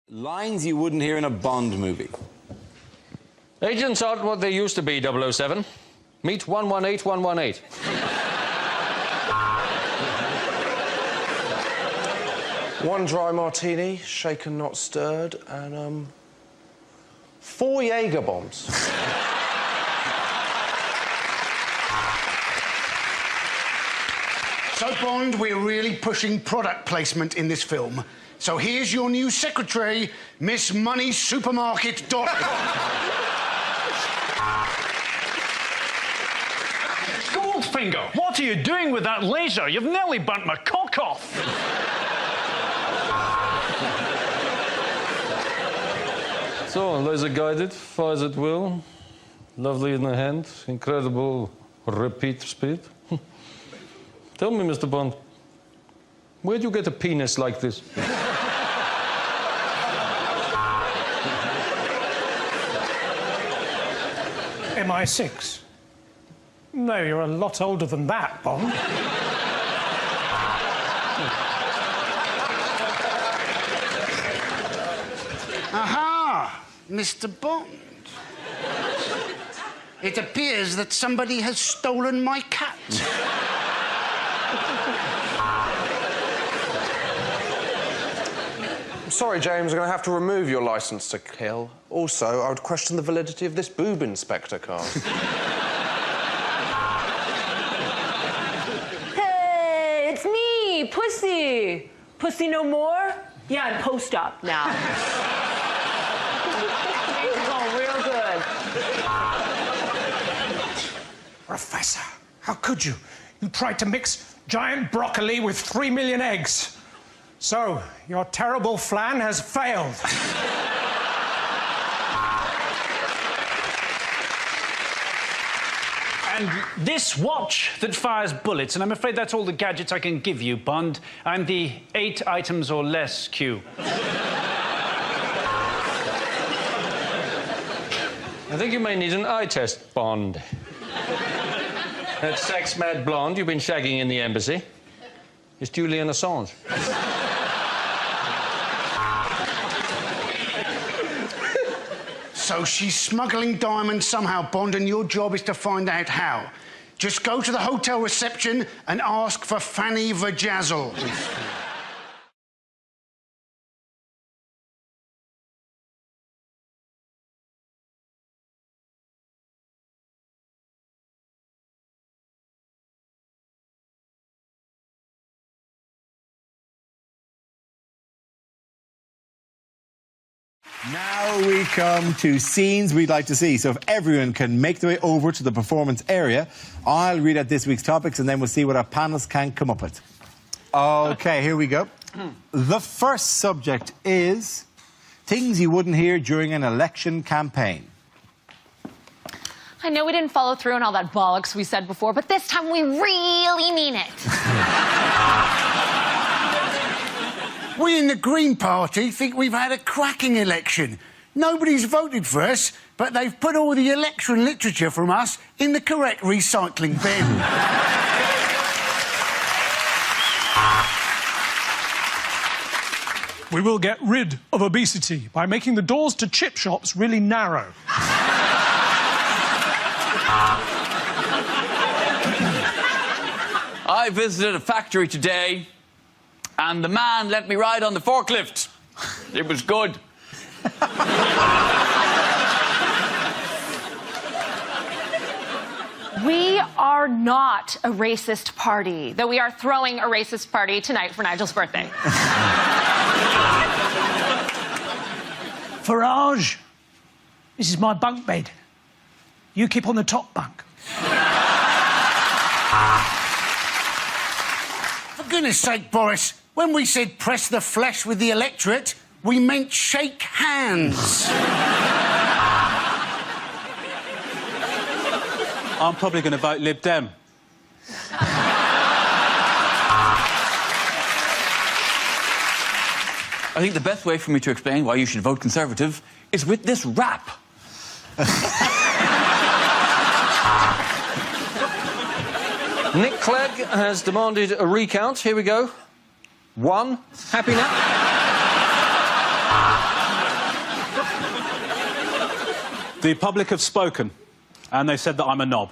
Lines you wouldn't hear in a Bond movie. Agents aren't what they used to be, 007. Meet 118118. One dry martini, shaken not stirred, and 4 Jaeger bombs. So, Bond, we're really pushing product placement in this film. So here's your new secretary, Miss MoneySupermarket.com. Goldfinger, what are you doing with that laser? You've nearly burnt my cock off. So, laser guided, fires at will, lovely in the hand, incredible repeat speed. Tell me, Mr. Bond, where'd you get a penis like this? MI6? No, you're a lot older than that, Bond. Aha! Mr. Bond. It appears that somebody has stolen my cat. I'm sorry, James, I'm going to have to remove your licence to kill. Also, I would question the validity of this boob inspector card. Hey, it's me, Pussy. Pussy no more? Yeah, I'm post-op now. Oh, real good. Professor, how could you? You tried to mix giant broccoli with 3 million eggs. So, your terrible flan has failed. And this watch that fires bullets, and I'm afraid that's all the gadgets I can give you, Bond. I'm the 8 items or less queue. I think you may need an eye test, Bond. That sex-mad blonde you've been shagging in the embassy is Julian Assange. So she's smuggling diamonds somehow, Bond, and your job is to find out how. Just go to the hotel reception and ask for Fanny Vajazzle. Now we come to scenes we'd like to see. So if everyone can make their way over to the performance area, I'll read out this week's topics and then we'll see what our panelists can come up with. OK, here we go. The first subject is things you wouldn't hear during an election campaign. I know we didn't follow through on all that bollocks we said before, but this time we really mean it. We in the Green Party think we've had a cracking election. Nobody's voted for us, but they've put all the election literature from us in the correct recycling bin. We will get rid of obesity by making the doors to chip shops really narrow. I visited a factory today, and the man let me ride on the forklift. It was good. We are not a racist party, though we are throwing a racist party tonight for Nigel's birthday. Farage, this is my bunk bed. You keep on the top bunk. For goodness sake, Boris, when we said press the flesh with the electorate, we meant shake hands. I'm probably going to vote Lib Dem. I think the best way for me to explain why you should vote Conservative is with this rap. Nick Clegg has demanded a recount. Here we go. 1. Happy now? The public have spoken, and they said that I'm a knob.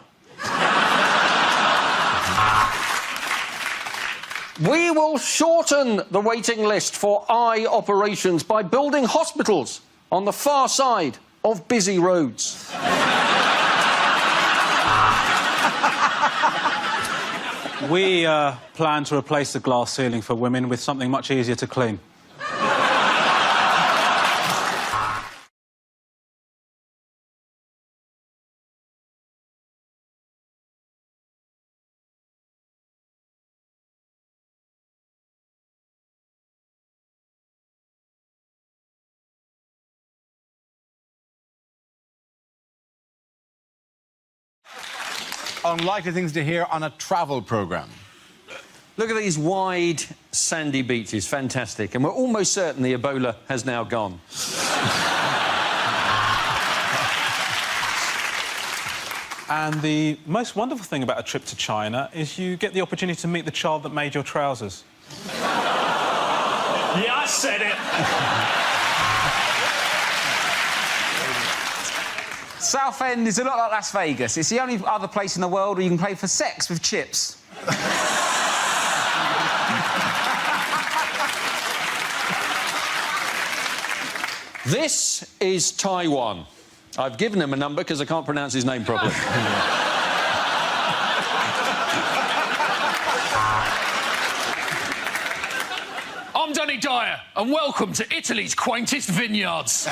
We will shorten the waiting list for eye operations by building hospitals on the far side of busy roads. We plan to replace the glass ceiling for women with something much easier to clean. Unlikely things to hear on a travel programme. Look at these wide, sandy beaches. Fantastic. And we're almost certain the Ebola has now gone. And the most wonderful thing about a trip to China is you get the opportunity to meet the child that made your trousers. Yeah, I said it. Southend is a lot like Las Vegas. It's the only other place in the world where you can play for sex with chips. This is Taiwan. I've given him a number because I can't pronounce his name properly. I'm Danny Dyer, and welcome to Italy's quaintest vineyards.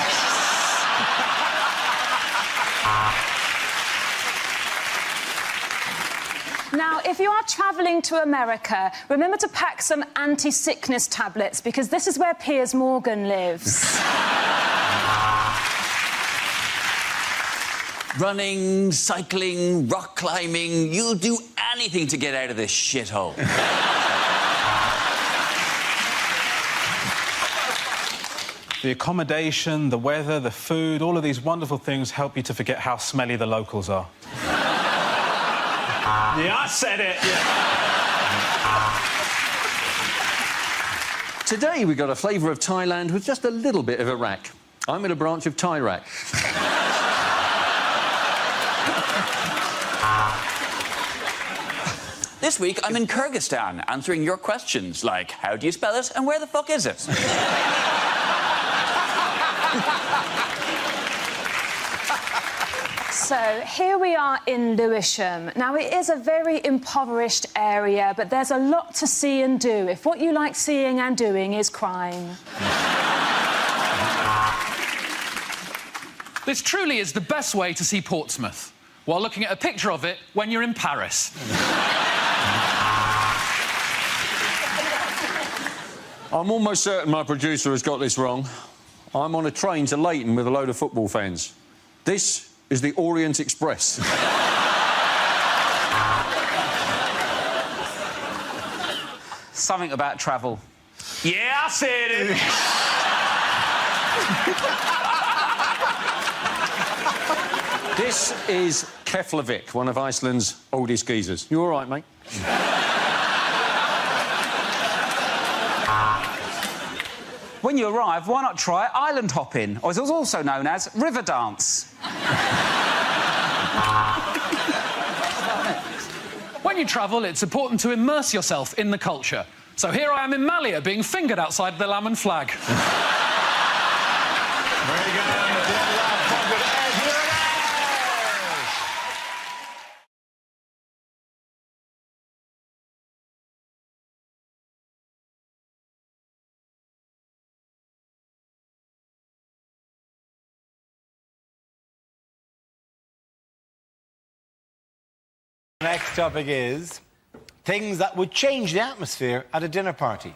Now, if you are travelling to America, remember to pack some anti-sickness tablets, because this is where Piers Morgan lives. Running, cycling, rock climbing, you'll do anything to get out of this shithole. The accommodation, the weather, the food, all of these wonderful things help you to forget how smelly the locals are. Yeah, I said it. Yeah. Today we got a flavour of Thailand with just a little bit of Iraq. I'm in a branch of Thai-Rack. This week, I'm in Kyrgyzstan, answering your questions, like, how do you spell it and where the fuck is it? So, here we are in Lewisham. Now, it is a very impoverished area, but there's a lot to see and do if what you like seeing and doing is crime. This truly is the best way to see Portsmouth, while looking at a picture of it when you're in Paris. I'm almost certain my producer has got this wrong. I'm on a train to Leighton with a load of football fans. This is the Orient Express. Something about travel. Yeah, I said it. This is Keflavik, one of Iceland's oldest geezers. You all right, mate? When you arrive, why not try island hopping, or as it's also known as river dance? When you travel, it's important to immerse yourself in the culture. So here I am in Malia, being fingered outside the Lamb and Flag. Very good. Next topic is things that would change the atmosphere at a dinner party.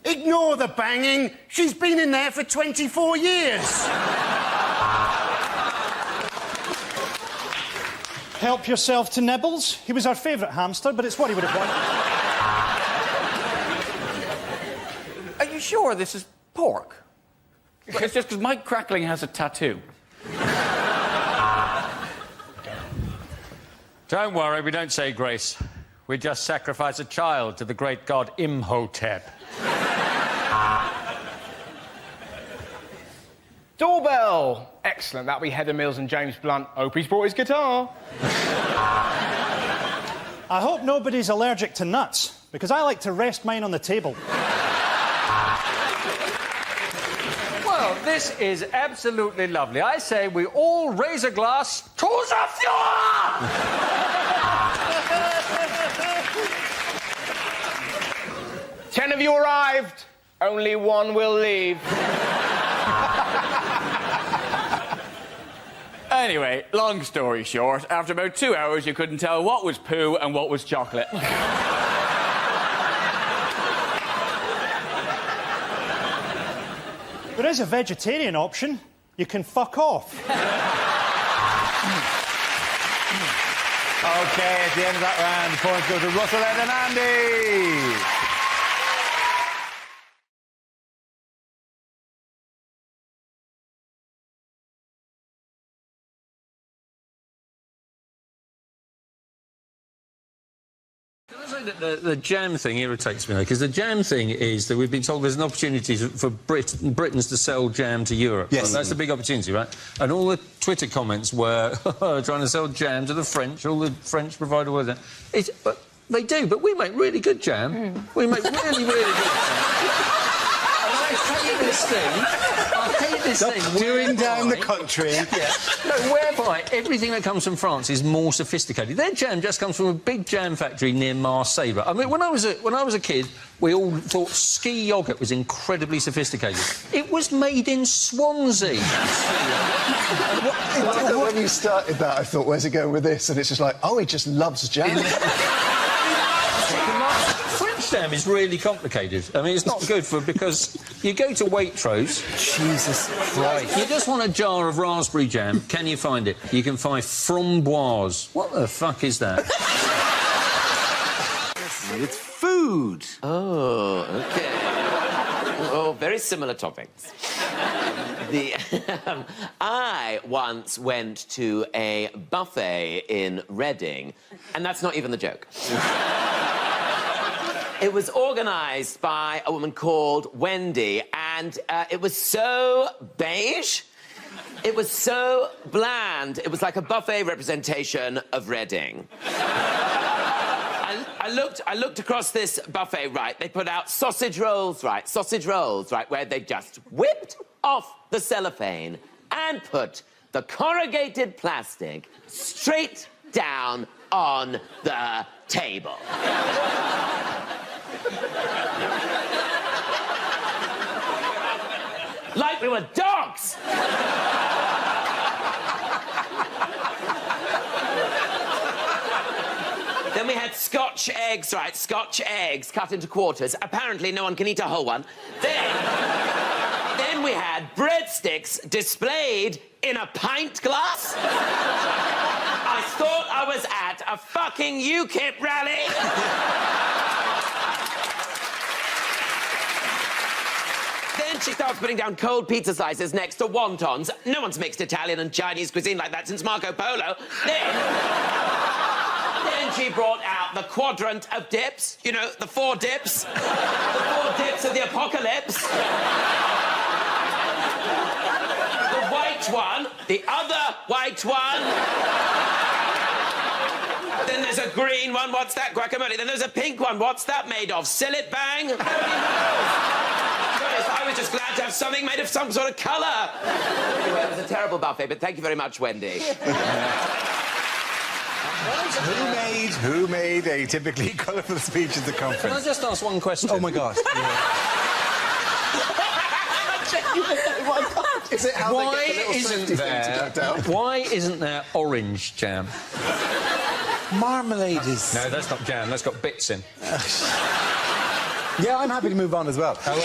Ignore the banging. She's been in there for 24 years. Help yourself to Nibbles. He was our favourite hamster, but it's what he would have wanted. Are you sure this is pork? It's just because Mike Crackling has a tattoo. Don't worry, we don't say grace. We just sacrifice a child to the great god Imhotep. Doorbell. Excellent. That'll be Heather Mills and James Blunt. Hope he's brought his guitar. I hope nobody's allergic to nuts, because I like to rest mine on the table. Well, this is absolutely lovely. I say we all raise a glass to the Fuhrer! 10 of you arrived. Only one will leave. Anyway, long story short, after about 2 hours, you couldn't tell what was poo and what was chocolate. There is a vegetarian option. You can fuck off. OK, at the end of that round, the points go to Russell, Ed and Andy. Can I say that the jam thing irritates me, though, because the jam thing is that we've been told there's an opportunity for Britons to sell jam to Europe. Yes. That's the big opportunity, right? And all the Twitter comments were trying to sell jam to the French, all the French provide all of that. But they do, but we make really good jam. We make really, really good jam. And I hate this thing. Doing down the country. Yeah. No, whereby everything that comes from France is more sophisticated. Their jam just comes from a big jam factory near Marseille. I mean, when I was a kid, we all thought ski yoghurt was incredibly sophisticated. It was made in Swansea. When you started that, I thought, where's he going with this? And it's just like, oh, he just loves jam. French jam is really complicated. I mean, it's not good because you go to Waitrose. Jesus Christ. You just want a jar of raspberry jam. Can you find it? You can find framboise. What the fuck is that? It's food. Oh, OK. Oh, very similar topics. I once went to a buffet in Reading, and that's not even the joke. It was organised by a woman called Wendy, and it was so beige. It was so bland. It was like a buffet representation of Reading. I looked across this buffet, right? They put out sausage rolls, right? Sausage rolls, right? Where they just whipped off the cellophane and put the corrugated plastic straight down on the table. Like we were dogs! Then we had Scotch eggs, right? Scotch eggs cut into quarters. Apparently no one can eat a whole one. Then we had breadsticks displayed in a pint glass. I thought I was at a fucking UKIP rally. Then she starts putting down cold pizza slices next to wontons. No one's mixed Italian and Chinese cuisine like that since Marco Polo. Then she brought out the quadrant of dips. You know, the 4 dips. The 4 dips of the apocalypse. The white one. The other white one. Then there's a green one. What's that? Guacamole. Then there's a pink one. What's that made of? Sillet bang? I was just glad to have something made of some sort of colour. Anyway, it was a terrible buffet, but thank you very much, Wendy. Who made a typically colourful speech at the conference? Can I just ask one question? Oh, my gosh. Is it how they get the little safety thing to go down? Why isn't there orange jam? Marmalade is... No, that's not jam. That's got bits in. Yeah, I'm happy to move on as well. And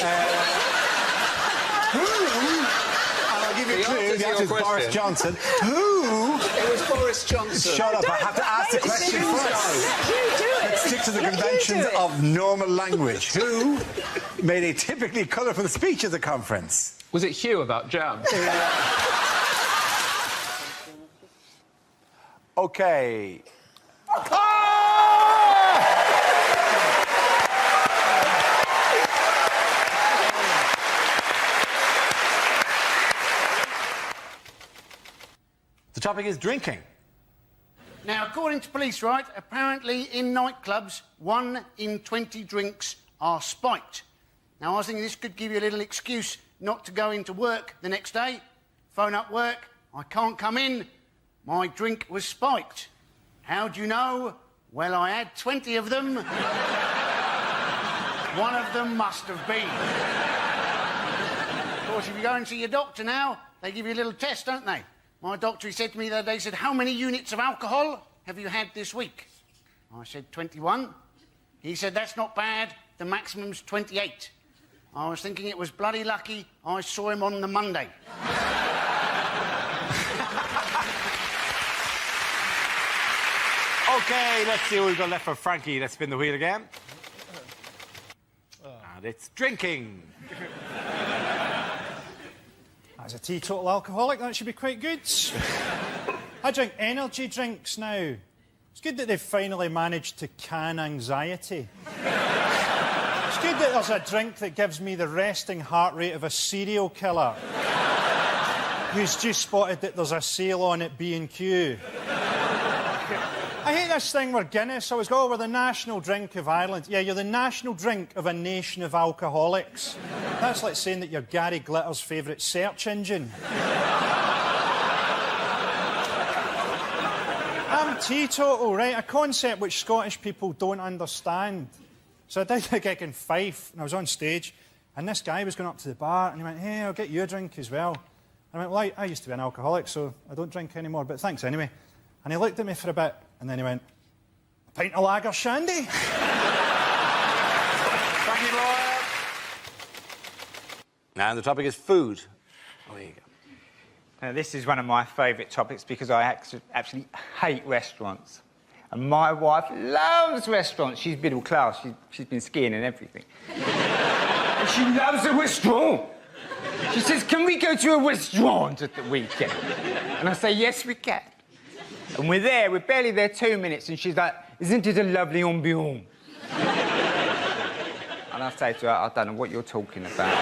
I'll give you a clue. The answer is Boris Johnson. Who? It was Boris Johnson. Shut up. I have to ask the question first. Let's stick to the conventions of normal language. Who made a typically colourful speech at the conference? Was it Hugh about jam? OK. The topic is drinking. Now, according to police, right, apparently in nightclubs, 1 in 20 drinks are spiked. Now, I was thinking this could give you a little excuse not to go into work the next day. Phone up work, I can't come in, my drink was spiked. How do you know? Well, I had 20 of them. One of them must have been. Of course, if you go and see your doctor now, they give you a little test, don't they? My doctor, he said to me the other day, he said, how many units of alcohol have you had this week? I said, 21. He said, that's not bad, the maximum's 28. I was thinking it was bloody lucky I saw him on the Monday. OK, let's see what we've got left for Frankie. Let's spin the wheel again. And it's drinking. As a teetotal alcoholic, that should be quite good. I drink energy drinks now. It's good that they've finally managed to can anxiety. It's good that there's a drink that gives me the resting heart rate of a serial killer who's just spotted that there's a sale on at B&Q. I hate this thing where Guinness always go, oh, we're the national drink of Ireland. Yeah, you're the national drink of a nation of alcoholics. That's like saying that you're Gary Glitter's favourite search engine. I'm teetotal, right? A concept which Scottish people don't understand. So I did a gig in Fife, and I was on stage, and this guy was going up to the bar, and he went, hey, I'll get you a drink as well. And I went, well, I used to be an alcoholic, so I don't drink anymore, but thanks anyway. And he looked at me for a bit, and then he went, a pint of lager shandy? Frankie Boyle. And the topic is food. Oh, there you go. Now, this is one of my favourite topics because I actually hate restaurants. And my wife loves restaurants. She's middle class. She's been skiing and everything. And she loves a restaurant. She says, can we go to a restaurant at the weekend? And I say, yes, we can. And we're there, we're barely there 2 minutes, and she's like, isn't it a lovely ambiance? And I say to her, I don't know what you're talking about.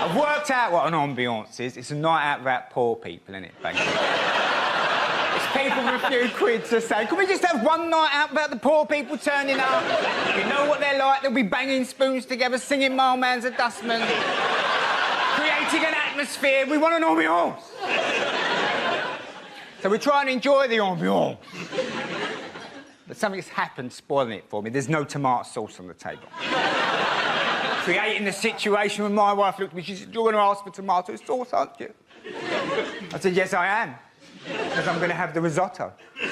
I've worked out what an ambiance is. It's a night out about poor people, isn't it, basically? It's people with a few quid to say, can we just have one night out about the poor people turning up? You know what they're like, they'll be banging spoons together, singing Mailman's a Dustman, creating an atmosphere. We want an ambiance. So we're trying to enjoy the ambiance. But something's happened spoiling it for me. There's no tomato sauce on the table. Creating the situation when my wife looked at me, she said, you're going to ask for tomato sauce, aren't you? I said, yes, I am. Because I'm going to have the risotto. You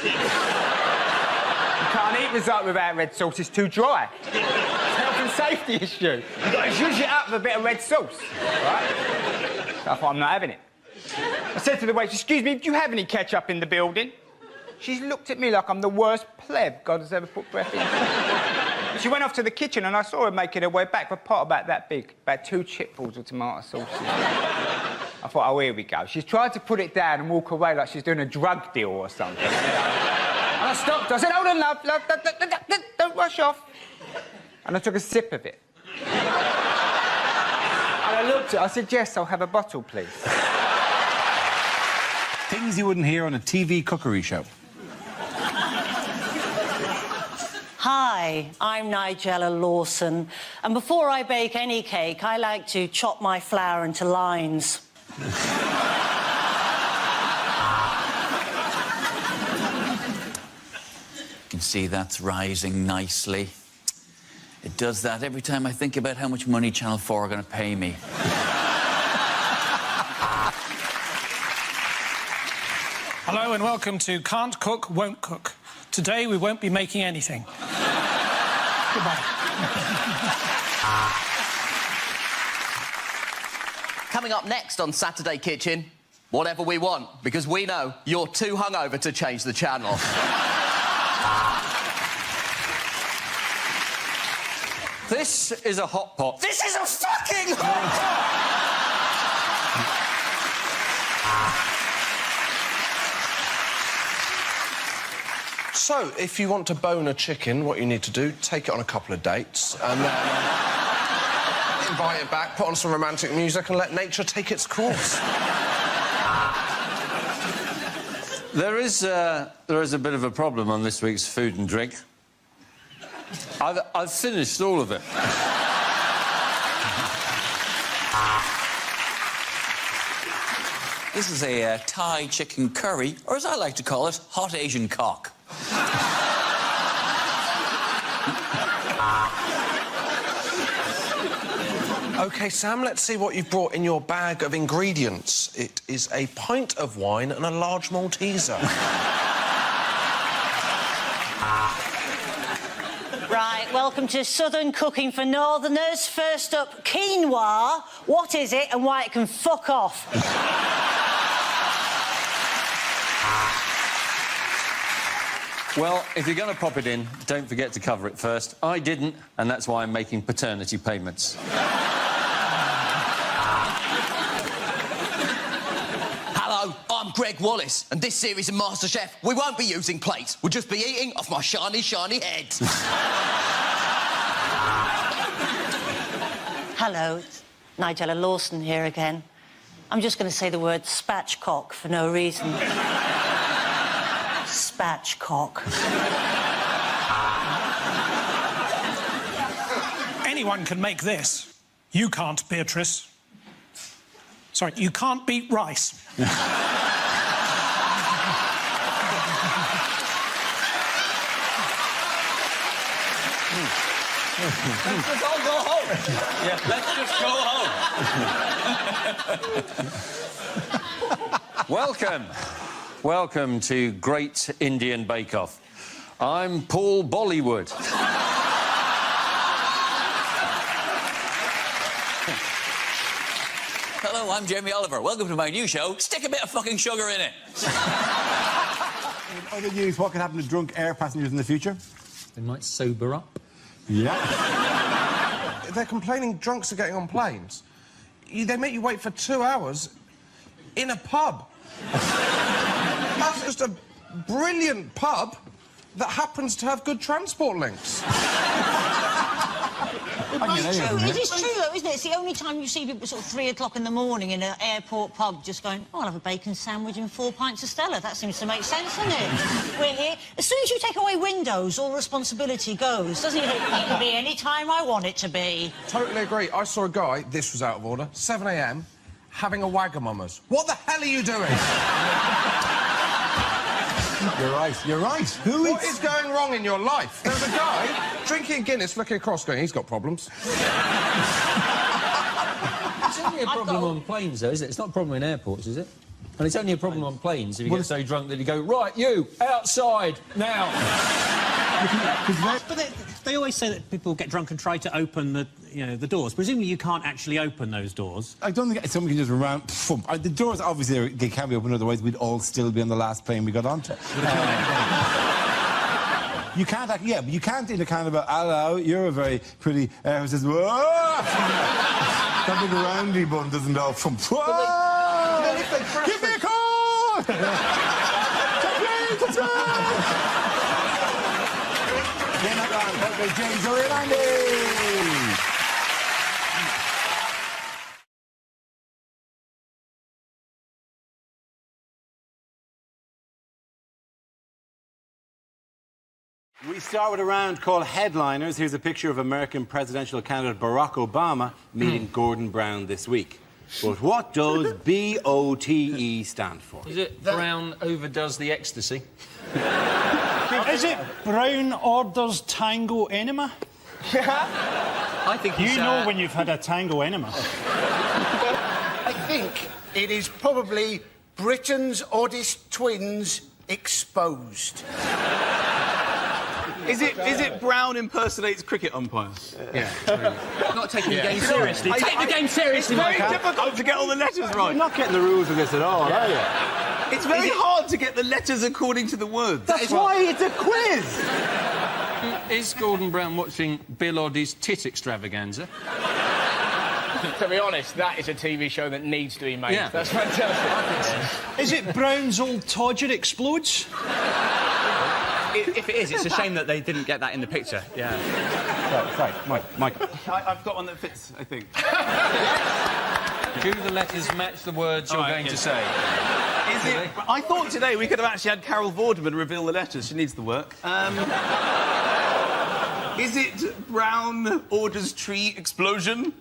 can't eat risotto without red sauce, it's too dry. It's a health and safety issue. You've got to zhuzh it up with a bit of red sauce, right? So I thought, I'm not having it. I said to the waitress, excuse me, do you have any ketchup in the building? She's looked at me like I'm the worst pleb God has ever put breath in. She went off to the kitchen and I saw her making her way back with a pot about that big, about 2 chipfuls of tomato sauce. I thought, oh, here we go. She's tried to put it down and walk away like she's doing a drug deal or something. And I stopped her. I said, hold on, love, don't rush off. And I took a sip of it. And I looked at her, I said, yes, I'll have a bottle, please. Things you wouldn't hear on a TV cookery show. Hi, I'm Nigella Lawson, and before I bake any cake, I like to chop my flour into lines. You can see that's rising nicely. It does that every time I think about how much money Channel 4 are going to pay me. Hello and welcome to Can't Cook, Won't Cook. Today we won't be making anything. Goodbye. Coming up next on Saturday Kitchen, whatever we want, because we know you're too hungover to change the channel. This is a hot pot. This is a fucking hot pot! So, if you want to bone a chicken, what you need to do, take it on a couple of dates, and then invite it back, put on some romantic music, and let nature take its course. There is a bit of a problem on this week's food and drink. I've finished all of it. This is a Thai chicken curry, or as I like to call it, hot Asian cock. OK, Sam, let's see what you've brought in your bag of ingredients. It is a pint of wine and a large Malteser. Right, welcome to Southern Cooking for Northerners. First up, quinoa. What is it and why it can fuck off? Well, if you're going to pop it in, don't forget to cover it first. I didn't, and that's why I'm making paternity payments. Hello, I'm Greg Wallace, and this series of MasterChef, we won't be using plates. We'll just be eating off my shiny, shiny head. Hello, it's Nigella Lawson here again. I'm just going to say the word spatchcock for no reason. Spatchcock. Anyone can make this. You can't, Beatrice. Sorry, you can't beat rice. Let's just all go home. Yeah, let's just go home. Welcome to Great Indian Bake Off. I'm Paul Bollywood. Hello, I'm Jamie Oliver. Welcome to my new show. Stick a bit of fucking sugar in it. In other news, what could happen to drunk air passengers in the future? They might sober up. Yeah. They're complaining drunks are getting on planes. They make you wait for 2 hours in a pub. That's just a brilliant pub that happens to have good transport links. It is true, though, isn't it? It's the only time you see people sort of 3 o'clock in the morning in an airport pub just going, oh, I'll have a bacon sandwich and 4 pints of Stella. That seems to make sense, doesn't it? We're here. As soon as you take away windows, all responsibility goes, doesn't it? It can be any time I want it to be. Totally agree. I saw a guy, this was out of order, 7 a.m, having a Wagamama's. What the hell are you doing? You're right, you're right. What is going wrong in your life? There's a guy drinking Guinness, looking across, going, he's got problems. It's only a problem on planes, though, is it? It's not a problem in airports, is it? And it's only a problem on planes if you get so drunk that you go, right, you, outside, now. But they always say that people get drunk and try to open the doors. Presumably you can't actually open those doors. I don't think someone can just run around... The doors, obviously, they can be open, otherwise we'd all still be on the last plane we got onto. You can't... but you can't in a kind of a, hello, you're a very pretty... who says, whoa! That big roundy bun doesn't all... Give me a call! That's right! You're not wrong. Okay, James Orlando. We start with a round called Headliners. Here's a picture of American presidential candidate Barack Obama meeting Gordon Brown this week. But what does BOTE stand for? Is it Brown overdoes the ecstasy? Is it Brown orders tango enema? I think you know when you've had a tango enema. I think it is probably Britain's oddest twins exposed. Is it Brown impersonates cricket umpire? Yeah. Not taking the game seriously. Take the game seriously, It's very difficult to get all the letters right. You're not getting the rules of this at all, are you? It's very hard to get the letters according to the words. That's why it's a quiz! Is Gordon Brown watching Bill Oddie's tit extravaganza? To be honest, that is a TV show that needs to be made. Yeah. That's fantastic. Is it Brown's old Todger explodes? If it is, it's a shame that they didn't get that in the picture. Yeah. Right, Mike. I've got one that fits, I think. Do the letters match the words you're going to say? Is it? I thought today we could have actually had Carol Vorderman reveal the letters. She needs the work. Is it Brown orders tree explosion?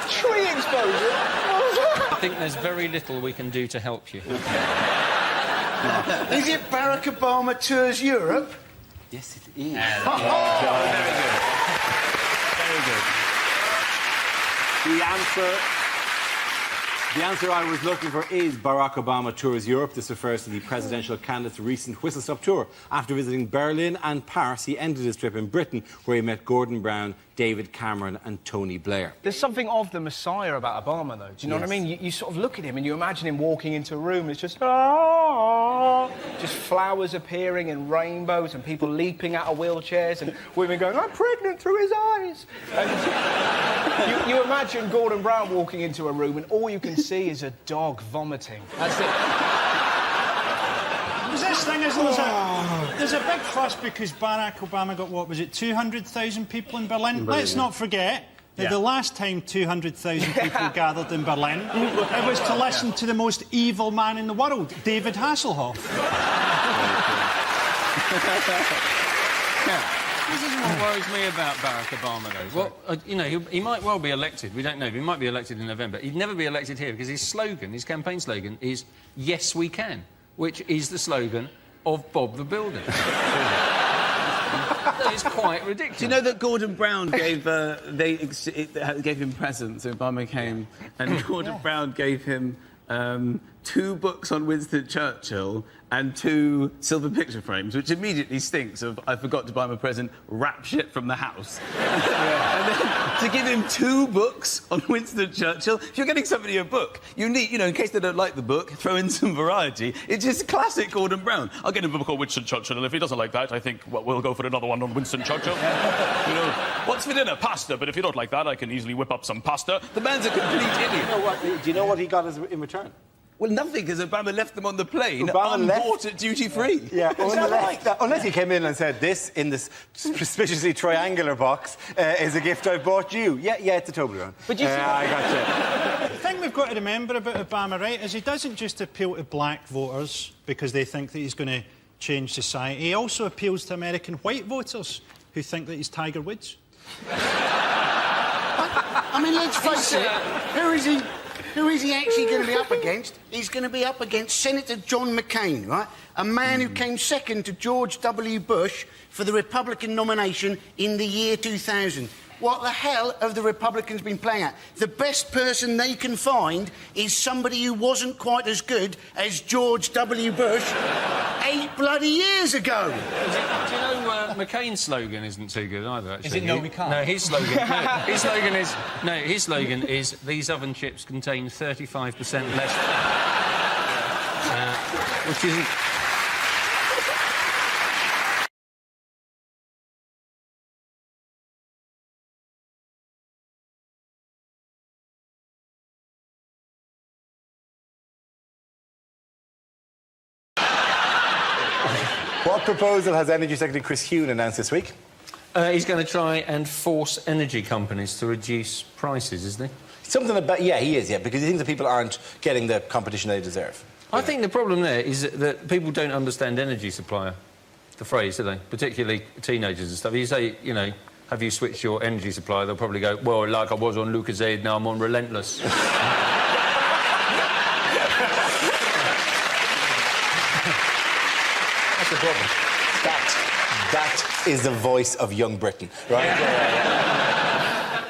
Tree explosion? I think there's very little we can do to help you. Is it Barack Obama tours Europe? Yes, it is. Very good. The answer I was looking for is Barack Obama tours Europe. This refers to the presidential candidate's recent whistle-stop tour. After visiting Berlin and Paris, he ended his trip in Britain, where he met Gordon Brown, David Cameron and Tony Blair. There's something of the Messiah about Obama, though. Do you know what I mean? You sort of look at him and you imagine him walking into a room and it's just... just flowers appearing and rainbows and people leaping out of wheelchairs and women going, I'm pregnant through his eyes. And you imagine Gordon Brown walking into a room and all you can see is a dog vomiting. That's it. There's this thing, isn't there? There's a big fuss because Barack Obama got, what was it, 200,000 people in Berlin? Let's not forget that the last time 200,000 people gathered in Berlin, it was to listen to the most evil man in the world, David Hasselhoff. This is what worries me about Barack Obama, though. Well, you know, he might well be elected. We don't know. He might be elected in November. He'd never be elected here because his slogan, his campaign slogan, is "Yes, we can," which is the slogan of Bob the Builder. That is quite ridiculous. Do you know that Gordon Brown gave gave him presents? Obama came, and Gordon Brown gave him 2 books on Winston Churchill and 2 silver picture frames, which immediately stinks of I forgot to buy him a present, wrap shit from the house. And then to give him 2 books on Winston Churchill, if you're getting somebody a book, you need, you know, in case they don't like the book, throw in some variety. It's just classic Gordon Brown. I'll get him a book on Winston Churchill, and if he doesn't like that, I think we'll go for another one on Winston Churchill. You know, what's for dinner? Pasta, but if you don't like that, I can easily whip up some pasta. The man's a complete idiot. Do you know what he got in return? Well, nothing, because Obama left them on the plane, Obama bought at duty-free. Yeah, unless he came in and said, this, in this suspiciously triangular box, is a gift I bought you. Yeah, it's a Toblerone. But you see, I got you. The thing we've got to remember about Obama, right, is he doesn't just appeal to black voters because they think that he's going to change society. He also appeals to American white voters who think that he's Tiger Woods. I mean, let's face it, who is he actually going to be up against? He's going to be up against Senator John McCain, right? A man who came second to George W. Bush for the Republican nomination in the year 2000. What the hell have the Republicans been playing at? The best person they can find is somebody who wasn't quite as good as George W. Bush 8 bloody years ago. Do you know McCain's slogan isn't too good either, actually? Is it no, we can't? No, his slogan is these oven chips contain 35% less... which isn't... What proposal has Energy Secretary Chris Huhne announced this week? He's going to try and force energy companies to reduce prices, isn't he? Something about... Yeah, he is, because he thinks that people aren't getting the competition they deserve. I think the problem there is that people don't understand energy supplier, the phrase, do they? Particularly teenagers and stuff. You say, you know, have you switched your energy supplier? They'll probably go, well, like I was on Lucozade, now I'm on Relentless. That's the problem. That is the voice of young Britain, right?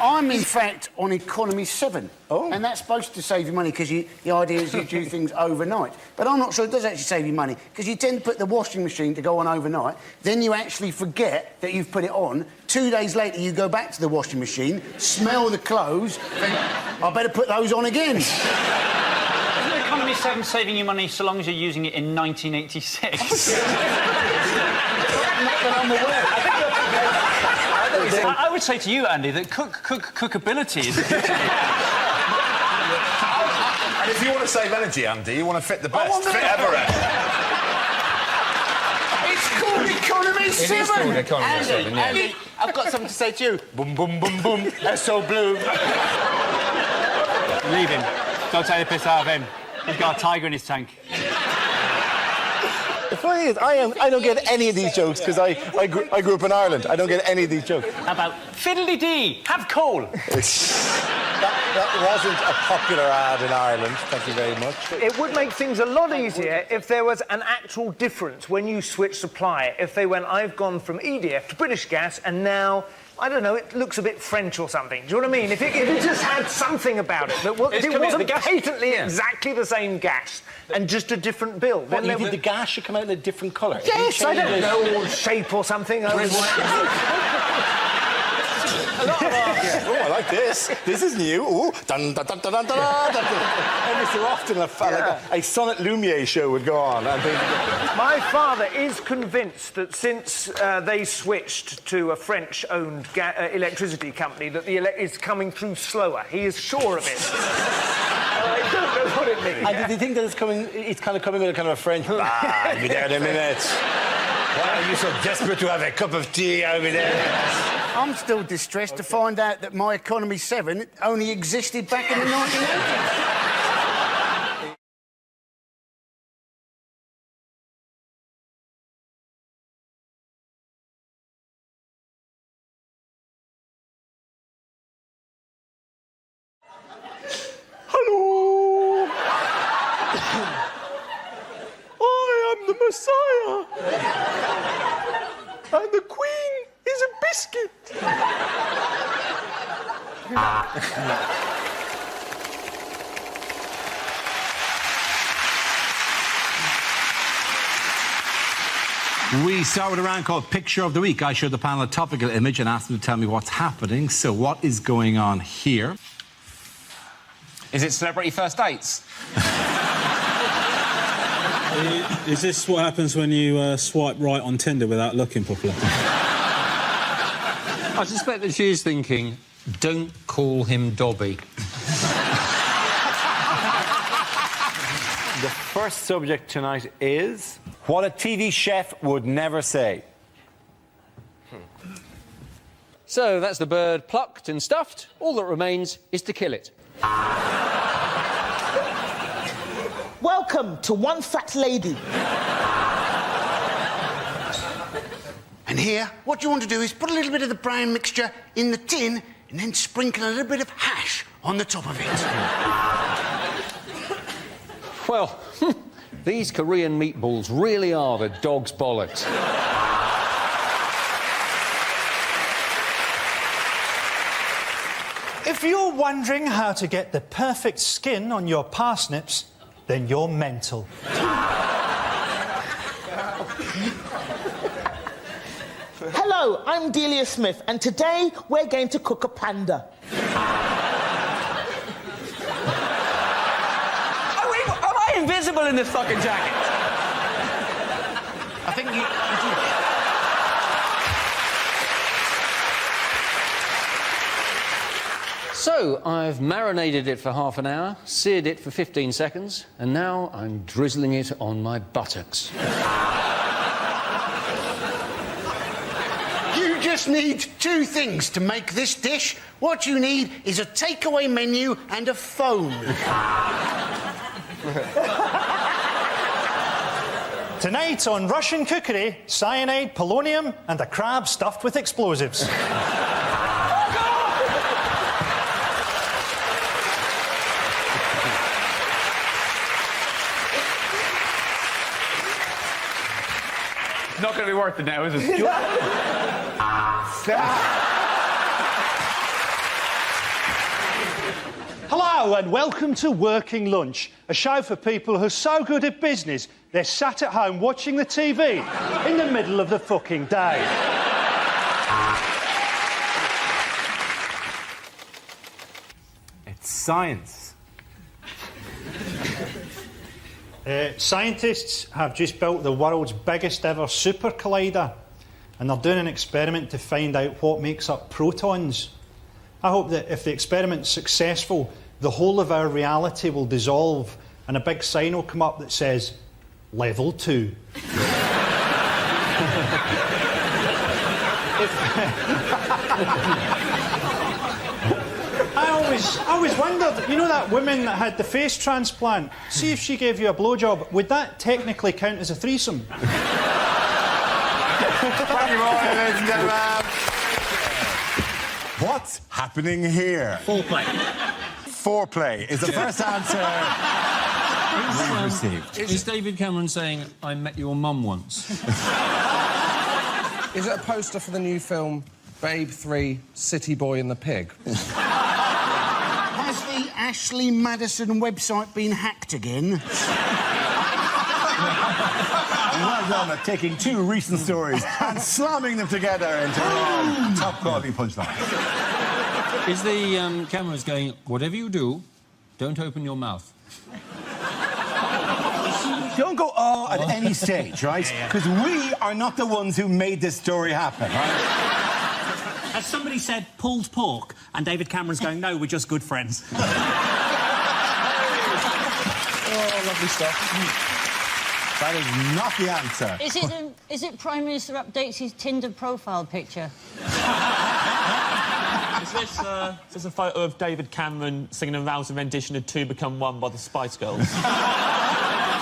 I'm, in fact, on Economy 7. Oh. And that's supposed to save you money because the idea is you do things overnight. But I'm not sure it does actually save you money because you tend to put the washing machine to go on overnight, then you actually forget that you've put it on. 2 days later, you go back to the washing machine, smell the clothes, think, I better put those on again. Isn't Economy 7 saving you money so long as you're using it in 1986? Not that I'm aware. I would say to you, Andy, that cookability is... And if you want to save energy, Andy, you want to fit the best fit ever. It's called Economy 7! It is called Economy 7, yeah. Andy, I've got something to say to you. Boom, boom, boom, boom. That's so blue. Leave him. Don't take the piss out of him. He's got a tiger in his tank. The funny is, I don't get any of these jokes because I grew up in Ireland. I don't get any of these jokes. How about fiddly-dee, have coal? That wasn't a popular ad in Ireland. Thank you very much. It would make things a lot easier if there was an actual difference when you switch supplier. If they went, I've gone from EDF to British Gas, and now, I don't know, it looks a bit French or something. Do you know what I mean? If it just had something about it, that it wasn't patently exactly the same gas and just a different bill. What, you think the gas should come out in a different colour? Yes, I don't know, shape or something. Oh, I like this. This is new. Ooh, dun dun dun dun dun dun. Every so often, a Sonnet Lumiere show would go on. My father is convinced that since they switched to a French-owned electricity company, that it's coming through slower. He is sure of it. I don't know what it means. And did you think that it's kind of coming with a kind of a French? I'll be there in a minute. Why are you so desperate to have a cup of tea? I'll be there. I'm still distressed to find out that My Economy 7 only existed back in the 1980s. Hello! I am the Messiah! And the Queen is a biscuit! We start with a round called Picture of the Week. I show the panel a topical image and ask them to tell me what's happening. So what is going on here? Is it celebrity first dates? Is this what happens when you swipe right on Tinder without looking properly? I suspect that she is thinking, don't call him Dobby. The first subject tonight is what a TV chef would never say. So that's the bird plucked and stuffed. All that remains is to kill it. Welcome to One Fat Lady. And here, what you want to do is put a little bit of the brown mixture in the tin and then sprinkle a little bit of hash on the top of it. Well, these Korean meatballs really are the dog's bollocks. If you're wondering how to get the perfect skin on your parsnips, then you're mental. Hello, I'm Delia Smith, and today we're going to cook a panda. Am I invisible in this fucking jacket? I think you... So, I've marinated it for half an hour, seared it for 15 seconds, and now I'm drizzling it on my buttocks. You just need two things to make this dish. What you need is a takeaway menu and a phone. Tonight on Russian cookery, cyanide, polonium, and a crab stuffed with explosives. It's not going to be worth it now, is it? Hello and welcome to Working Lunch, a show for people who are so good at business they're sat at home watching the TV in the middle of the fucking day. It's science. Scientists have just built the world's biggest ever super collider, and they're doing an experiment to find out what makes up protons. I hope that if the experiment's successful, the whole of our reality will dissolve and a big sign will come up that says, Level 2. I I always wondered, you know that woman that had the face transplant? See if she gave you a blowjob, would that technically count as a threesome? Thank you, Roy, ladies and gentlemen. What's happening here? Foreplay. Foreplay is the first answer we've received. Is David Cameron saying, I met your mum once? Is it a poster for the new film Babe 3, City Boy and the Pig? Has the Ashley Madison website been hacked again? Well done at taking two recent stories and slamming them together into one top-quality punchline. Is the cameras going, whatever you do, don't open your mouth? Don't go at any stage, right? Because we are not the ones who made this story happen, right? As somebody said, pulled pork, and David Cameron's going, no, we're just good friends. Oh, lovely stuff. That is not the answer. Is it Prime Minister updates his Tinder profile picture? Is this a photo of David Cameron singing a rousing rendition of Two Become One by the Spice Girls?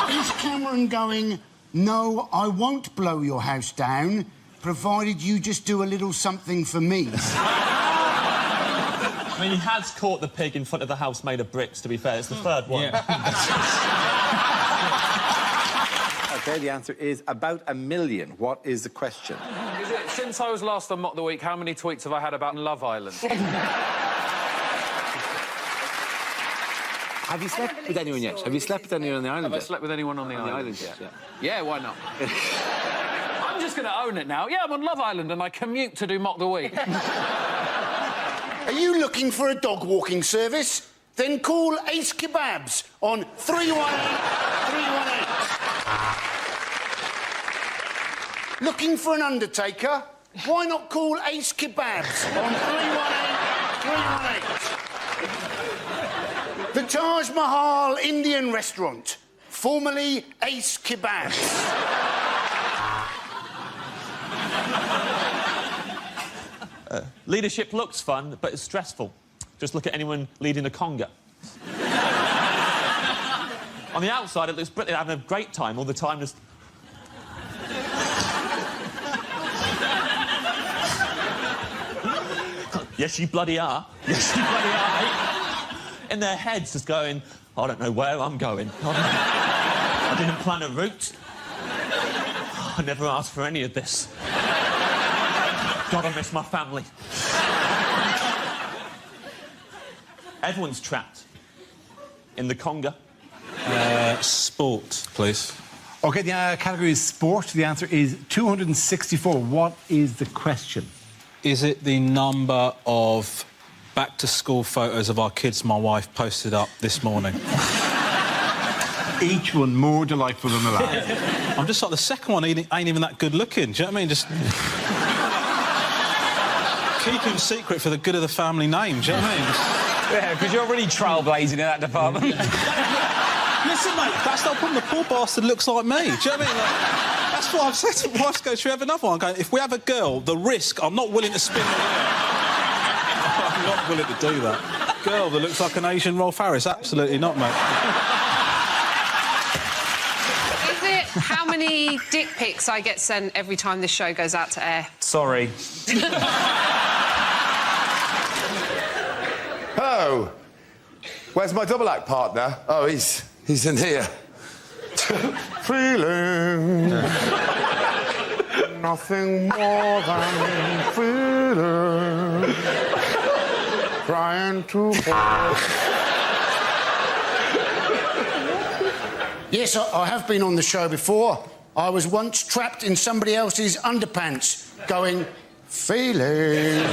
Is Cameron going, no, I won't blow your house down, provided you just do a little something for me? I mean, he has caught the pig in front of the house made of bricks, to be fair. It's the third one. OK, the answer is about 1 million. What is the question? Is it, since I was last on Mock the Week, how many tweets have I had about Love Island? Have you slept with anyone yet? Have you slept with anyone on the island Have I slept with anyone on the island yet? Yeah, why not? I'm just going to own it now. Yeah, I'm on Love Island and I commute to do Mock the Week. Are you looking for a dog walking service? Then call Ace Kebabs on 318-318. Looking for an undertaker? Why not call Ace Kebabs on 318-318? The Taj Mahal Indian restaurant, formerly Ace Kebabs. Leadership looks fun, but it's stressful. Just look at anyone leading a conga. On the outside, it looks brilliant, having a great time all the time, just... Yes, you bloody are. Yes, you bloody are, mate. In their heads, just going, I don't know where I'm going. I didn't plan a route. I never asked for any of this. God, I miss my family. Everyone's trapped in the conga. Sport, please. OK, the category is sport. The answer is 264. What is the question? Is it the number of back-to-school photos of our kids my wife posted up this morning? Each one more delightful than the last. I'm just like, the second one ain't even that good looking. Do you know what I mean? Just... keep him secret for the good of the family name, do you know what I mean? Yeah, because you're really trailblazing in that department. Listen, mate, that's not a problem. The poor bastard looks like me. Do you know what I mean? Like, that's what I've said to my wife. Should we have another one? I'm going, if we have a girl, the risk, I'm not willing to spin the wheel. I'm not willing to do that. Girl that looks like an Asian Rolf Harris, absolutely not, mate. Is it how many dick pics I get sent every time this show goes out to air? Sorry. Oh, where's my double act partner? Oh, he's in here. Feeling nothing more than feeling, trying to hold. Yes, I have been on the show before. I was once trapped in somebody else's underpants, going, feeling.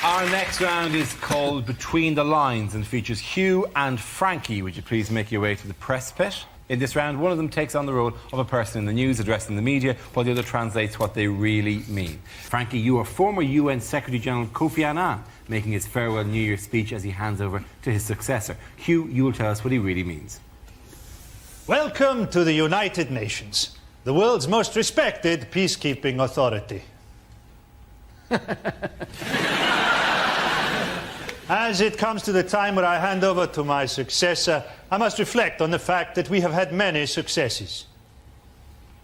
Our next round is called Between the Lines and features Hugh and Frankie. Would you please make your way to the press pit? In this round, one of them takes on the role of a person in the news addressing the media, while the other translates what they really mean. Frankie, you are former UN Secretary-General Kofi Annan, making his farewell New Year's speech as he hands over to his successor. Hugh, you will tell us what he really means. Welcome to the United Nations, the world's most respected peacekeeping authority. As it comes to the time where I hand over to my successor, I must reflect on the fact that we have had many successes.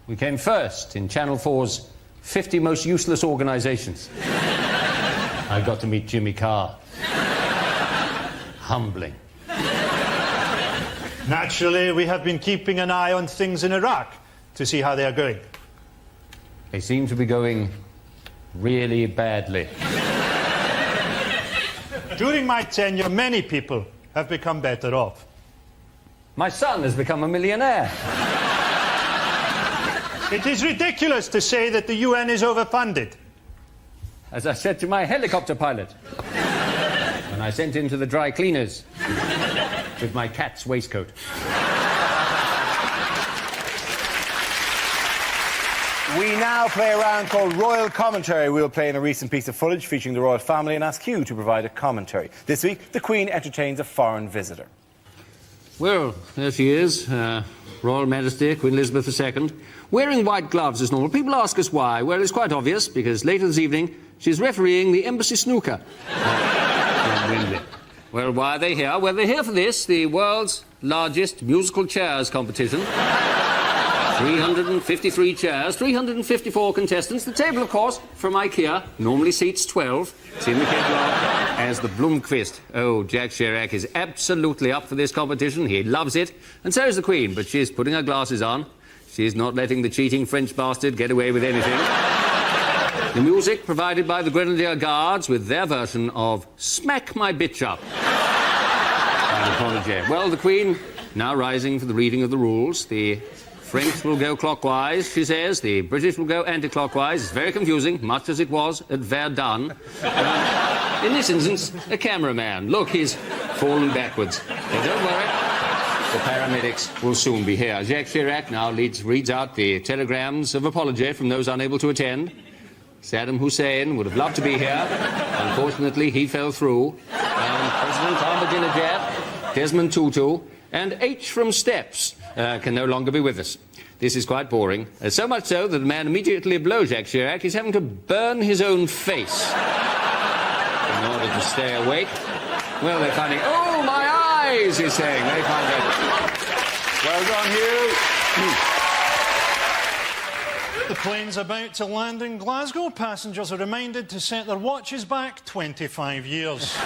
We came first in Channel 4's 50 most useless organisations. I got to meet Jimmy Carr. Humbling. Naturally, we have been keeping an eye on things in Iraq to see how they are going. They seem to be going really badly. During my tenure, many people have become better off. My son has become a millionaire. It is ridiculous to say that the UN is overfunded. As I said to my helicopter pilot when I sent him to the dry cleaners with my cat's waistcoat. We now play a round called Royal Commentary. We'll play in a recent piece of footage featuring the royal family and ask you to provide a commentary. This week, the Queen entertains a foreign visitor. Well, there she is, Royal Majesty, Queen Elizabeth II, wearing white gloves as normal. People ask us why. Well, it's quite obvious, because later this evening, she's refereeing the embassy snooker. Well, why are they here? Well, they're here for this, the world's largest musical chairs competition. 353 chairs, 354 contestants. The table, of course, from IKEA, normally seats 12. It's in the catalogue as the Blomqvist. Oh, Jack Chirac is absolutely up for this competition. He loves it. And so is the Queen, but she's putting her glasses on. She's not letting the cheating French bastard get away with anything. The music provided by the Grenadier Guards with their version of Smack My Bitch Up. Well, the Queen now rising for the reading of the rules. The French will go clockwise, she says. The British will go anti-clockwise. It's very confusing, much as it was at Verdun. In this instance, a cameraman. Look, he's fallen backwards. But don't worry, the paramedics will soon be here. Jacques Chirac now reads out the telegrams of apology from those unable to attend. Saddam Hussein would have loved to be here. Unfortunately, he fell through. And President Ahmadinejad, Desmond Tutu, and H from Steps can no longer be with us. This is quite boring. So much so that the man immediately below Jacques Chirac is having to burn his own face in order to stay awake. Well, they're finding... Oh, my eyes, he's saying. They find that... Well done, Hugh. The plane's about to land in Glasgow. Passengers are reminded to set their watches back 25 years.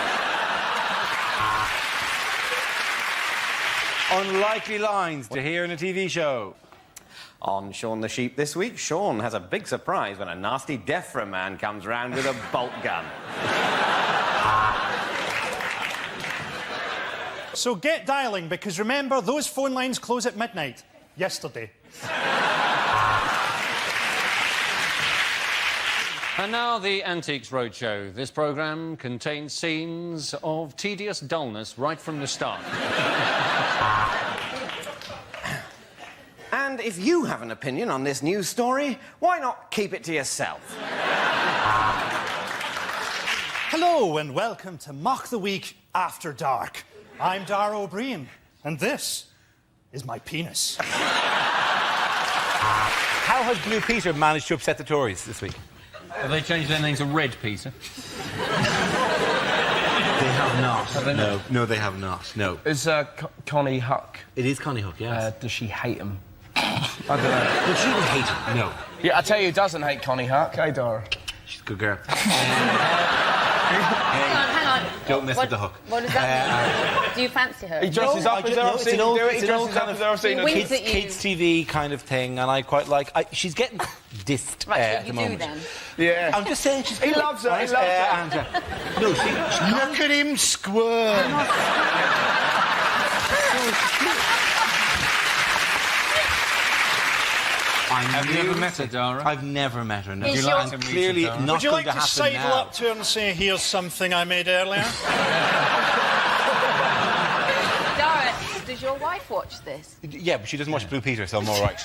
Unlikely lines to hear in a TV show. On Shaun the Sheep this week, Shaun has a big surprise when a nasty DEFRA man comes round with a bolt gun. So get dialling, because remember, those phone lines close at midnight. Yesterday. And now the Antiques Roadshow. This programme contains scenes of tedious dullness right from the start. And if you have an opinion on this news story, why not keep it to yourself? Hello and welcome to Mock the Week After Dark. I'm Dara O'Brien, and this is my penis. How has Blue Peter managed to upset the Tories this week? Have they changed their name to Red Peter? They have not. Have they not? No, they have not. No. Is Connie Huck? It is Connie Huck, yes. Does she hate him? I don't know. Does she hate him? No. Yeah, I tell you who doesn't hate Connie Huck. Hey, Dara. She's a good girl. Hang on. Don't mess with the hook. What does that mean? Do you fancy her? He dresses up as I've seen him do it. He dresses up as I've seen him. Kids TV kind of thing, and I quite like... she's getting dissed at the moment. Then. Yeah. I'm just saying she's... He loves her, he loves her. No, Look at him squirm. Have you ever met her, Dara? I've never met her, no. Is your- I'm clearly not Would you going like to happen sidle now. up to her and say, here's something I made earlier? Dara, does your wife watch this? Yeah, but she doesn't watch Blue Peter, so I'm all right.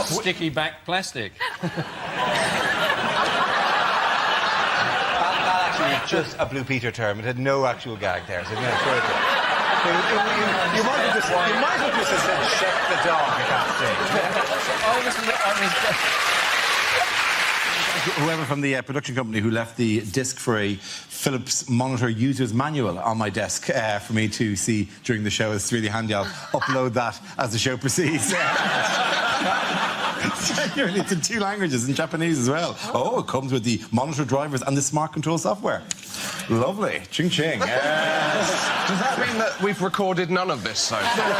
Sticky back plastic. That actually was just a Blue Peter term. It had no actual gag there, so no, sure you might have just said, check the dog at that stage. whoever from the production company who left the disc for a Philips monitor user's manual on my desk for me to see during the show. It's really handy. I'll upload that as the show proceeds. Genuinely, it's in 2 languages, in Japanese as well. Oh, it comes with the monitor drivers and the smart control software. Lovely. Ching ching. Does that mean that we've recorded none of this so far?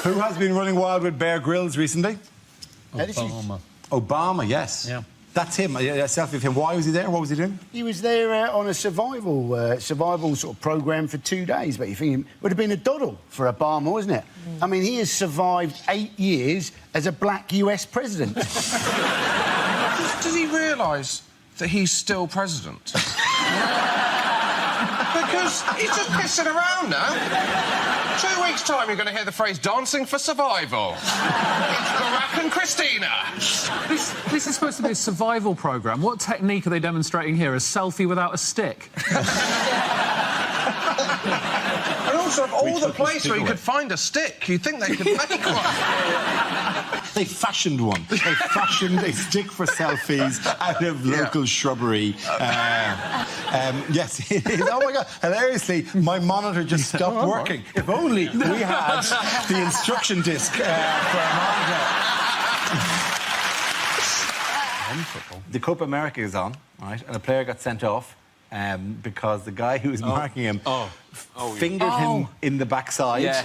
Who has been running wild with Bear Grylls recently? Obama. Obama, yes. Yeah. That's him. A selfie of him. Why was he there? What was he doing? He was there on a survival sort of programme for 2 days, but you think it would have been a doddle for Obama, wasn't it? I mean, he has survived 8 years as a black US president. Does he realise that he's still president? Because he's just pissing around now. 2 weeks' time, you're going to hear the phrase dancing for survival. It's Barack and Christina. This is supposed to be a survival programme. What technique are they demonstrating here? A selfie without a stick? And also, of all the places where you could find a stick, you'd think they could make one. They fashioned one. They fashioned a stick for selfies out of local shrubbery. Yes, it is. Oh, my God. Hilariously, my monitor just stopped working. If only we had the instruction disc for a monitor. The Copa America is on, right? And a player got sent off because the guy who was marking him fingered him in the backside. Yeah.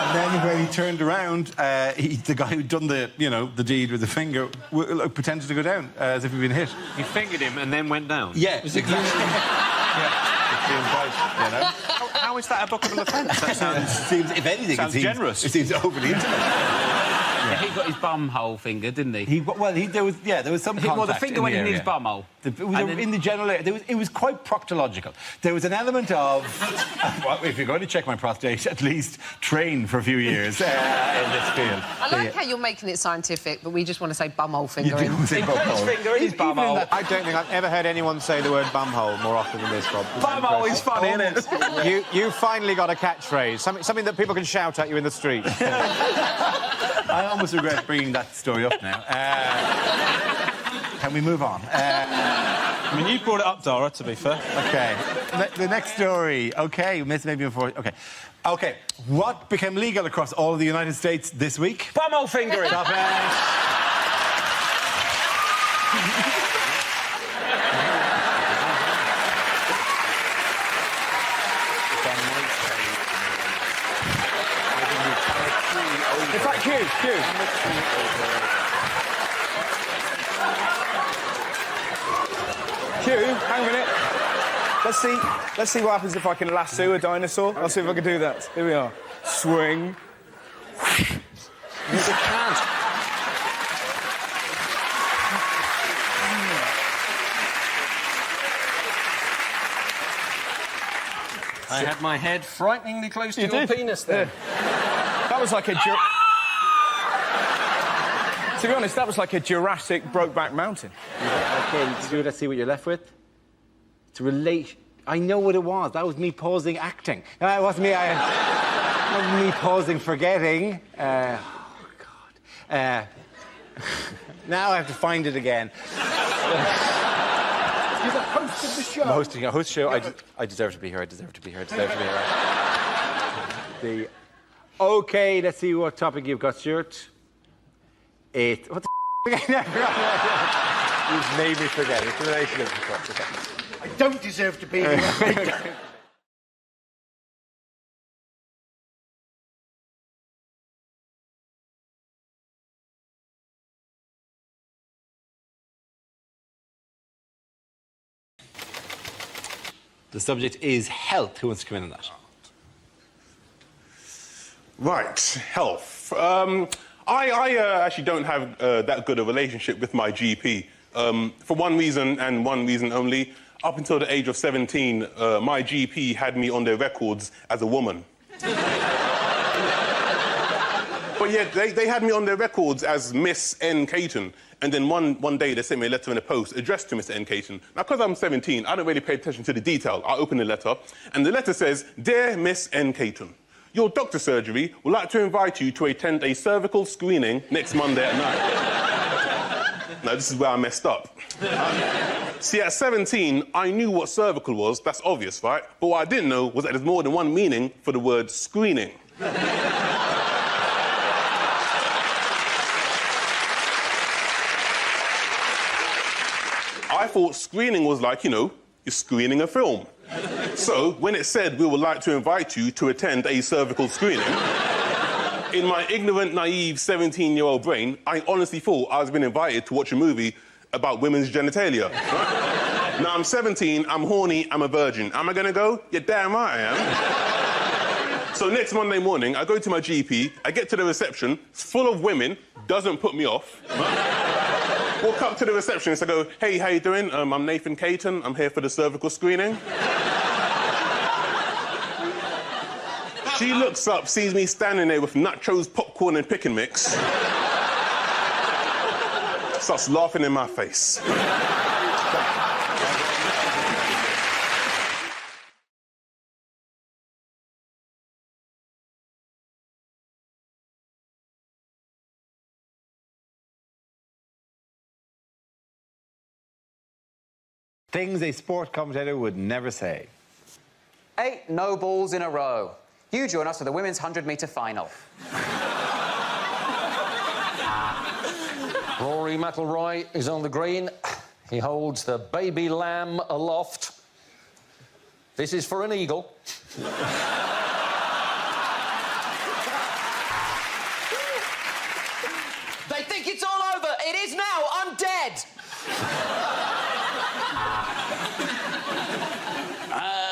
And then when he turned around, the guy who'd done the deed with the finger pretended to go down as if he'd been hit. He fingered him and then went down? Yeah. Exactly. How is that a bookable offence? That seems, if anything, sounds generous. It seems overly intimate. Yeah, he got his bum hole fingered, didn't he? There was some contact. Well, the finger went in his bum hole. In the general area. It was quite proctological. There was an element of, well, if you're going to check my prostate, at least train for a few years in this field. I like how you're making it scientific, but we just want to say bumhole fingering. He put his finger in his bum hole. I don't think I've ever heard anyone say the word bumhole more often than this, Rob. Bumhole is funny, isn't it? You finally got a catchphrase, something that people can shout at you in the street. I almost regret bringing that story up now. Can we move on? I mean, you brought it up, Dara, to be fair. OK. The next story. OK, maybe before... OK. OK. What became legal across all of the United States this week? Bumhole fingering. Stop it. In fact, Q. Hang a minute. Let's see what happens if I can lasso a dinosaur. I'll see if I can do that. Here we are. Swing. There's a cat. I had my head frighteningly close to your penis there. That was like a... To be honest, that was like a Jurassic Brokeback Mountain. OK, let's see what you're left with. To relate... I know what it was. That was me pausing acting. It wasn't me... wasn't me pausing forgetting. Oh, God. Now I have to find it again. You're the host of the show. I'm hosting a host show. I deserve to be here. I deserve to be here. OK, let's see what topic you've got, Stuart. What the again? You've made me forget. It's relationship. Okay. I don't deserve to be here. The subject is health. Who wants to come in on that? Right, health. I actually don't have that good a relationship with my GP. For one reason and one reason only. Up until the age of 17, my GP had me on their records as a woman. But yet, they had me on their records as Miss N. Caton. And then one day, they sent me a letter in the post addressed to Mr. N. Caton. Now, because I'm 17, I don't really pay attention to the detail. I open the letter, and the letter says, "Dear Miss N. Caton, your doctor surgery would like to invite you to attend a cervical screening next Monday at 9. Now, this is where I messed up. See, at 17, I knew what cervical was. That's obvious, right? But what I didn't know was that there's more than one meaning for the word screening. I thought screening was like, you know, you're screening a film. So, when it said we would like to invite you to attend a cervical screening, in my ignorant, naive 17-year-old brain, I honestly thought I was being invited to watch a movie about women's genitalia. Right? Now, I'm 17, I'm horny, I'm a virgin. Am I gonna go? You're damn right I am. So next Monday morning, I go to my GP, I get to the reception, it's full of women, doesn't put me off. Right? Walk up to the receptionist, I go, hey, how you doing? I'm Nathan Caton, I'm here for the cervical screening. She looks up, sees me standing there with nachos, popcorn and pick and mix. Starts laughing in my face. Things a sport commentator would never say. 8 no balls in a row. You join us for the women's 100-metre final. Rory McIlroy is on the green. He holds the baby lamb aloft. This is for an eagle. They think it's all over. It is now. I'm dead.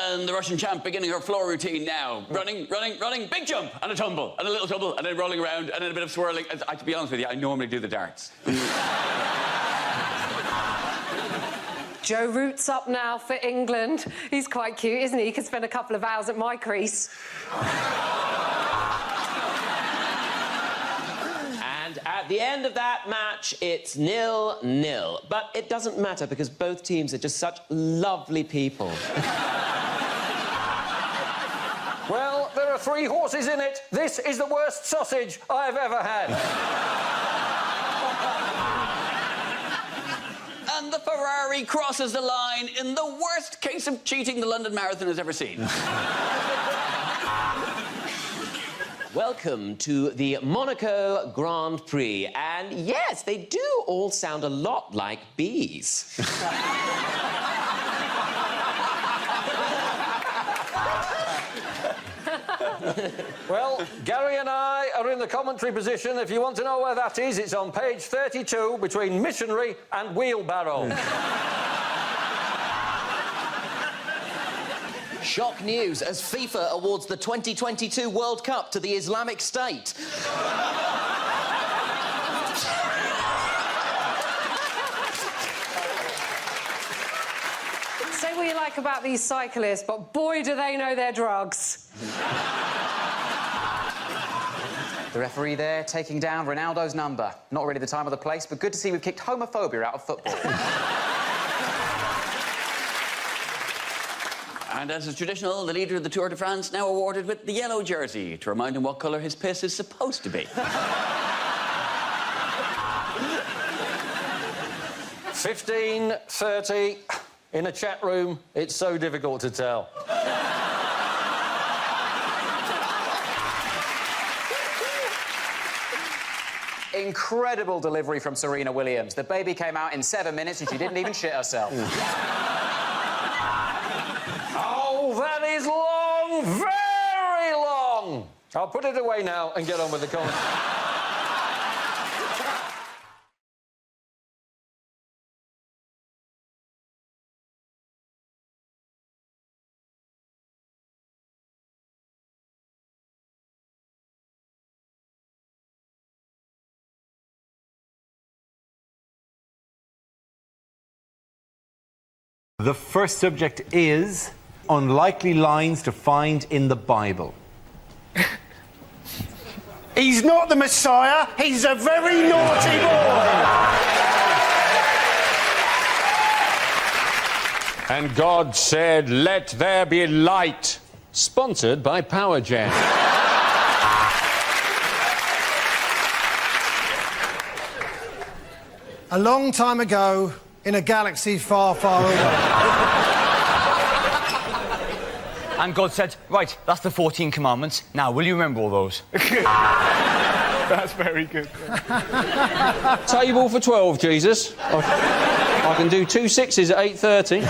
And the Russian champ beginning her floor routine now. Running, running, running, big jump, and a tumble, and a little tumble, and then rolling around, and then a bit of swirling. To be honest with you, I normally do the darts. Joe Root's up now for England. He's quite cute, isn't he? He could spend a couple of hours at my crease. And at the end of that match, it's 0-0. But it doesn't matter because both teams are just such lovely people. Well, there are 3 horses in it. This is the worst sausage I've ever had. And the Ferrari crosses the line in the worst case of cheating the London Marathon has ever seen. Welcome to the Monaco Grand Prix. And yes, they do all sound a lot like bees. Well, Gary and I are in the commentary position. If you want to know where that is, it's on page 32 between missionary and wheelbarrow. Shock news as FIFA awards the 2022 World Cup to the Islamic State. Say what you like about these cyclists, but boy, do they know their drugs. The referee there taking down Ronaldo's number. Not really the time or the place, but good to see we've kicked homophobia out of football. And as is traditional, the leader of the Tour de France now awarded with the yellow jersey to remind him what colour his piss is supposed to be. 15:30 in a chat room. It's so difficult to tell. Incredible delivery from Serena Williams. The baby came out in 7 minutes and she didn't even shit herself. Oh, that is long, very long. I'll put it away now and get on with the comment. The first subject is unlikely lines to find in the Bible. He's not the Messiah, he's a very naughty boy. And God said, "Let there be light." Sponsored by PowerJet. A long time ago, in a galaxy far, far away. And God said, right, that's the 14 commandments. Now, will you remember all those? That's very good. Table for 12, Jesus. I can do 2 6s at 8:30.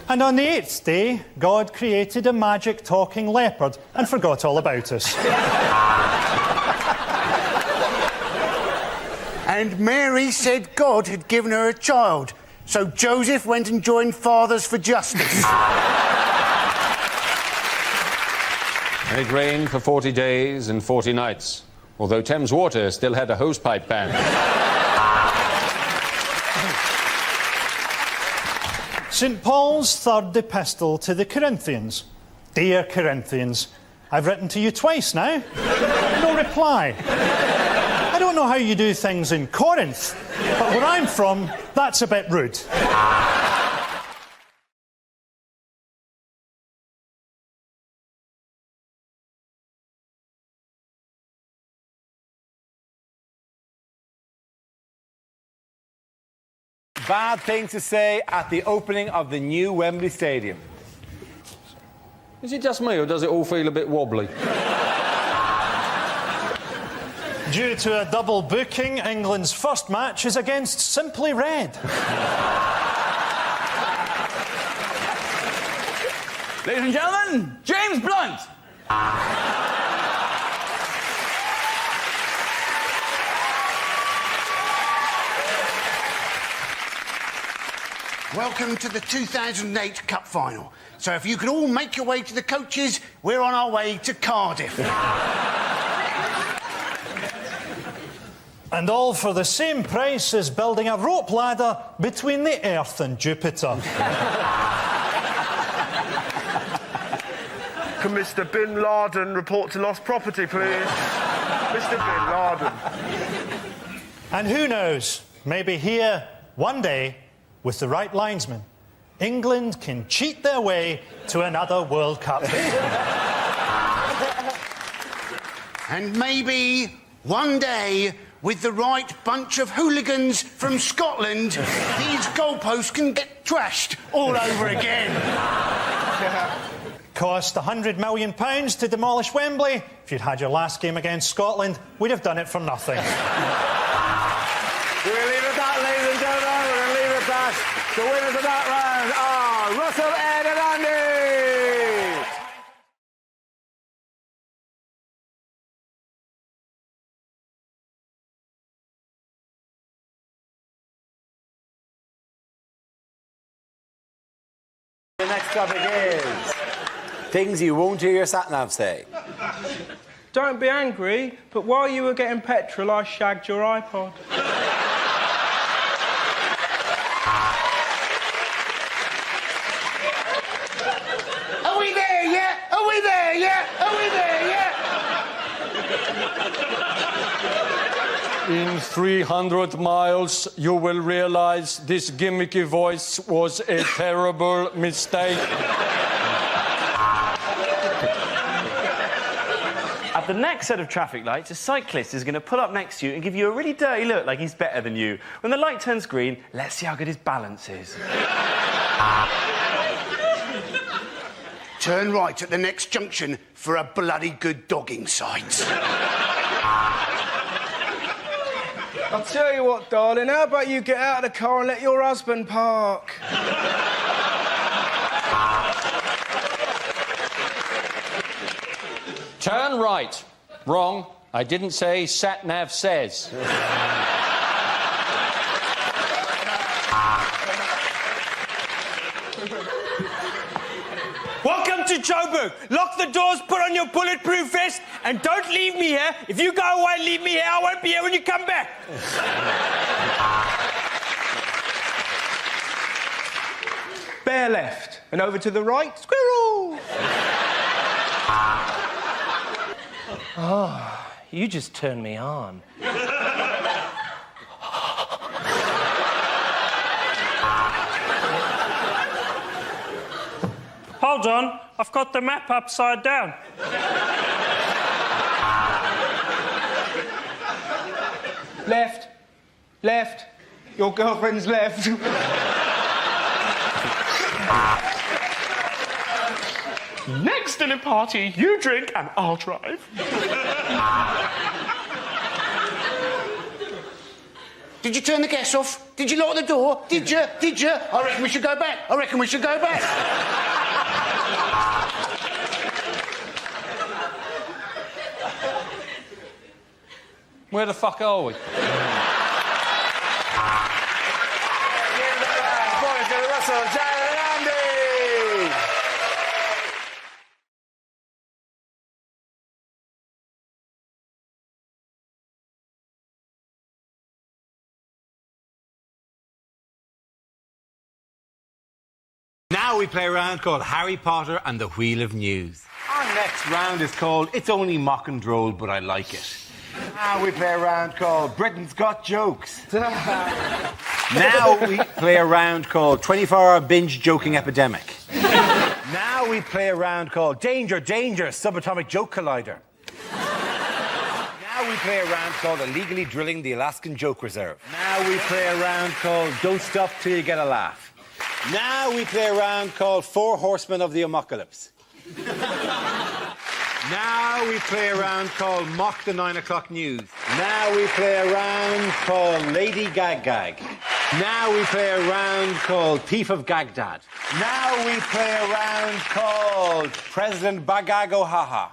And on the 8th day, God created a magic talking leopard and forgot all about us. And Mary said God had given her a child, so Joseph went and joined Fathers for Justice. And it rained for 40 days and 40 nights, although Thames Water still had a hosepipe ban. St. Paul's third epistle to the Corinthians. Dear Corinthians, I've written to you twice now. No reply. I don't know how you do things in Corinth, but where I'm from, that's a bit rude. Bad thing to say at the opening of the new Wembley Stadium. Is it just me, or does it all feel a bit wobbly? Due to a double booking, England's first match is against Simply Red. Ladies and gentlemen, James Blunt! Welcome to the 2008 Cup Final. So if you could all make your way to the coaches, we're on our way to Cardiff. And all for the same price as building a rope ladder between the Earth and Jupiter. Can Mr. Bin Laden report to lost property, please? Mr. Bin Laden. And who knows, maybe here, one day, with the right linesman, England can cheat their way to another World Cup. And maybe one day, with the right bunch of hooligans from Scotland, these goalposts can get trashed all over again. Cost £100 million to demolish Wembley. If you'd had your last game against Scotland, we'd have done it for nothing. We'll leave it at that, ladies and gentlemen. We'll leave it at that. The winners of that round are Russell, Ed and Andy. The next topic is things you won't hear your sat-nav say. Don't be angry, but while you were getting petrol, I shagged your iPod. Are we there yet? Are we there yet? Are we there yet? In 300 miles, you will realise this gimmicky voice was a terrible mistake. At the next set of traffic lights, a cyclist is going to pull up next to you and give you a really dirty look like he's better than you. When the light turns green, let's see how good his balance is. Turn right at the next junction for a bloody good dogging site. I'll tell you what, darling, how about you get out of the car and let your husband park? Turn right. Wrong. I didn't say sat-nav says. Welcome to Joburg. Lock the doors, put on your bulletproof vest, and don't leave me here. If you go away and leave me here, I won't be here when you come back. Bear left, and over to the right, squirrel! Oh, you just turned me on. Hold on, I've got the map upside down. Left. Left. Your girlfriend's left. Next dinner party, you drink and I'll drive. Did you turn the gas off? Did you lock the door? Did you? Did you? I reckon we should go back. I reckon we should go back. Where the fuck are we? Now we play a round called Harry Potter and the Wheel of News. Our next round is called It's Only Mock and Droll, but I Like It. Now we play a round called Britain's Got Jokes. Now we play a round called 24-Hour Binge Joking Epidemic. Now we play a round called Danger, Danger, Subatomic Joke Collider. Now we play a round called Illegally Drilling the Alaskan Joke Reserve. Now we play a round called Don't Stop Till You Get a Laugh. Now we play a round called Four Horsemen of the Apocalypse. Now we play a round called Mock the 9 o'clock news. Now we play a round called Lady Gag Gag. Now we play a round called Thief of Gagdad. Now we play a round called President Bagago Haha.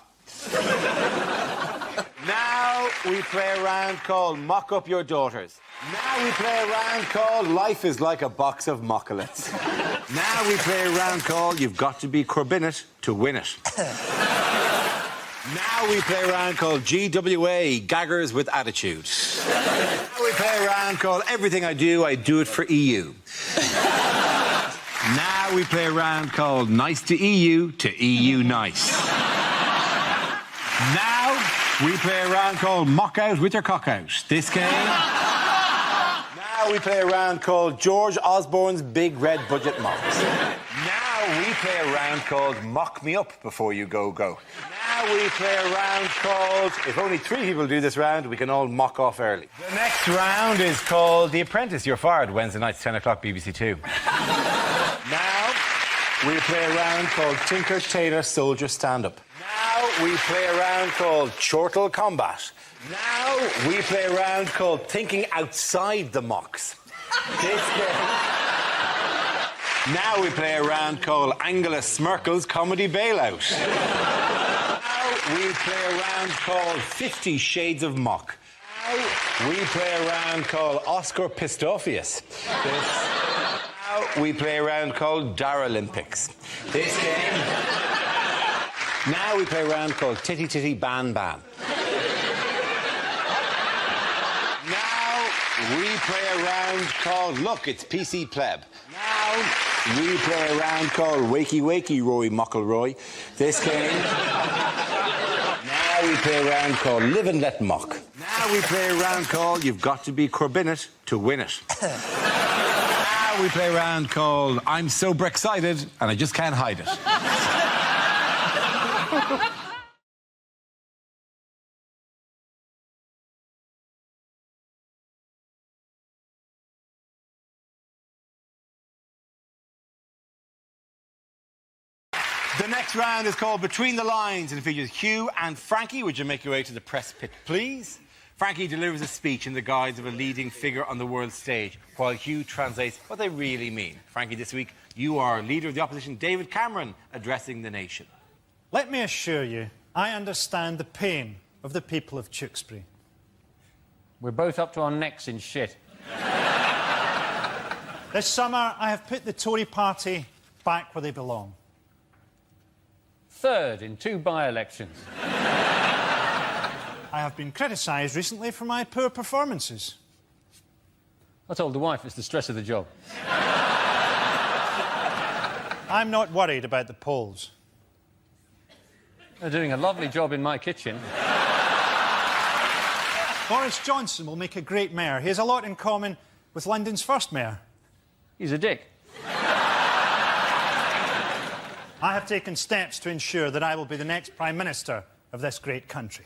Now we play a round called Mock Up Your Daughters. Now we play a round called Life is Like a Box of Mockolates. Now we play a round called You've Got to Be Corbinit to Win It. Now we play a round called GWA, Gaggers with Attitude. Now we play a round called Everything I Do It for EU. Now we play a round called Nice to EU Nice. Now we play a round called Mock Out with Your Cock Out. This game. Now we play a round called George Osborne's Big Red Budget Mocks. Now we play a round called Mock Me Up Before You Go Go. Now we play a round called If only 3 people do this round, we can all mock off early. The next round is called The Apprentice, You're Fired, Wednesday nights, 10 o'clock, BBC 2. Now we play a round called Tinker, Tailor, Soldier, Stand-Up. Now we play a round called Chortle Combat. Now we play a round called Thinking Outside the Mocks. Now we play a round called Angela Smirkel's Comedy Bailout. Now we play a round called 50 Shades of Mock. Now we play a round called Oscar Pistophius. Now we play a round called Darolympics. This game. Now we play a round called Titty Titty Ban Ban. Now we play a round called Look, It's PC Pleb. Now we play a round called Wakey Wakey Roy Muckleroy. This game. Now we play a round called Live and Let Mock. Now we play a round called You've Got to Be Corbinit to Win It. Now we play a round called I'm So Brexcited and I Just Can't Hide It. The next round is called Between the Lines and it features Hugh and Frankie. Would you make your way to the press pit, please? Frankie delivers a speech in the guise of a leading figure on the world stage, while Hugh translates what they really mean. Frankie, this week, you are Leader of the Opposition, David Cameron, addressing the nation. Let me assure you, I understand the pain of the people of Tewkesbury. We're both up to our necks in shit. This summer, I have put the Tory party back where they belong. Third in 2 by-elections. I have been criticised recently for my poor performances. I told the wife it's the stress of the job. I'm not worried about the polls. They're doing a lovely job in my kitchen. Boris Johnson will make a great mayor. He has a lot in common with London's first mayor. He's a dick. I have taken steps to ensure that I will be the next Prime Minister of this great country.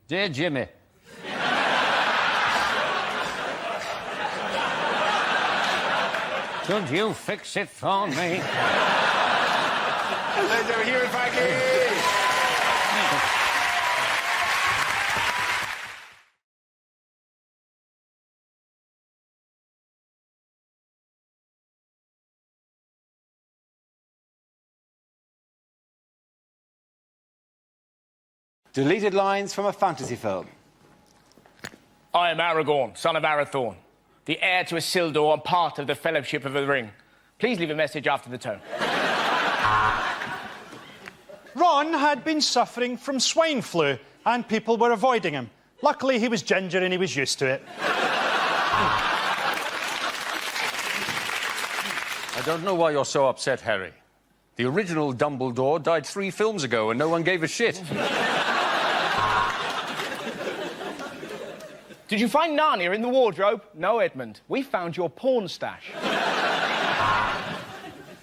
Dear Jimmy. Could you fix it for me? Let's over here, Frankie! Deleted lines from a fantasy film. I am Aragorn, son of Arathorn, the heir to Isildur and part of the Fellowship of the Ring. Please leave a message after the tone. Ron had been suffering from swine flu and people were avoiding him. Luckily, he was ginger and he was used to it. I don't know why you're so upset, Harry. The original Dumbledore died 3 films ago and no one gave a shit. Did you find Narnia in the wardrobe? No, Edmund. We found your porn stash.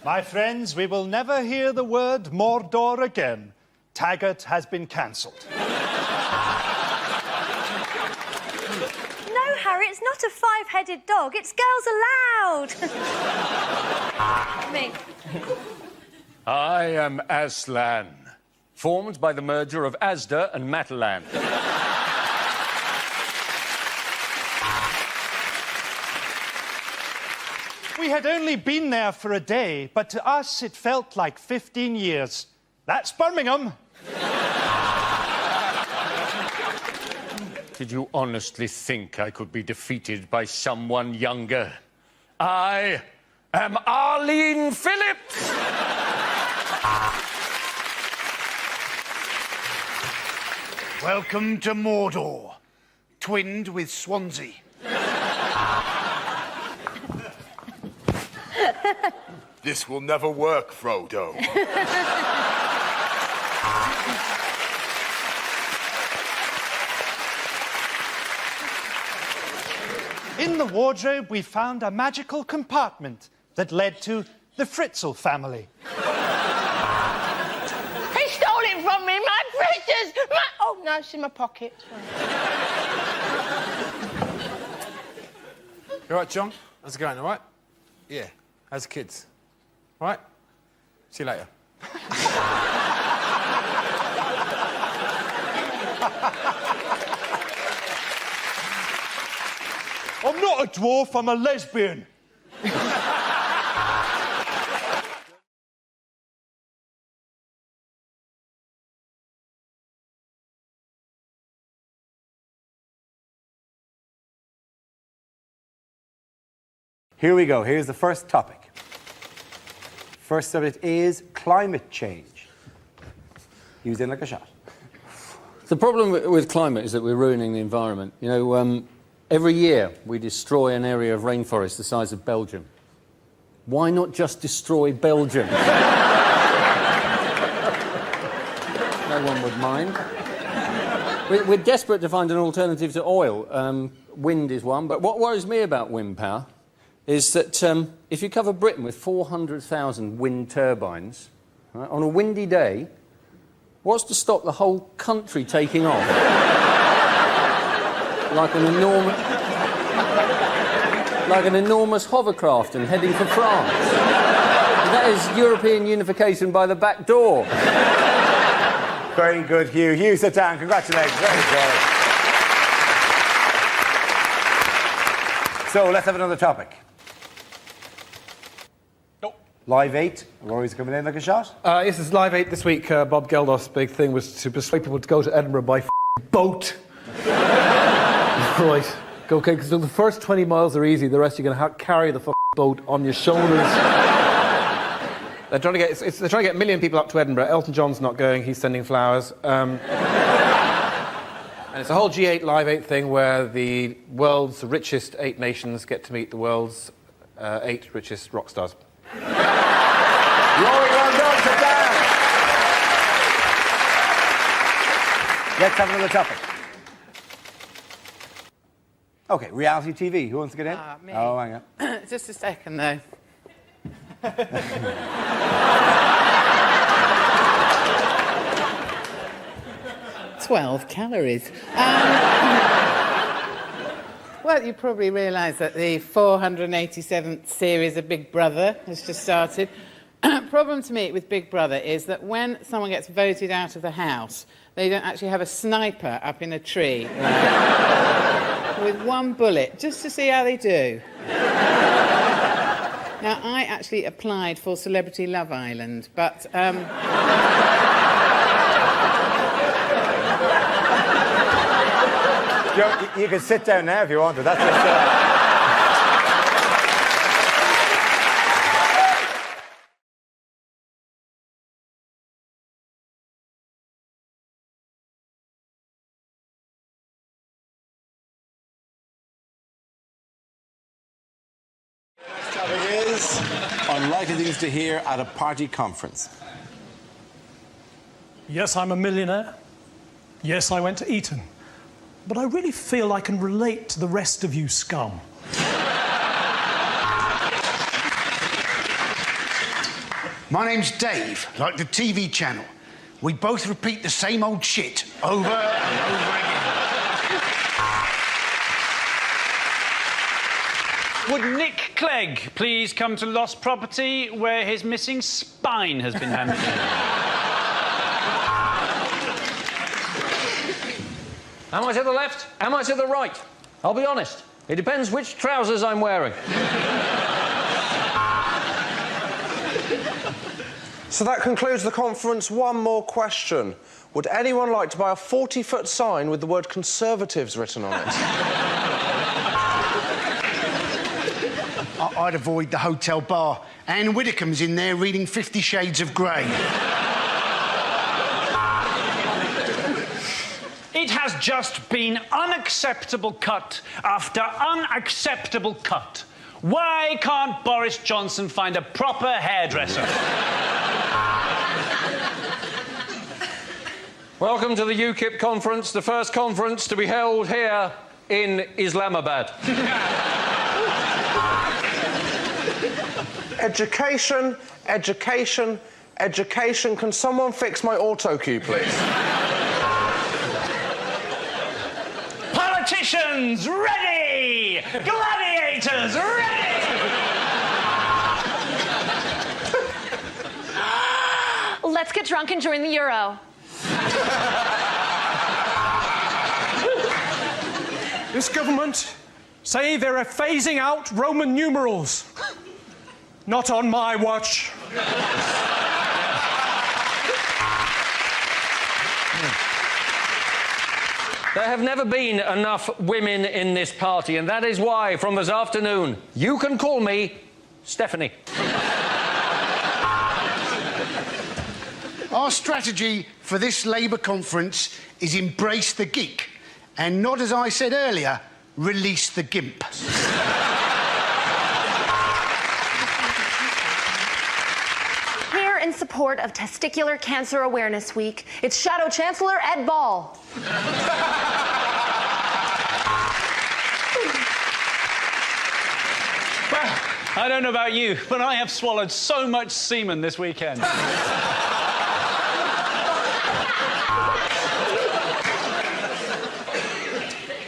My friends, we will never hear the word Mordor again. Taggart has been cancelled. No, Harry, it's not a 5-headed dog. It's girls allowed. Me. I am Aslan, formed by the merger of Asda and Matalan. We had only been there for a day, but to us it felt like 15 years. That's Birmingham. Did you honestly think I could be defeated by someone younger? I am Arlene Phillips! Welcome to Mordor, twinned with Swansea. This will never work, Frodo. In the wardrobe, we found a magical compartment that led to the Fritzl family. He stole it from me, my precious! Oh, no, it's in my pocket. You all right, John? How's it going, all right? Yeah. How's the kids? All right? See you later. I'm not a dwarf, I'm a lesbian. Here we go. Here's the first topic. First subject is climate change. He was in like a shot. The problem with climate is that we're ruining the environment. You know, every year we destroy an area of rainforest the size of Belgium. Why not just destroy Belgium? No one would mind. We're desperate to find an alternative to oil. Wind is one, but what worries me about wind power is that if you cover Britain with 400,000 wind turbines, right, on a windy day, what's to stop the whole country taking off? like an enormous hovercraft and heading for France. That is European unification by the back door. Very good, Hugh. Hugh, sit down. Congratulations. Very good. So let's have another topic. Live 8, Rory's coming in like a shot. Yes, it's Live 8 this week. Bob Geldof's big thing was to persuade people to go to Edinburgh by boat. Right. Okay, because the first 20 miles are easy, the rest you're going to carry the boat on your shoulders. They're trying to get a million people up to Edinburgh. Elton John's not going, he's sending flowers. And it's a whole G8 Live 8 thing where the world's richest 8 nations get to meet the world's 8 richest rock stars. Rory, well done, sit down. Let's have another topic. Okay, reality TV. Who wants to get in? Me. Oh, hang on. Just a second, though. 12 calories. Well, you probably realise that the 487th series of Big Brother has just started. Problem to me with Big Brother is that when someone gets voted out of the house, they don't actually have a sniper up in a tree with one bullet, just to see how they do. Now, I actually applied for Celebrity Love Island, but... Joe, you can sit down now if you want to. That's just... Next topic is unlikely things to hear at a party conference. Yes, I'm a millionaire. Yes, I went to Eton. But I really feel I can relate to the rest of you scum. My name's Dave, like the TV channel. We both repeat the same old shit over and over again. Would Nick Clegg please come to Lost Property, where his missing spine has been handed in? Am I to the left? Am I to the right? I'll be honest. It depends which trousers I'm wearing. So that concludes the conference. One more question. Would anyone like to buy a 40-foot sign with the word Conservatives written on it? I'd avoid the hotel bar. Anne Widdecombe's in there reading 50 Shades of Grey. It has just been unacceptable cut after unacceptable cut. Why can't Boris Johnson find a proper hairdresser? Welcome to the UKIP conference, the first conference to be held here in Islamabad. Education, education, education. Can someone fix my auto cue, please? Politicians ready! Gladiators ready! Let's get drunk and join the Euro. This government say they're phasing out Roman numerals. Not on my watch. There have never been enough women in this party, and that is why, from this afternoon, you can call me Stephanie. Our strategy for this Labour conference is embrace the geek and not, as I said earlier, release the gimp. Here in support of Testicular Cancer Awareness Week, it's Shadow Chancellor Ed Ball. Well, I don't know about you, but I have swallowed so much semen this weekend.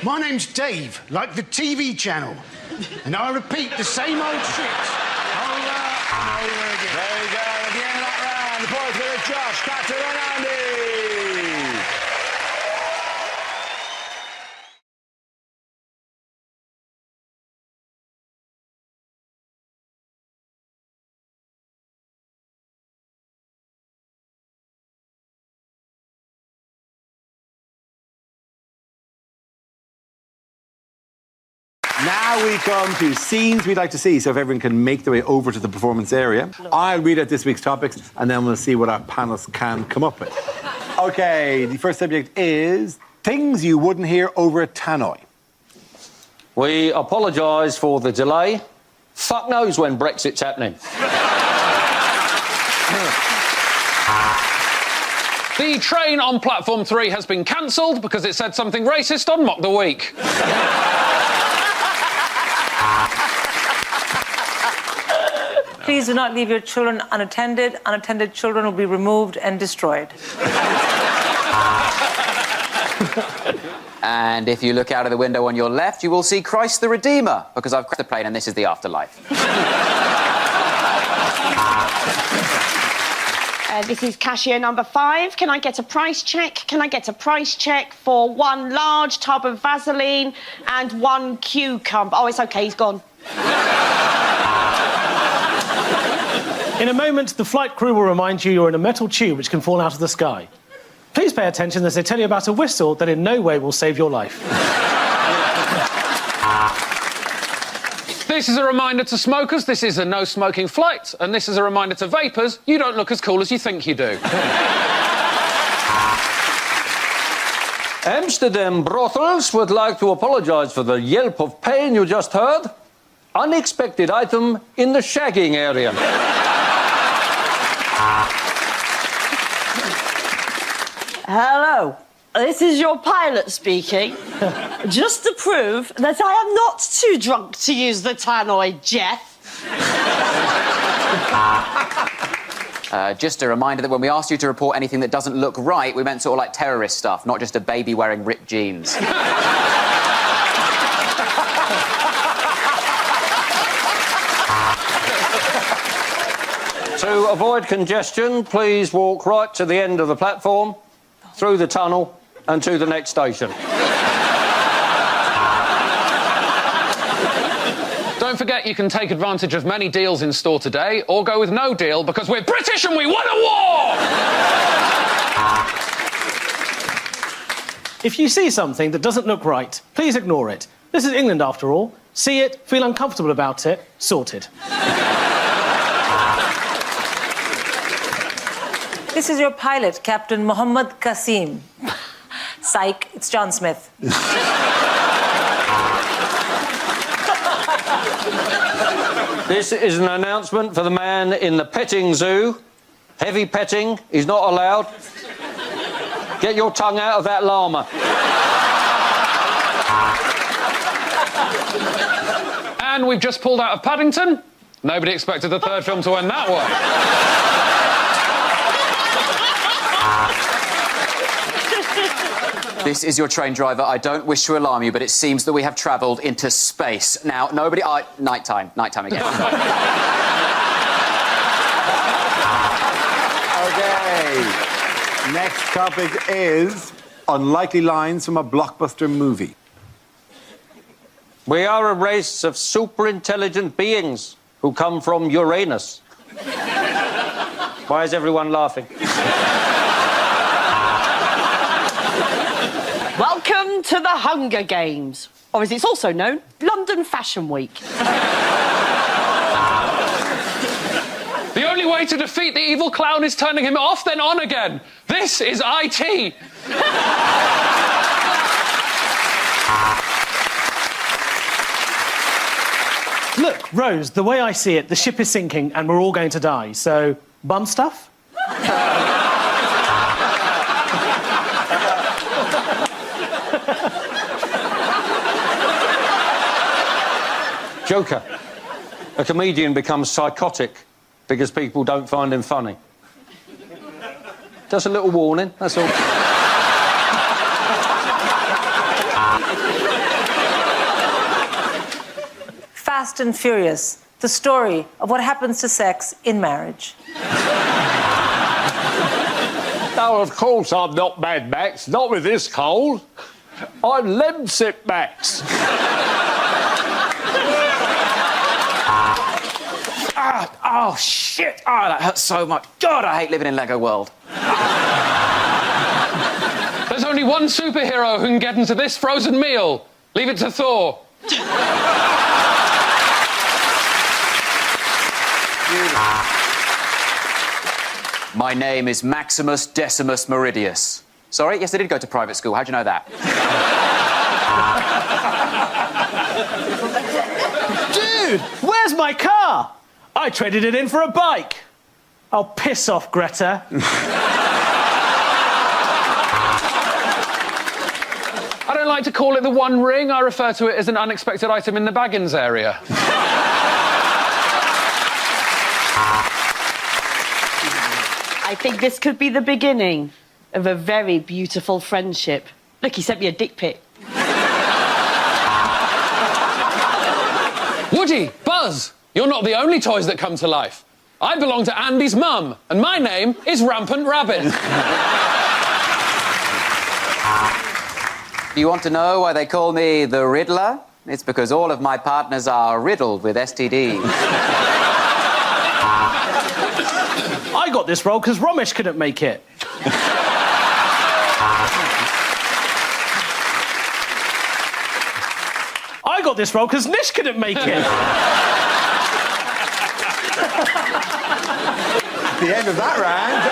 My name's Dave, like the TV channel. And I repeat the same old shit over and over again. There you go. At the end of that round, the points go to Josh, Catherine and Andy. Now we come to scenes we'd like to see, so if everyone can make their way over to the performance area. I'll read out this week's topics, and then we'll see what our panelists can come up with. OK, the first subject is things you wouldn't hear over a tannoy. We apologise for the delay. Fuck knows when Brexit's happening. The train on platform 3 has been cancelled because it said something racist on Mock the Week. Please do not leave your children unattended. Unattended children will be removed and destroyed. And if you look out of the window on your left, you will see Christ the Redeemer, because I've crashed the plane and this is the afterlife. This is cashier number 5. Can I get a price check? Can I get a price check for 1 large tub of Vaseline and 1 cucumber? Oh, it's OK, he's gone. In a moment, the flight crew will remind you you're in a metal tube which can fall out of the sky. Please pay attention as they tell you about a whistle that in no way will save your life. This is a reminder to smokers, this is a no-smoking flight, and this is a reminder to vapors, you don't look as cool as you think you do. Amsterdam brothels would like to apologise for the yelp of pain you just heard. Unexpected item in the shagging area. Hello, this is your pilot speaking. Just to prove that I am not too drunk to use the tannoy jet. Just a reminder that when we asked you to report anything that doesn't look right, we meant sort of like terrorist stuff, not just a baby wearing ripped jeans. To avoid congestion, please walk right to the end of the platform, through the tunnel and to the next station. Don't forget you can take advantage of many deals in store today, or go with no deal because we're British and we won a war! If you see something that doesn't look right, please ignore it. This is England, after all. See it, feel uncomfortable about it, sorted. This is your pilot, Captain Mohammed Qasim. Psych, it's John Smith. This is an announcement for the man in the petting zoo. Heavy petting is not allowed. Get your tongue out of that llama. And we've just pulled out of Paddington. Nobody expected the third film to end that way. This is your train driver. I don't wish to alarm you, but it seems that we have travelled into space. Now, nobody... nighttime again. OK. Next topic is unlikely lines from a blockbuster movie. We are a race of super-intelligent beings who come from Uranus. Why is everyone laughing? Welcome to the Hunger Games, or as it's also known, London Fashion Week. The only way to defeat the evil clown is turning him off, then on again. This is IT. Look, Rose, the way I see it, the ship is sinking and we're all going to die, so bum stuff? Joker. A comedian becomes psychotic because people don't find him funny. Just a little warning, that's all. Fast and Furious, the story of what happens to sex in marriage. No, of course I'm not Mad Max, not with this cold. I'm Lemsip Max. Oh, shit! Oh, that hurts so much. God, I hate living in Lego World. There's only one superhero who can get into this frozen meal. Leave it to Thor. My name is Maximus Decimus Meridius. Sorry? Yes, I did go to private school. How'd you know that? Dude, where's my car? I traded it in for a bike. Oh, piss off, Greta. I don't like to call it the One Ring. I refer to it as an unexpected item in the Baggins area. I think this could be the beginning of a very beautiful friendship. Look, he sent me a dick pic. Woody, Buzz, you're not the only toys that come to life. I belong to Andy's mum, and my name is Rampant Rabbit. Do you want to know why they call me the Riddler? It's because all of my partners are riddled with STDs. I got this role because Romesh couldn't make it. I got this role because Nish couldn't make it. The end of that round.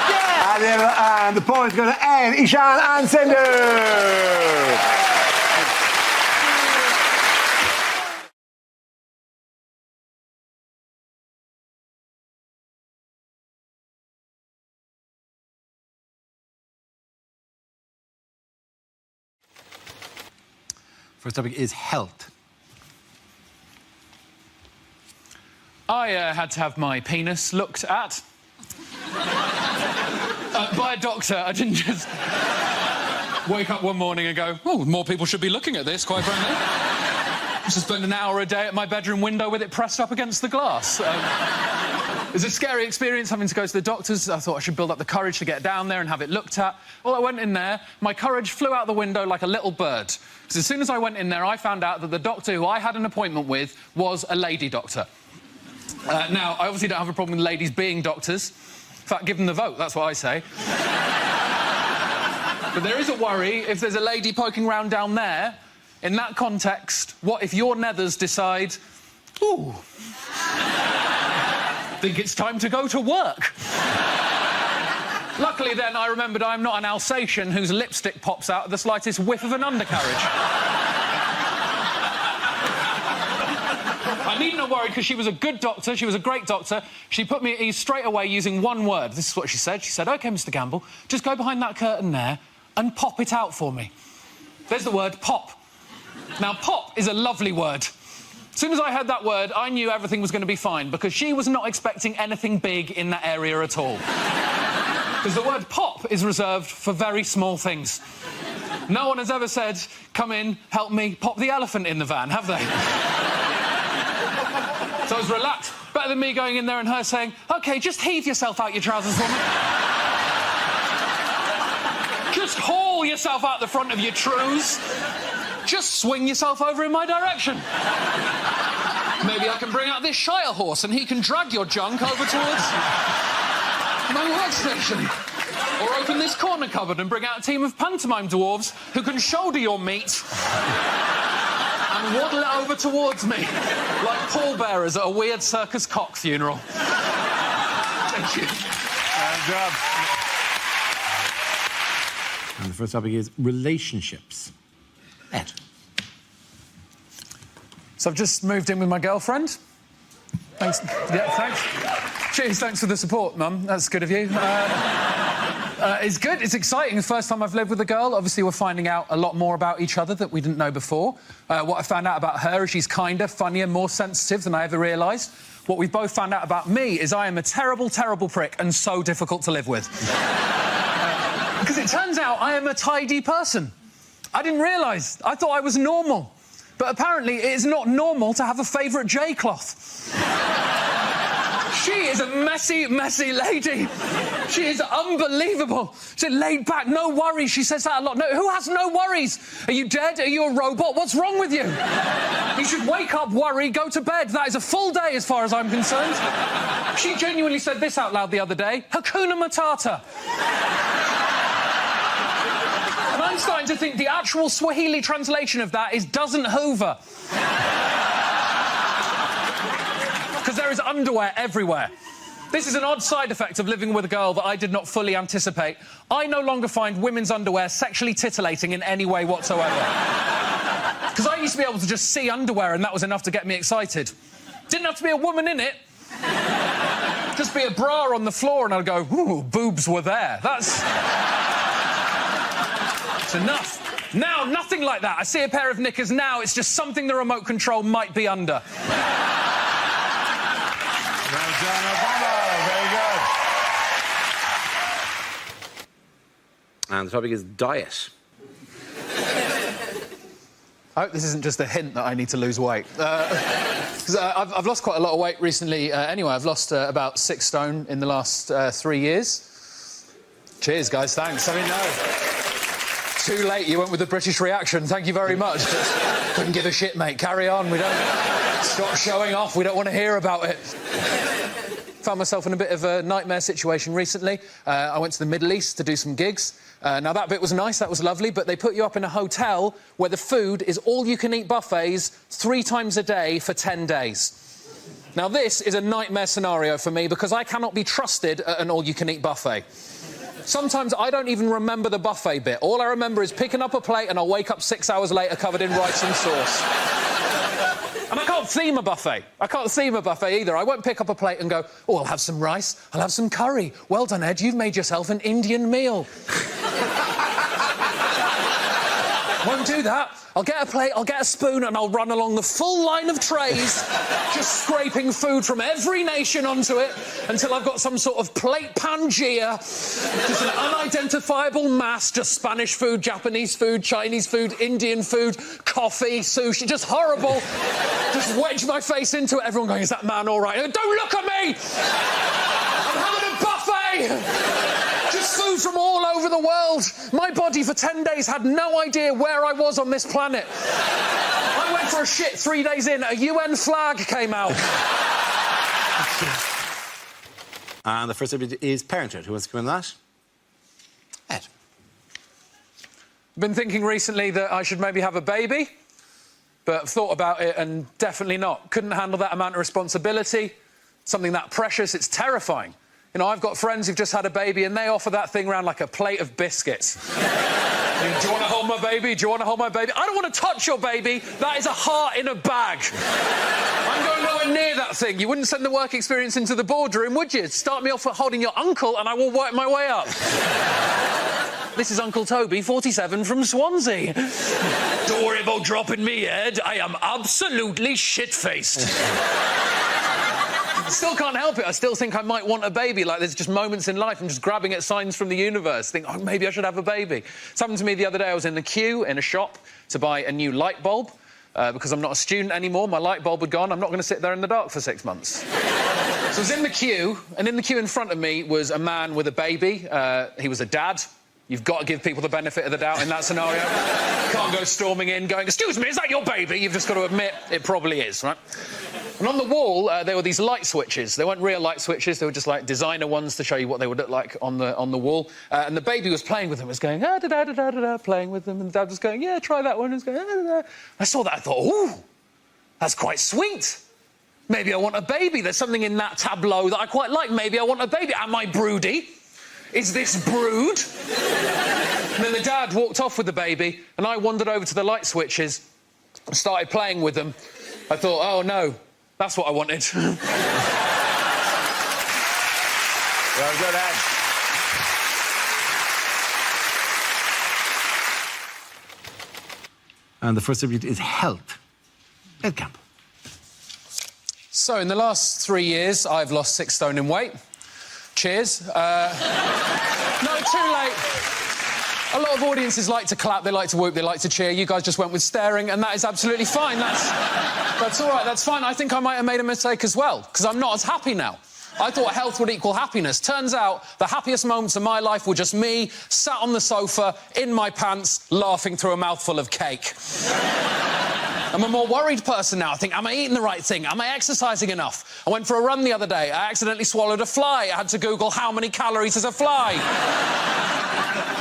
Yeah. And the point's going to end. Ishan and Sindhu. First topic is health. I had to have my penis looked at. By a doctor. I didn't just wake up one morning and go, oh, more people should be looking at this, quite frankly. I used to spend an hour a day at my bedroom window with it pressed up against the glass. It was a scary experience having to go to the doctors. I thought I should build up the courage to get down there and have it looked at. Well, I went in there, my courage flew out the window like a little bird. Because as soon as I went in there, I found out that the doctor who I had an appointment with was a lady doctor. Now, I obviously don't have a problem with ladies being doctors. In fact, give them the vote, that's what I say. But there is a worry if there's a lady poking around down there. In that context, what if your nethers decide, ooh, think it's time to go to work? Luckily, then, I remembered I'm not an Alsatian whose lipstick pops out at the slightest whiff of an undercarriage. I needn't have worried because she was a good doctor, she was a great doctor. She put me at ease straight away using one word. This is what she said. She said, OK, Mr Gamble, just go behind that curtain there and pop it out for me. There's the word pop. Now, pop is a lovely word. As soon as I heard that word, I knew everything was going to be fine because she was not expecting anything big in that area at all. Because the word pop is reserved for very small things. No one has ever said, come in, help me, pop the elephant in the van, have they? So I was relaxed. Better than me going in there and her saying, OK, just heave yourself out your trousers for me. Just haul yourself out the front of your trews. Just swing yourself over in my direction. Maybe I can bring out this Shire horse and he can drag your junk over towards my workstation. Or open this corner cupboard and bring out a team of pantomime dwarves who can shoulder your meat and waddle it over towards me, like pallbearers at a weird circus cock funeral. Thank you. Good job. And the first topic is relationships. Ed. So I've just moved in with my girlfriend. Thanks. Yeah, thanks. Cheers, thanks for the support, Mum. That's good of you. It's good, it's exciting. The first time I've lived with a girl. Obviously, we're finding out a lot more about each other that we didn't know before. What I found out about her is she's kinder, funnier, more sensitive than I ever realised. What we've both found out about me is I am a terrible, terrible prick and so difficult to live with. Because it turns out I am a tidy person. I didn't realise. I thought I was normal. But apparently it is not normal to have a favourite J-cloth. She is a messy, messy lady. She is unbelievable. She's laid back, no worries. She says that a lot. No, who has no worries? Are you dead? Are you a robot? What's wrong with you? You should wake up, worry, go to bed. That is a full day as far as I'm concerned. She genuinely said this out loud the other day. Hakuna Matata. And I'm starting to think the actual Swahili translation of that is doesn't hoover. Because there is underwear everywhere. This is an odd side effect of living with a girl that I did not fully anticipate. I no longer find women's underwear sexually titillating in any way whatsoever. Because I used to be able to just see underwear and that was enough to get me excited. Didn't have to be a woman in it. Just be a bra on the floor and I'd go, ooh, boobs were there. That's enough. Now, nothing like that. I see a pair of knickers now, it's just something the remote control might be under. Well done, Obama. Very good. And the topic is diet. I hope this isn't just a hint that I need to lose weight. Because I've lost quite a lot of weight recently anyway. I've lost about 6 stone in the last 3 years. Cheers, guys, thanks. I mean, no. Too late, you went with the British reaction. Thank you very much. Just couldn't give a shit, mate. Carry on. We don't... Stop showing off. We don't want to hear about it. Found myself in a bit of a nightmare situation recently. I went to the Middle East to do some gigs. Now, that bit was nice, that was lovely, but they put you up in a hotel where the food is all-you-can-eat buffets 3 times a day for 10 days. Now, this is a nightmare scenario for me because I cannot be trusted at an all-you-can-eat buffet. Sometimes I don't even remember the buffet bit. All I remember is picking up a plate and I'll wake up 6 hours later covered in rice and sauce. And I can't theme a buffet. I can't theme a buffet either. I won't pick up a plate and go, oh, I'll have some rice, I'll have some curry. Well done, Ed, you've made yourself an Indian meal. Won't do that. I'll get a plate, I'll get a spoon, and I'll run along the full line of trays, just scraping food from every nation onto it until I've got some sort of plate Pangea, just an unidentifiable mass, just Spanish food, Japanese food, Chinese food, Indian food, coffee, sushi, just horrible. Just wedge my face into it, everyone going, is that man all right? Don't look at me! I'm having a buffet! Just food from all over the world. My body for 10 days had no idea where I was on this planet. I went for a shit 3 days in, a UN flag came out. And the first subject is parenthood. Who wants to come in on that? Ed. I've been thinking recently that I should maybe have a baby, but I've thought about it and definitely not. Couldn't handle that amount of responsibility, something that precious, it's terrifying. You know, I've got friends who've just had a baby and they offer that thing around like a plate of biscuits. Do you want to hold my baby? Do you want to hold my baby? I don't want to touch your baby. That is a heart in a bag. I'm going nowhere near that thing. You wouldn't send the work experience into the boardroom, would you? Start me off at holding your uncle and I will work my way up. This is Uncle Toby, 47, from Swansea. Don't worry about dropping me, Ed. I am absolutely shit-faced. Still can't help it. I still think I might want a baby. Like, there's just moments in life I'm just grabbing at signs from the universe. Think, oh, maybe I should have a baby. It's happened to me the other day. I was in the queue in a shop to buy a new light bulb because I'm not a student anymore. My light bulb had gone. I'm not going to sit there in the dark for 6 months. So I was in the queue, and in the queue in front of me was a man with a baby. He was a dad. You've got to give people the benefit of the doubt in that scenario. You can't go storming in going, excuse me, is that your baby? You've just got to admit it probably is, right? And on the wall, there were these light switches. They weren't real light switches. They were just, like, designer ones to show you what they would look like on the wall. And the baby was playing with them. Was going, ah-da-da-da-da-da-da, playing with them. And the dad was going, yeah, try that one. And he was going, ah-da-da. I saw that. I thought, ooh, that's quite sweet. Maybe I want a baby. There's something in that tableau that I quite like. Maybe I want a baby. Am I broody? Is this brood? And then the dad walked off with the baby, and I wandered over to the light switches and started playing with them. I thought, oh, no. That's what I wanted. Well done, Ed. And the first subject is health. Ed Campbell. So, in the last 3 years, I've lost 6 stone in weight. Cheers. No, too late. A lot of audiences like to clap, they like to whoop, they like to cheer. You guys just went with staring, and that is absolutely fine. That's all right, that's fine. I think I might have made a mistake as well, because I'm not as happy now. I thought health would equal happiness. Turns out the happiest moments of my life were just me, sat on the sofa, in my pants, laughing through a mouthful of cake. I'm a more worried person now. I think, am I eating the right thing? Am I exercising enough? I went for a run the other day. I accidentally swallowed a fly. I had to Google how many calories is a fly.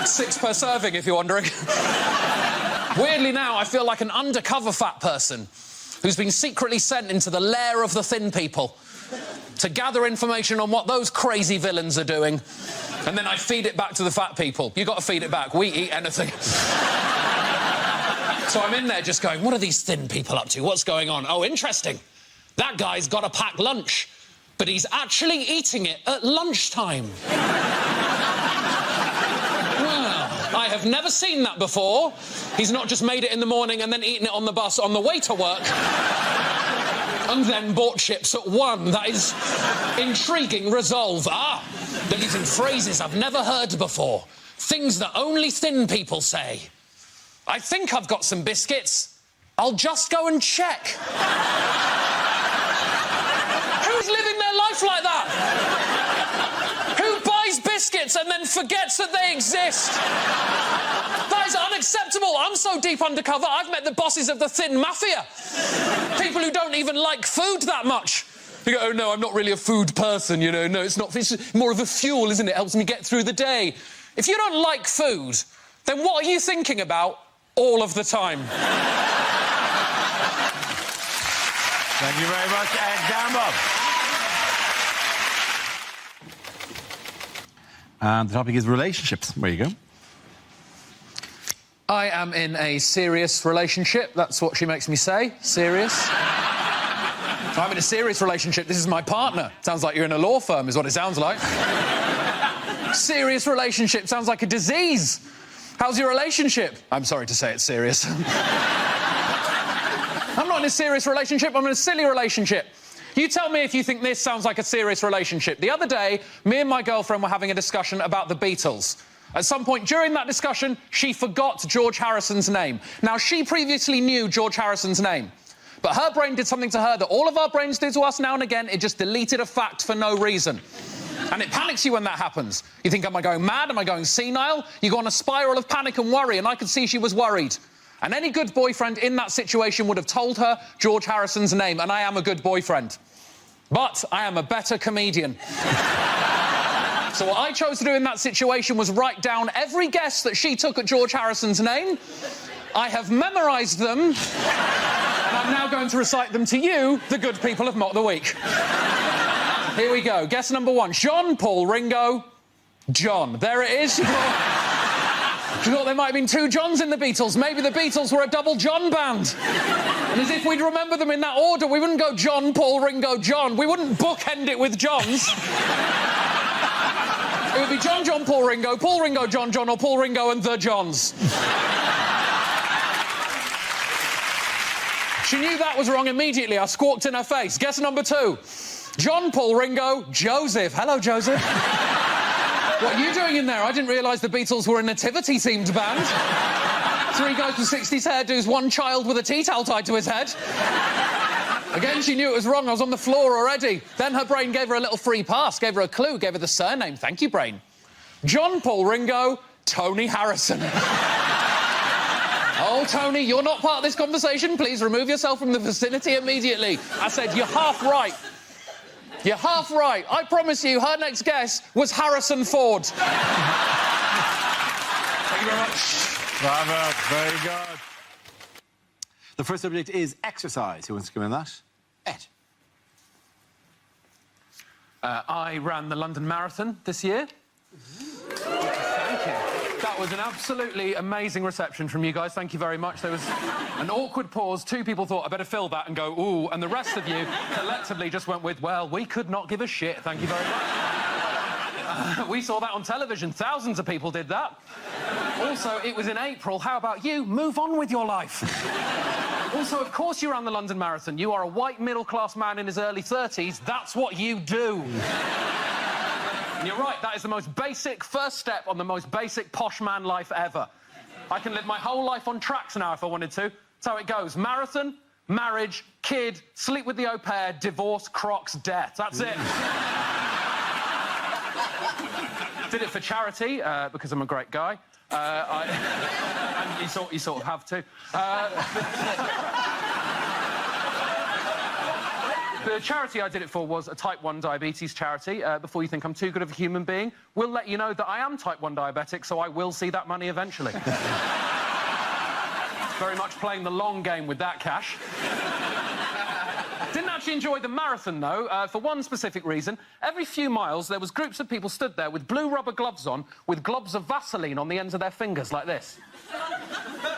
6 per serving, if you're wondering. Weirdly now, I feel like an undercover fat person who's been secretly sent into the lair of the thin people to gather information on what those crazy villains are doing, and then I feed it back to the fat people. You got to feed it back. We eat anything. So I'm in there just going, what are these thin people up to? What's going on? Oh, interesting. That guy's got a packed lunch, but he's actually eating it at lunchtime. Well, I have never seen that before. He's not just made it in the morning and then eaten it on the bus on the way to work. And then bought chips at 1. That is intriguing resolve. Ah, they're using phrases I've never heard before. Things that only thin people say. I think I've got some biscuits. I'll just go and check. Who's living their life like that? Who buys biscuits and then forgets that they exist? That is unacceptable. I'm so deep undercover, I've met the bosses of the thin mafia. People who don't even like food that much. You go, oh, no, I'm not really a food person, you know. No, it's not. It's more of a fuel, isn't it? It helps me get through the day. If you don't like food, then what are you thinking about all of the time? Thank you very much, Ed Gamble. And the topic is relationships. There you go. I am in a serious relationship. That's what she makes me say. Serious. I'm in a serious relationship. This is my partner. Sounds like you're in a law firm, is what it sounds like. Serious relationship sounds like a disease. How's your relationship? I'm sorry to say it's serious. I'm not in a serious relationship. I'm in a silly relationship. You tell me if you think this sounds like a serious relationship. The other day, me and my girlfriend were having a discussion about the Beatles. At some point during that discussion, she forgot George Harrison's name. Now, she previously knew George Harrison's name. But her brain did something to her that all of our brains do to us now and again. It just deleted a fact for no reason. And it panics you when that happens. You think, am I going mad? Am I going senile? You go on a spiral of panic and worry, and I could see she was worried. And any good boyfriend in that situation would have told her George Harrison's name, and I am a good boyfriend. But I am a better comedian. So what I chose to do in that situation was write down every guess that she took at George Harrison's name. I have memorised them, and I'm now going to recite them to you, the good people of Mock the Week. Here we go. Guess number one. John, Paul, Ringo, John. There it is. She thought there might have been two Johns in the Beatles. Maybe the Beatles were a double John band. And as if we'd remember them in that order, we wouldn't go John, Paul, Ringo, John. We wouldn't bookend it with Johns. It would be John, John, Paul, Ringo, John, John, or Paul, Ringo and the Johns. She knew that was wrong immediately. I squawked in her face. Guess number two. John, Paul, Ringo, Joseph. Hello, Joseph. What are you doing in there? I didn't realise the Beatles were a nativity-themed band. 3 guys with 60s hairdos, 1 child with a tea towel tied to his head. Again, she knew it was wrong. I was on the floor already. Then her brain gave her a little free pass, gave her a clue, gave her the surname. Thank you, brain. John, Paul, Ringo, Tony Harrison. Oh, Tony, you're not part of this conversation. Please remove yourself from the vicinity immediately. I said, you're half right. You're half right. I promise you, her next guess was Harrison Ford. Thank you very much. Bravo. Very good. The first subject is exercise. Who wants to come in that? Ed. I ran the London Marathon this year. Thank you. That was an absolutely amazing reception from you guys. Thank you very much. There was an awkward pause. 2 people thought, I better fill that and go, ooh, and the rest of you collectively just went with, well, we could not give a shit. Thank you very much. We saw that on television. Thousands of people did that. Also, it was in April. How about you? Move on with your life. Also, of course you ran the London Marathon. You are a white middle-class man in his early 30s. That's what you do. And you're right, that is the most basic first step on the most basic posh man life ever. I can live my whole life on tracks now if I wanted to. That's how it goes. Marathon, marriage, kid, sleep with the au pair, divorce, Crocs, death. That's it. Did it for charity, because I'm a great guy. And you sort of have to. The charity I did it for was a type 1 diabetes charity. Before you think I'm too good of a human being, we'll let you know that I am type 1 diabetic, so I will see that money eventually. Very much playing the long game with that cash. Didn't actually enjoy the marathon, though, for one specific reason. Every few miles, there was groups of people stood there with blue rubber gloves on, with globs of Vaseline on the ends of their fingers, like this.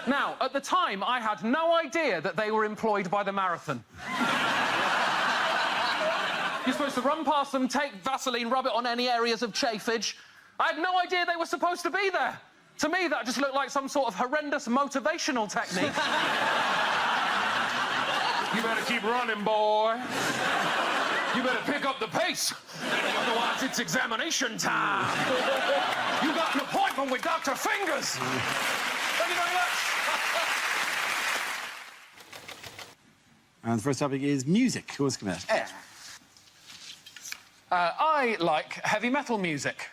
Now, at the time, I had no idea that they were employed by the marathon. You're supposed to run past them, take Vaseline, rub it on any areas of chafage. I had no idea they were supposed to be there. To me, that just looked like some sort of horrendous motivational technique. You better keep running, boy. You better pick up the pace. Otherwise, it's examination time. You got an appointment with Dr. Fingers. Thank you very much. And the first topic is music. Who wants to come out? Ed. I like heavy metal music.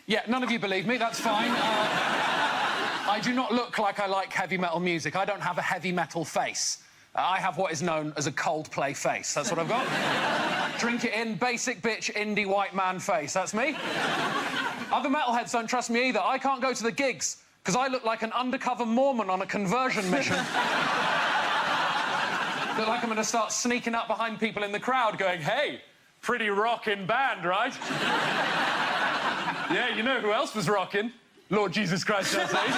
Yeah, none of you believe me, that's fine. I do not look like I like heavy metal music. I don't have a heavy metal face. I have what is known as a Coldplay face. That's what I've got. Drink it in, basic bitch, indie white man face. That's me. Other metalheads don't trust me either. I can't go to the gigs because I look like an undercover Mormon on a conversion mission. Look like I'm going to start sneaking up behind people in the crowd going, hey, pretty rockin' band, right? Yeah, you know who else was rockin'? Lord Jesus Christ, our Saviour.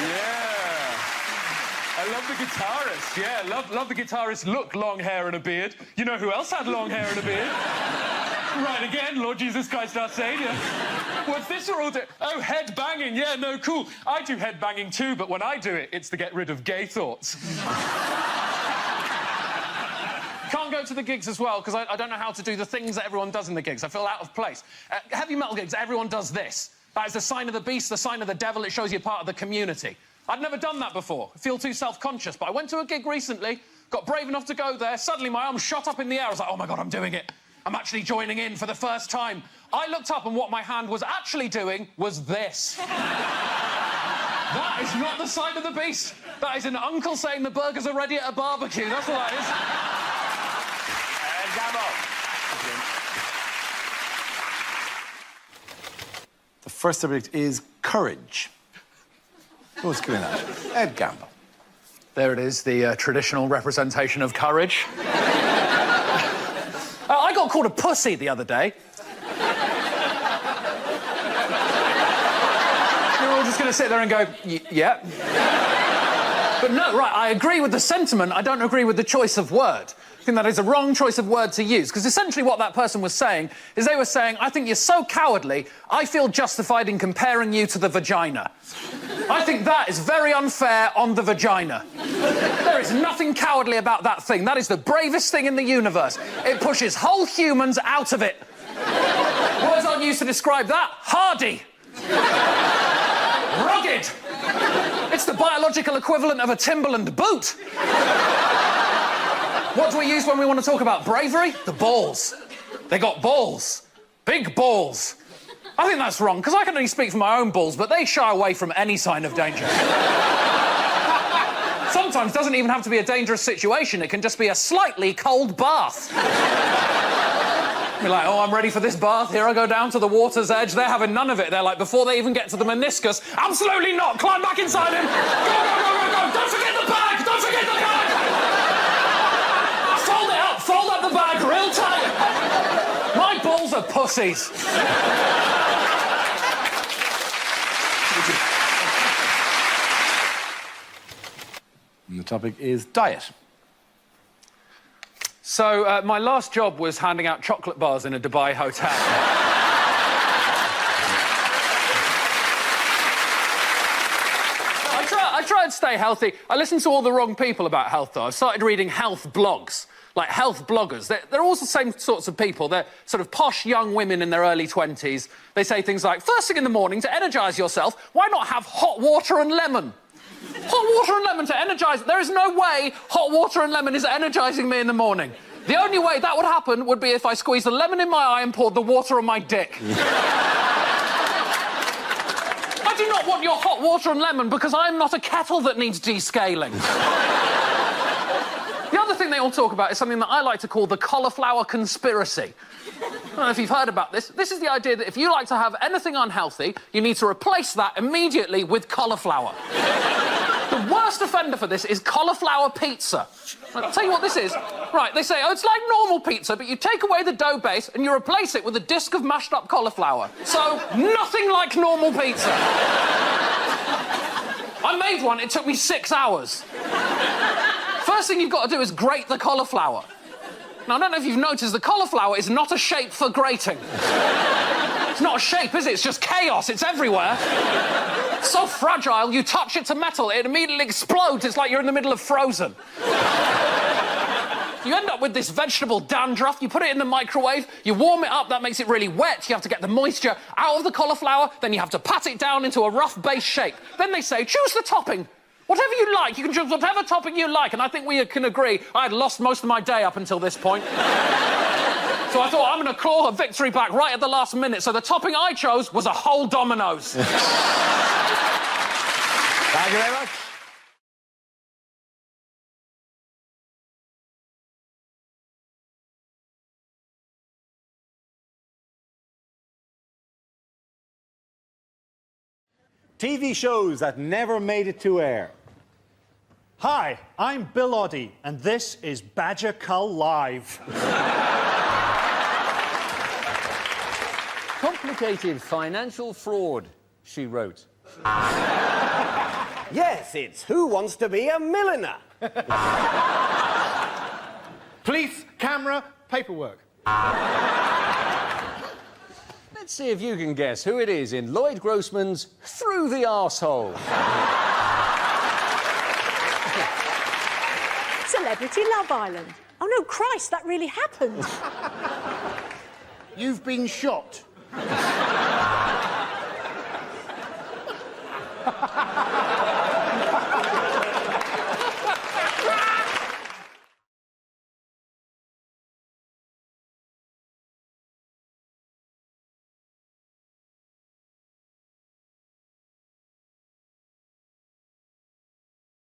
Yeah. I love the guitarist. Yeah, love the guitarist. Look, long hair and a beard. You know who else had long hair and a beard? Right again, Lord Jesus Christ, our Saviour. What's this we're all doing? Oh, head banging. Yeah, no, cool. I do head banging too, but when I do it, it's to get rid of gay thoughts. Can't go to the gigs as well, because I don't know how to do the things that everyone does in the gigs. I feel out of place. Heavy metal gigs, everyone does this. That is the sign of the beast, the sign of the devil. It shows you're part of the community. I'd never done that before. I feel too self-conscious, but I went to a gig recently, got brave enough to go there. Suddenly, my arm shot up in the air. I was like, oh, my God, I'm doing it. I'm actually joining in for the first time. I looked up, and what my hand was actually doing was this. That is not the sign of the beast. That is an uncle saying the burgers are ready at a barbecue. That's what that is. The first subject is courage. Who's coming out? Ed Gamble. There it is, the traditional representation of courage. I got called a pussy the other day. You're all just going to sit there and go, yeah. But no, right, I agree with the sentiment. I don't agree with the choice of word. I think that is a wrong choice of word to use, because essentially what that person was saying is they were saying, I think you're so cowardly, I feel justified in comparing you to the vagina. I think that is very unfair on the vagina. There is nothing cowardly about that thing. That is the bravest thing in the universe. It pushes whole humans out of it. Words aren't used to describe that. Hardy. Rugged. It's the biological equivalent of a Timberland boot. What do we use when we want to talk about bravery? The balls. They got balls. Big balls. I think that's wrong, because I can only speak for my own balls, but they shy away from any sign of danger. Sometimes it doesn't even have to be a dangerous situation. It can just be a slightly cold bath. You're like, oh, I'm ready for this bath. Here I go down to the water's edge. They're having none of it. They're like, before they even get to the meniscus, absolutely not. Climb back inside him. Go, go, go, go, go. Don't forget the bag. Don't forget the bag. Fold it up. Fold up the bag real tight. My balls are pussies. And the topic is diet. So, my last job was handing out chocolate bars in a Dubai hotel. I tried to stay healthy. I listened to all the wrong people about health, though. I started reading health blogs, like health bloggers. They're all the same sorts of people. They're sort of posh young women in their early 20s. They say things like, first thing in the morning, to energise yourself, why not have hot water and lemon? Hot water and lemon to energise... There is no way hot water and lemon is energising me in the morning. The only way that would happen would be if I squeezed the lemon in my eye and poured the water on my dick. I do not want your hot water and lemon because I'm not a kettle that needs descaling. The other thing they all talk about is something that I like to call the cauliflower conspiracy. I don't know if you've heard about this. This is the idea that if you like to have anything unhealthy, you need to replace that immediately with cauliflower. The worst offender for this is cauliflower pizza. I'll tell you what this is. Right, they say, oh, it's like normal pizza, but you take away the dough base and you replace it with a disc of mashed up cauliflower. So, nothing like normal pizza. I made one, it took me 6 hours. First thing you've got to do is grate the cauliflower. Now, I don't know if you've noticed, the cauliflower is not a shape for grating. It's not a shape, is it? It's just chaos. It's everywhere. It's so fragile, you touch it to metal, it immediately explodes. It's like you're in the middle of Frozen. You end up with this vegetable dandruff, you put it in the microwave, you warm it up, that makes it really wet, you have to get the moisture out of the cauliflower, then you have to pat it down into a rough base shape. Then they say, choose the topping. Whatever you like. You can choose whatever topic you like, and I think we can agree I had lost most of my day up until this point. So I thought, I'm going to claw a victory back right at the last minute. So the topping I chose was a whole Domino's. Thank you very much. TV shows that never made it to air. Hi, I'm Bill Oddie, and this is Badger Cull Live. Complicated financial fraud, she wrote. Yes, it's Who Wants to Be a Millionaire? Police, camera, paperwork. Let's see if you can guess who it is in Lloyd Grossman's Through the Arsehole. Celebrity Love Island. Oh, no, Christ, that really happened. You've been shot.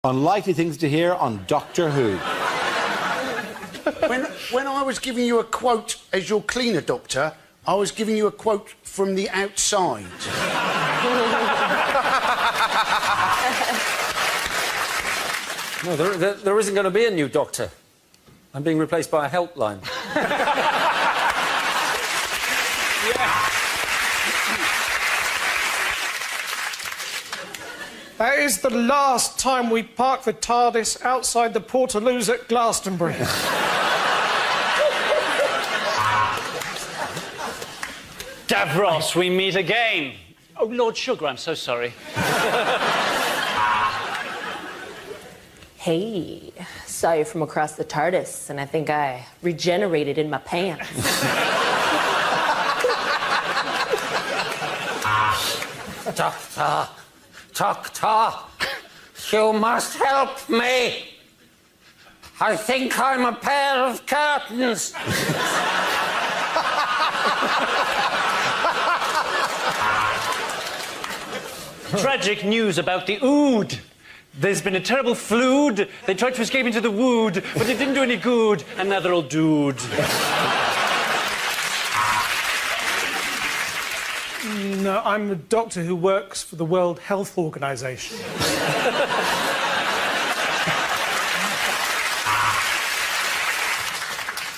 Unlikely things to hear on Doctor Who. When I was giving you a quote as your cleaner, Doctor, I was giving you a quote from the outside. No, there isn't going to be a new Doctor. I'm being replaced by a helpline. That is the last time we park the TARDIS outside the Portaloos at Glastonbury. Davros, we meet again. Oh, Lord Sugar, I'm so sorry. Hey, saw you from across the TARDIS, and I think I regenerated in my pants. Doctor, you must help me. I think I'm a pair of curtains. Tragic news about the Ood. There's been a terrible flood. They tried to escape into the wood, but it didn't do any good, and now they're all dooed. No, I'm a doctor who works for the World Health Organization.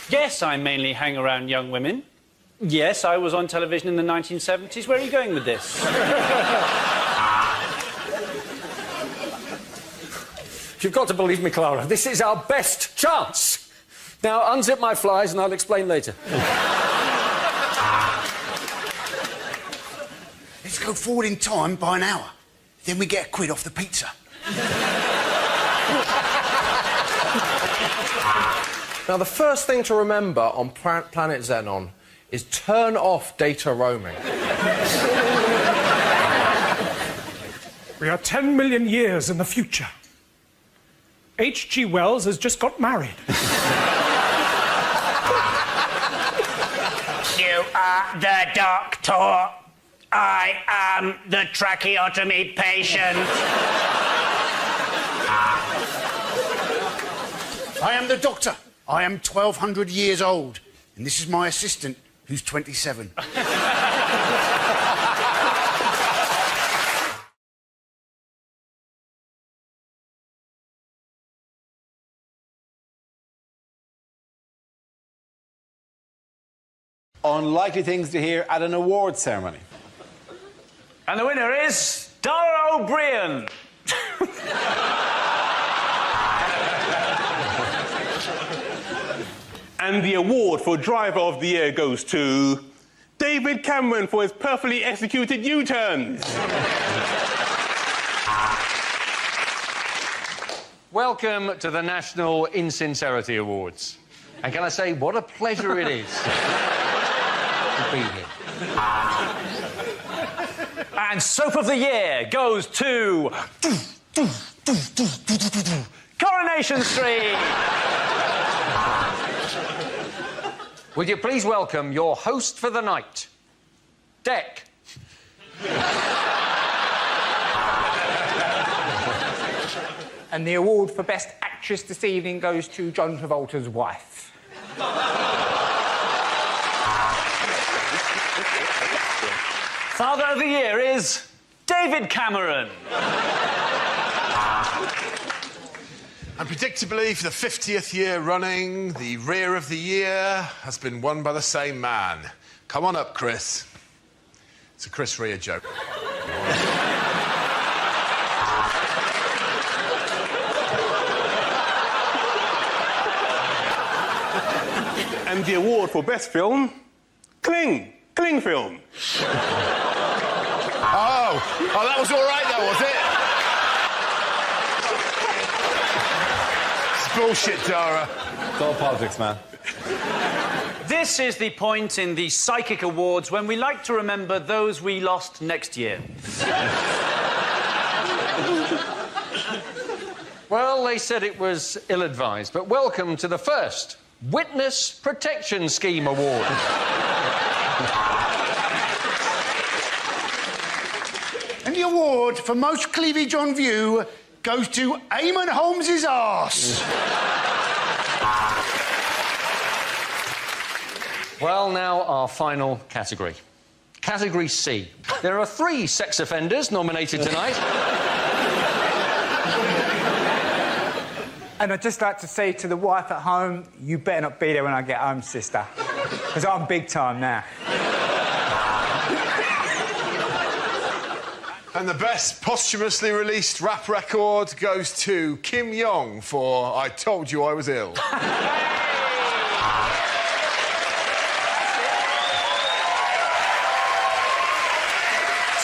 Yes, I mainly hang around young women. Yes, I was on television in the 1970s. Where are you going with this? You've got to believe me, Clara. This is our best chance. Now, unzip my flies and I'll explain later. Let's go forward in time by an hour. Then we get a quid off the pizza. Now, the first thing to remember on planet Xenon is turn off data roaming. We are 10 million years in the future. H.G. Wells has just got married. You are the doctor. I am the tracheotomy patient. I am the Doctor. I am 1,200 years old. And this is my assistant, who's 27. Unlikely things to hear at an awards ceremony. And the winner is Dara O'Brien. And the award for Driver of the Year goes to David Cameron for his perfectly executed U-turns. Welcome to the National Insincerity Awards. And can I say, what a pleasure it is to be here. And Soap of the Year goes to Coronation Street! Would you please welcome your host for the night, Deck. And the award for Best Actress this evening goes to John Travolta's wife. Father of the Year is David Cameron. And predictably, for the 50th year running, the Rear of the Year has been won by the same man. Come on up, Chris. It's a Chris Rea joke. And the award for best film, Cling film. Oh, that was all right, though, was it? It's bullshit, Dara. It's all politics, man. This is the point in the Psychic Awards when we like to remember those we lost next year. Well, they said it was ill-advised, but welcome to the first Witness Protection Scheme Award. And the award for most cleavage on view goes to Eamon Holmes's arse. Well, now our final category. Category C. There are 3 sex offenders nominated tonight. And I'd just like to say to the wife at home, you better not be there when I get home, sister. Because I'm big time now. And the best posthumously released rap record goes to Kim Yong for I Told You I Was Ill.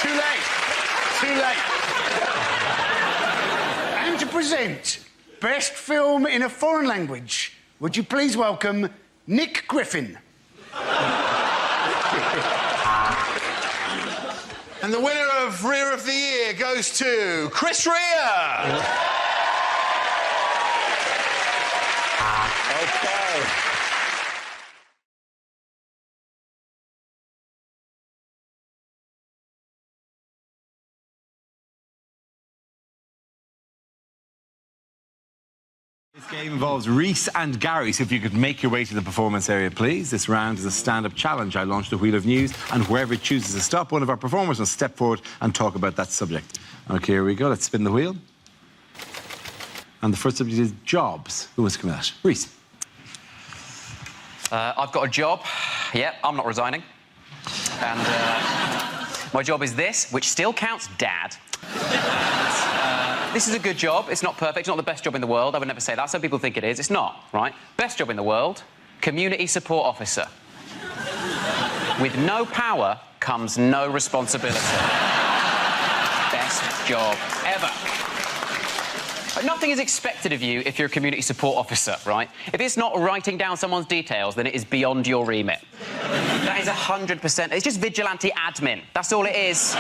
Too late. Too late. And to present Best Film in a Foreign Language, would you please welcome Nick Griffin. And the winner of Rear of the Year goes to Chris Rea. Okay. This game involves Reese and Gary, so if you could make your way to the performance area, please. This round is a stand-up challenge. I launched a wheel of news, and whoever chooses to stop, one of our performers will step forward and talk about that subject. OK, here we go. Let's spin the wheel. And the first subject is jobs. Who wants to come at that? Reese. I've got a job. Yep, I'm not resigning. And my job is this, which still counts Dad. This is a good job. It's not perfect. It's not the best job in the world. I would never say that. Some people think it is. It's not, right? Best job in the world, community support officer. With no power comes no responsibility. Best job ever. But nothing is expected of you if you're a community support officer, right? If it's not writing down someone's details, then it is beyond your remit. That is 100%. It's just vigilante admin. That's all it is.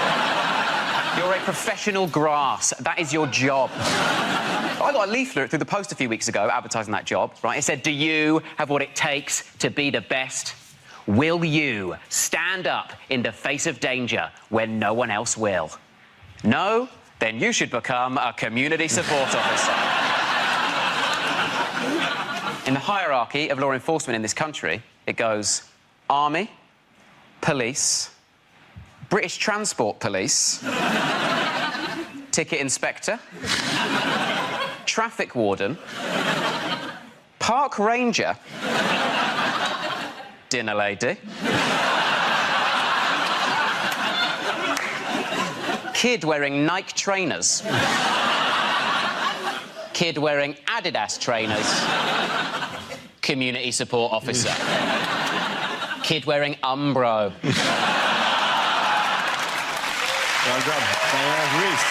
You're a professional grass. That is your job. I got a leaflet through the post a few weeks ago advertising that job, right? It said, do you have what it takes to be the best? Will you stand up in the face of danger when no one else will? No? Then you should become a community support officer. In the hierarchy of law enforcement in this country, it goes Army, Police, British Transport Police, Ticket Inspector, Traffic Warden, Park Ranger, Dinner Lady, Kid wearing Nike trainers, Kid wearing Adidas trainers, Community Support Officer, Kid wearing Umbro. Well done. Reese.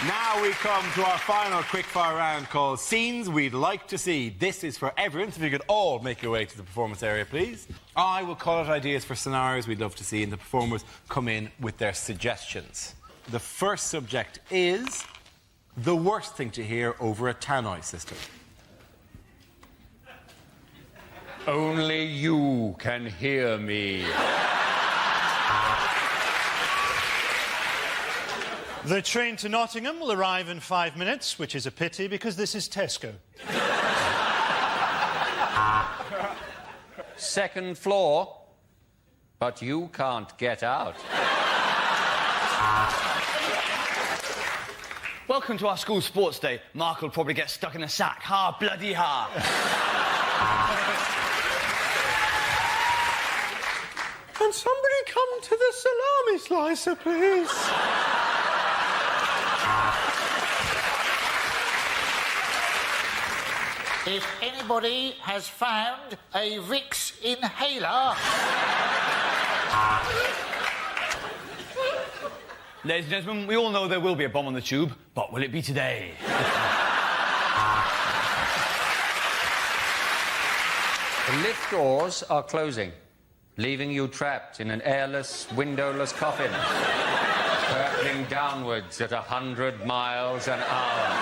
Now we come to our final quickfire round called Scenes We'd Like to See. This is for everyone, so if you could all make your way to the performance area, please. I will call out ideas for scenarios we'd love to see, and the performers come in with their suggestions. The first subject is the worst thing to hear over a tannoy system. Only you can hear me. The train to Nottingham will arrive in 5 minutes, which is a pity because this is Tesco. Second floor, but you can't get out. Welcome to our school sports day. Mark will probably get stuck in a sack. Ha, bloody ha. Can somebody come to the salami slicer, please? If anybody has found a Vicks inhaler... Ladies and gentlemen, we all know there will be a bomb on the tube, but will it be today? The lift doors are closing, leaving you trapped in an airless, windowless coffin, hurtling downwards at 100 miles an hour.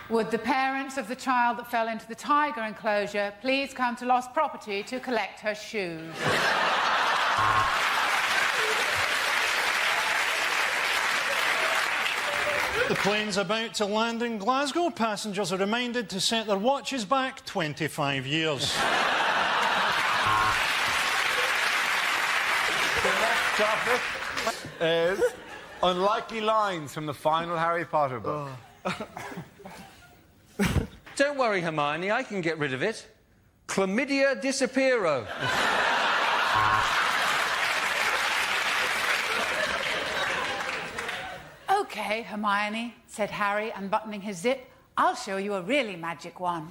Would the parents of the child that fell into the tiger enclosure please come to lost property to collect her shoes? The plane's about to land in Glasgow. Passengers are reminded to set their watches back 25 years. The next topic is unlikely lines from the final Harry Potter book. Don't worry, Hermione, I can get rid of it. Chlamydia disappearo. OK, Hermione, said Harry, unbuttoning his zip. I'll show you a really magic wand.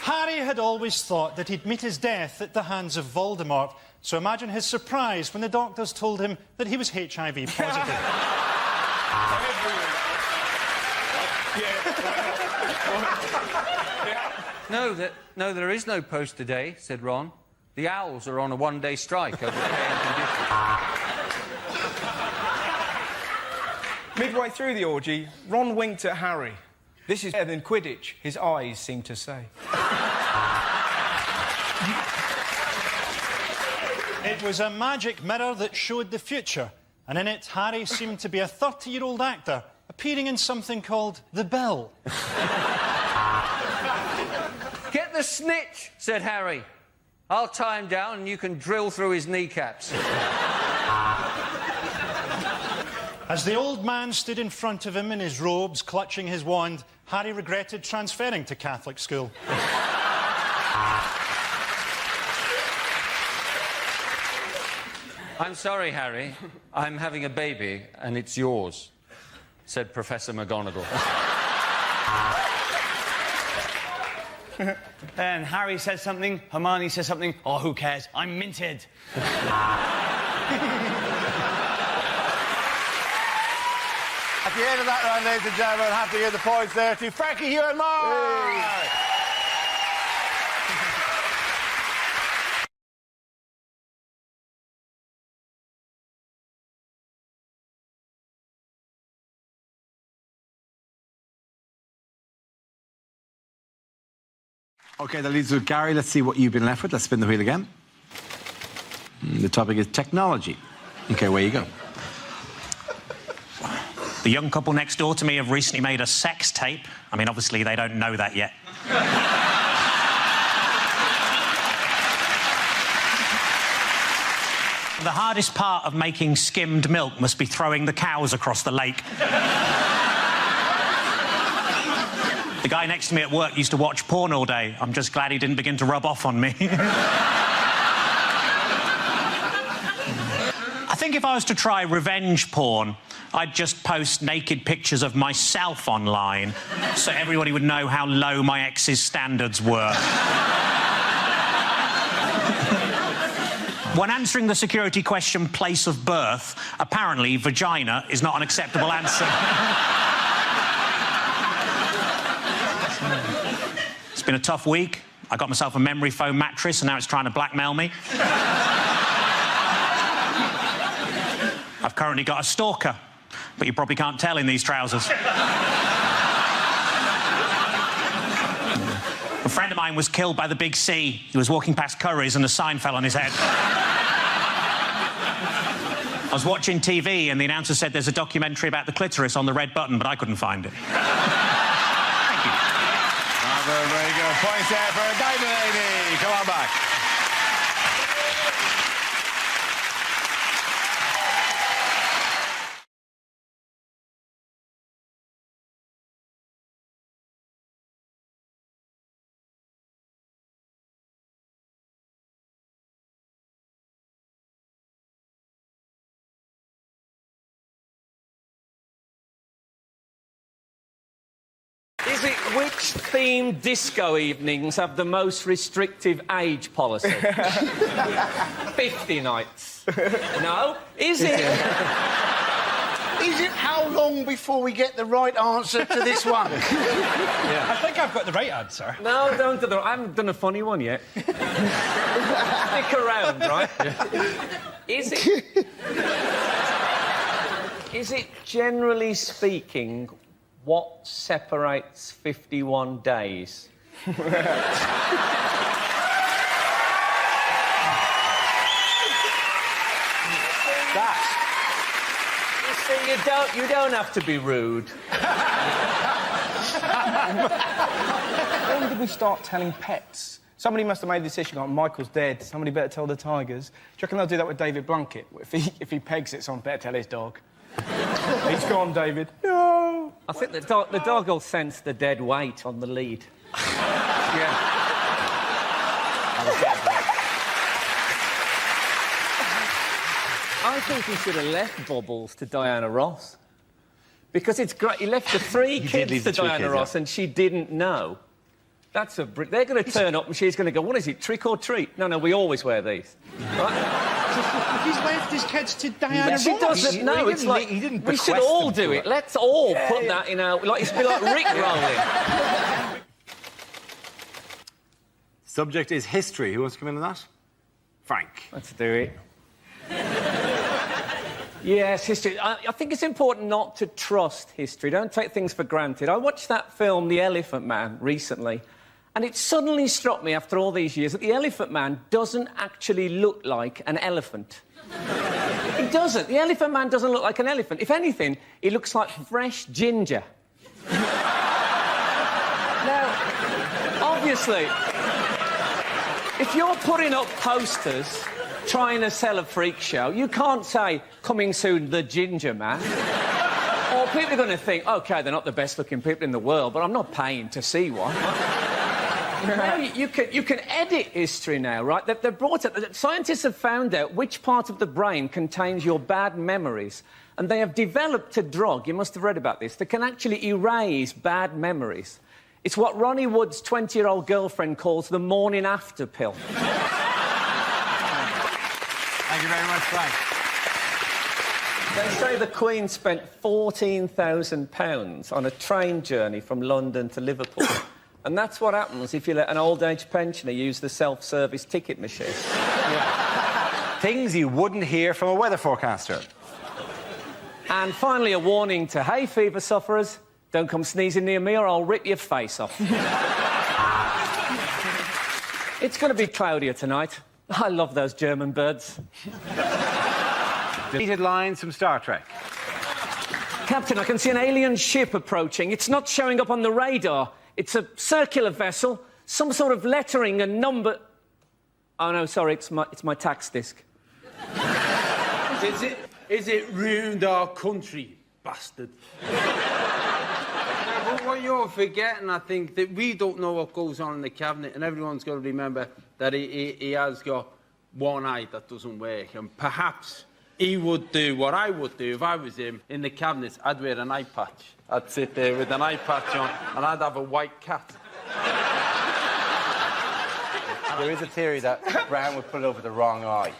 Harry had always thought that he'd meet his death at the hands of Voldemort, so imagine his surprise when the doctors told him that he was HIV positive. No, there is no post today, said Ron. The Owls are on a one-day strike over pay and conditions. Midway through the orgy, Ron winked at Harry. This is better than Quidditch, his eyes seemed to say. It was a magic mirror that showed the future, and in it, Harry seemed to be a 30-year-old actor appearing in something called The Bill. Get the snitch, said Harry. I'll tie him down and you can drill through his kneecaps. As the old man stood in front of him in his robes, clutching his wand, Harry regretted transferring to Catholic school. I'm sorry, Harry. I'm having a baby and it's yours, said Professor McGonagall. And Harry says something, Hermione says something. Oh, who cares? I'm minted. At the end of that round, ladies and gentlemen, I'll have to give the points there to Frankie, Hugh and Mark. OK, that leads to Gary. Let's see what you've been left with. Let's spin the wheel again. The topic is technology. OK, away you go. The young couple next door to me have recently made a sex tape. I mean, obviously, they don't know that yet. The hardest part of making skimmed milk must be throwing the cows across the lake. The guy next to me at work used to watch porn all day. I'm just glad he didn't begin to rub off on me. I think if I was to try revenge porn, I'd just post naked pictures of myself online so everybody would know how low my ex's standards were. When answering the security question, place of birth, apparently vagina is not an acceptable answer. It's been a tough week. I got myself a memory foam mattress and now it's trying to blackmail me. I've currently got a stalker, but you probably can't tell in these trousers. A friend of mine was killed by the big sea. He was walking past Curry's and a sign fell on his head. I was watching TV and the announcer said there's a documentary about the clitoris on the red button, but I couldn't find it. Thank you. Very good. Points there for David Laney. Come on back. Is it which themed disco evenings have the most restrictive age policy? 50 nights. No? Is it? Is it how long before we get the right answer to this one? I think I've got the right answer. No, don't do that. I haven't done a funny one yet. Stick around, right? Is it generally speaking what separates 51 days? You see, you don't have to be rude. When did we start telling pets? Somebody must have made the decision, like, Michael's dead, somebody better tell the tigers. Do you reckon they'll do that with David Blunkett? If he pegs it, someone better tell his dog. He's gone, David. No! I think the dog will sense the dead weight on the lead. Yeah. I think he should have left Bubbles to Diana Ross. Because it's great. He left the three kids to Diana Ross and she didn't know. That's a... They're going to turn up and she's going to go, what is it, trick or treat? No, we always wear these. Right? He's left his kids to Diana Ross. She doesn't know. It's like, we should all do it. Let's all put that in our... Like, it's be like Rick rolling. Subject is history. Who wants to come in on that? Frank. Let's do it. Yes, history. I think it's important not to trust history. Don't take things for granted. I watched that film, The Elephant Man, recently, and it suddenly struck me after all these years that the Elephant Man doesn't actually look like an elephant. He doesn't. The Elephant Man doesn't look like an elephant. If anything, he looks like fresh ginger. Now, obviously, if you're putting up posters trying to sell a freak show, you can't say, coming soon, the Ginger Man. Or people are going to think, OK, they're not the best-looking people in the world, but I'm not paying to see one. Now, you can edit history now, right? They've brought it... Scientists have found out which part of the brain contains your bad memories, and they have developed a drug, you must have read about this, that can actually erase bad memories. It's what Ronnie Wood's 20-year-old girlfriend calls the morning after pill. Thank you very much, Frank. They say the Queen spent £14,000 on a train journey from London to Liverpool. And that's what happens if you let an old-age pensioner use the self-service ticket machine. Yeah. Things you wouldn't hear from a weather forecaster. And finally, a warning to hay fever sufferers. Don't come sneezing near me or I'll rip your face off. It's going to be cloudier tonight. I love those German birds. Deleted lines from Star Trek. Captain, I can see an alien ship approaching. It's not showing up on the radar. It's a circular vessel, some sort of lettering and number... Oh, no, sorry, it's my tax disc. Is it ruined our country, bastard? But what you're forgetting, I think, that we don't know what goes on in the cabinet, and everyone's got to remember that he has got one eye that doesn't work, and perhaps he would do what I would do if I was him in the cabinet. I'd wear an eye patch. I'd sit there with an eye patch on, and I'd have a white cat. there is a theory that Brown would put it over the wrong eye.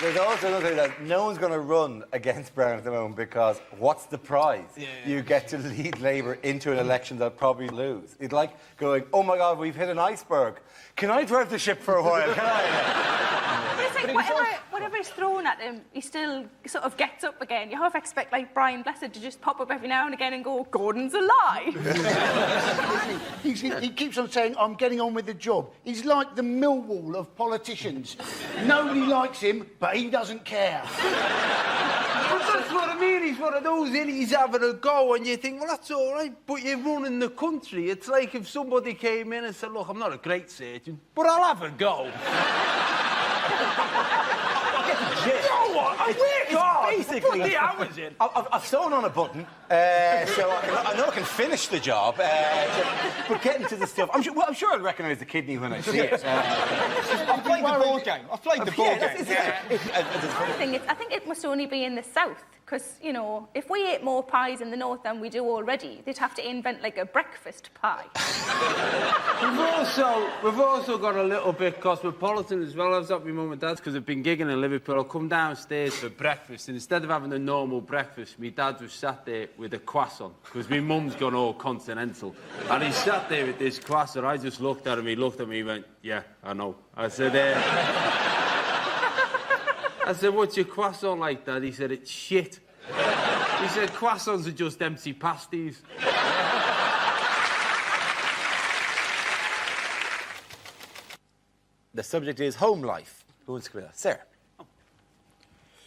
There's also another thing that no one's going to run against Brown at the moment because what's the prize? You get to lead Labour into an election they'll probably lose. It's like going, oh my God, we've hit an iceberg. Can I drive the ship for a while? Can I? But it's like whatever is thrown at him, he still sort of gets up again. You half expect like Brian Blessed to just pop up every now and again and go, Gordon's alive. He keeps on saying, I'm getting on with the job. He's like the Millwall of politicians. Nobody likes him, but he doesn't care. But that's what I mean. He's one of those idiots having a go, and you think, well, that's all right, but you're running the country. It's like if somebody came in and said, look, I'm not a great surgeon, but I'll have a go. You know what? It's basically... Put the hours in. I've sewn on a button, so I know I can finish the job. But getting to the stuff... I'm sure I'll recognise the kidney when I see it. I've played the ball game. I've played the ball game. I think it must only be in the south, because, you know, if we ate more pies in the north than we do already, they'd have to invent, like, a breakfast pie. We've also got a little bit cosmopolitan as well. I was at my mum and dad's because I've been gigging in Liverpool. I'll come downstairs for breakfast, and instead of having a normal breakfast, my dad was sat there with a croissant, because my mum's gone all continental. And he sat there with this croissant. I just looked at him, he looked at me, he went, yeah, I know. I said, what's your croissant like, Dad? He said, it's shit. He said, croissants are just empty pasties. The subject is home life. Who wants to go with that? Sarah.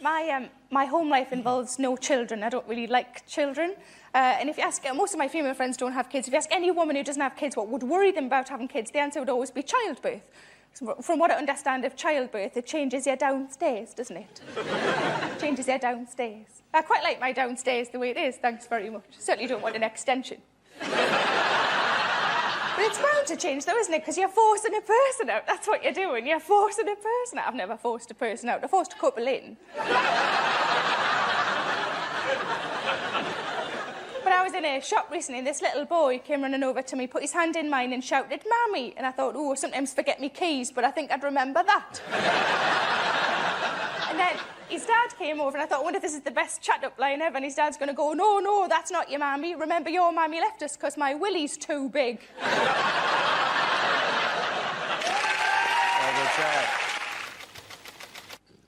My home life involves no children. I don't really like children. And if you ask, most of my female friends don't have kids. If you ask any woman who doesn't have kids what would worry them about having kids, the answer would always be childbirth. From what I understand of childbirth, it changes you downstairs, doesn't it? Changes you downstairs. I quite like my downstairs the way it is, thanks very much. Certainly don't want an extension. But it's bound to change, though, isn't it? Because you're forcing a person out. That's what you're doing. You're forcing a person out. I've never forced a person out. I forced a couple in. But I was in a shop recently, and this little boy came running over to me, put his hand in mine and shouted, Mammy! And I thought, oh, sometimes forget me keys, but I think I'd remember that. And then his dad came over, and I thought, I wonder if this is the best chat-up line ever, and his dad's going to go, no, no, that's not your mammy. Remember, your mammy left us because my willy's too big.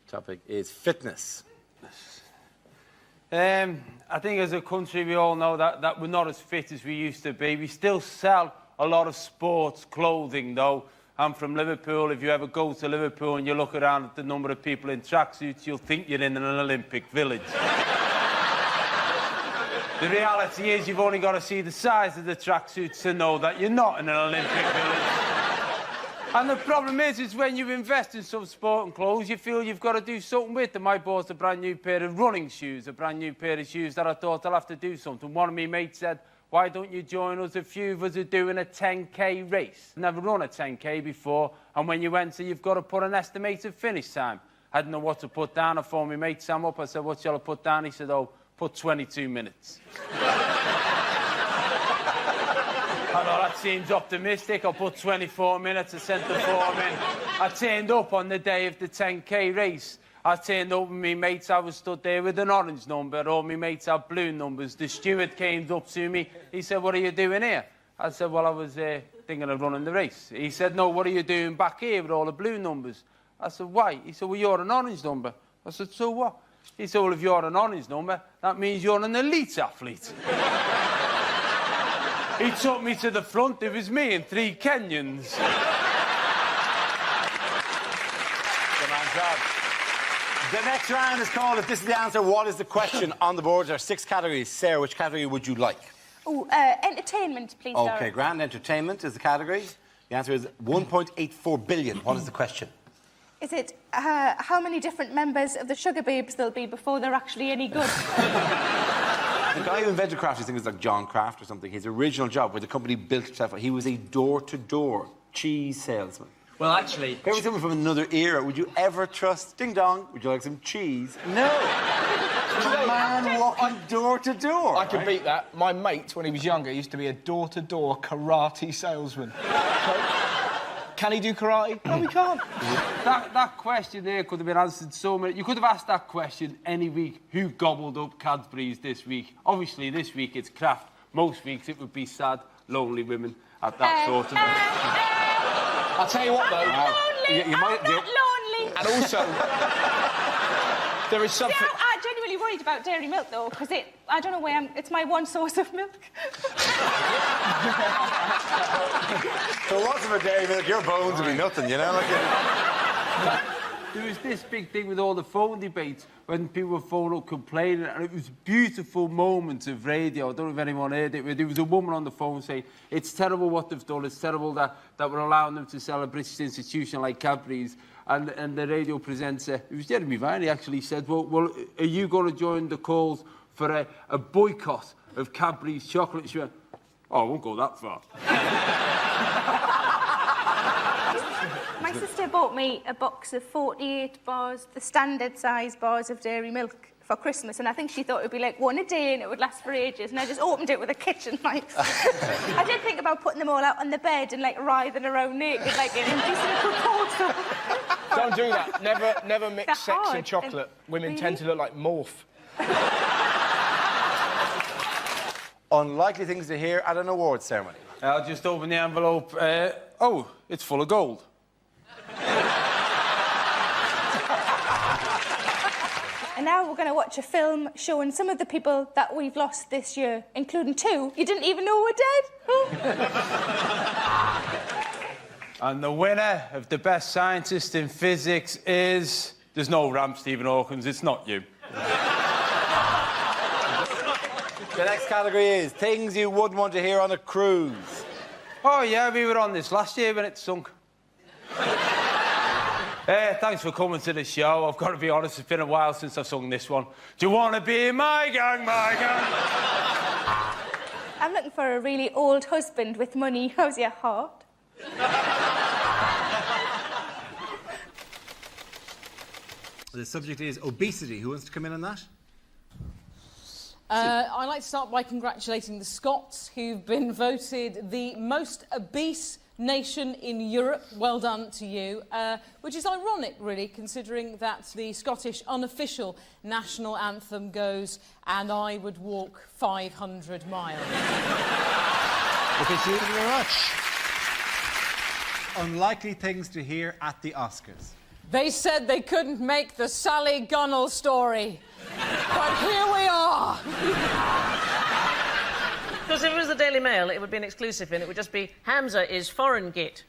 Topic is fitness. I think as a country we all know that we're not as fit as we used to be. We still sell a lot of sports clothing, though. I'm from Liverpool. If you ever go to Liverpool and you look around at the number of people in tracksuits, you'll think you're in an Olympic village. The reality is you've only got to see the size of the tracksuits to know that you're not in an Olympic village. And the problem is when you invest in some sport and clothes, you feel you've got to do something with them. I bought a brand new pair of running shoes, a brand new pair of shoes that I thought I'll have to do something. One of my mates said, why don't you join us? A few of us are doing a 10K race. Never run a 10K before, and when you enter, you've got to put an estimated finish time. I didn't know what to put down. I phoned my mate Sam up. I said, what shall I put down? He said, oh, put 22 minutes. I thought that seems optimistic. I'll put 24 minutes. I sent the form in. I turned up on the day of the 10K race. I turned up with my mates. I was stood there with an orange number. All my mates had blue numbers. The steward came up to me. He said, what are you doing here? I said, well, I was thinking of running the race. He said, no, what are you doing back here with all the blue numbers? I said, why? He said, well, you're an orange number. I said, so what? He said, well, if you're an orange number, that means you're an elite athlete. He took me to the front. It was me and 3 Kenyans. Good man, job. The next round is called If This Is the Answer, What Is the Question? On the board, there are 6 categories. Sarah, which category would you like? Oh, entertainment, please, OK, Darren. grand. Entertainment is the category. The answer is 1.84 billion. What is the question? Is it how many different members of the Sugar Babes there'll be before they're actually any good? The guy who invented Kraft, I think it was like John Kraft or something, his original job where the company built itself, he was a door-to-door cheese salesman. Well, actually... If ever someone from another era, would you ever trust, ding dong, would you like some cheese? No. man walking door to door. I could beat that. My mate, when he was younger, used to be a door-to-door karate salesman. Can he do karate? No, he can't. That question there could have been answered so many... You could have asked that question any week. Who gobbled up Cadbury's this week? Obviously, this week it's Kraft. Most weeks it would be sad, lonely women at that sort of... I'll tell you what, though... Lonely. You might I'm not lonely. And also... there is something... Yeah, I'm genuinely worried about dairy milk, though, because I don't know why it's my one source of milk. So what's for dairy milk? Your bones will be nothing, you know? There was this big thing with all the phone debates when people were phoning up complaining, and it was beautiful moments of radio. I don't know if anyone heard it, but there was a woman on the phone saying, it's terrible what they've done, it's terrible that we're allowing them to sell a British institution like Cadbury's. And the radio presenter, it was Jeremy Vine, he actually said, well, are you going to join the calls for a boycott of Cadbury's chocolate? She went, oh, I won't go that far. My sister bought me a box of 48 bars, the standard size bars of dairy milk for Christmas, and I think she thought it would be like one a day and it would last for ages, and I just opened it with a kitchen knife. I did think about putting them all out on the bed and, like, writhing around naked, like an indecent proposal. Don't do that. Never mix They're sex hard. and chocolate. Women Really? tend to look like morph. Unlikely things to hear at an awards ceremony. I'll just open the envelope. Oh, it's full of gold. And now we're going to watch a film showing some of the people that we've lost this year, including 2 you didn't even know were dead. And the winner of the best scientist in physics is... There's no ramp, Stephen Hawkins, it's not you. The next category is things you wouldn't want to hear on a cruise. Oh, yeah, we were on this last year when it sunk. Thanks for coming to the show. I've got to be honest, it's been a while since I've sung this one. Do you want to be in my gang, my gang? I'm looking for a really old husband with money. How's your heart? The subject is obesity. Who wants to come in on that? I'd like to start by congratulating the Scots, who've been voted the most obese nation in Europe. Well done to you. Which is ironic, really, considering that the Scottish unofficial national anthem goes, "And I would walk 500 miles." Okay, thank you very much. Unlikely things to hear at the Oscars. They said they couldn't make the Sally Gunnell story. But here we are. Because if it was the Daily Mail, it would be an exclusive and it would just be, Hamza is foreign git.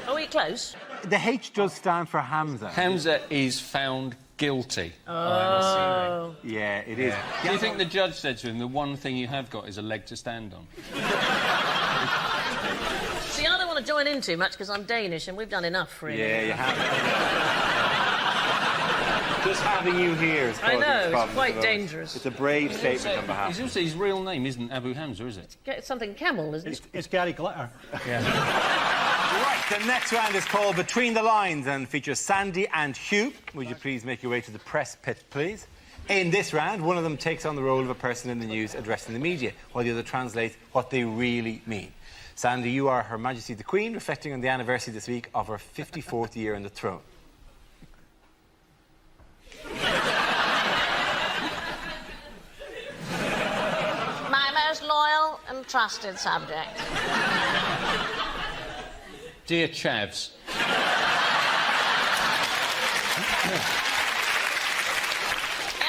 Are we close? The H does stand for Hamza. Hamza is found guilty. Oh. Yeah, it is. Do you think the judge said to him, the one thing you have got is a leg to stand on? See, I don't want to join in too much because I'm Danish and we've done enough, really. Yeah, you have. Just having you here is I causing know, it's problems quite at all. dangerous. It's a brave statement on behalf. His real name isn't Abu Hamza, is it? It's something camel, isn't it? It's Gary Glitter. Right, the next round is called Between the Lines and features Sandy and Hugh. Would you please make your way to the press pit, please? In this round, one of them takes on the role of a person in the news addressing the media, while the other translates what they really mean. Sandy, you are Her Majesty the Queen, reflecting on the anniversary this week of her 54th year on the throne. My most loyal and trusted subject. Dear Chavs.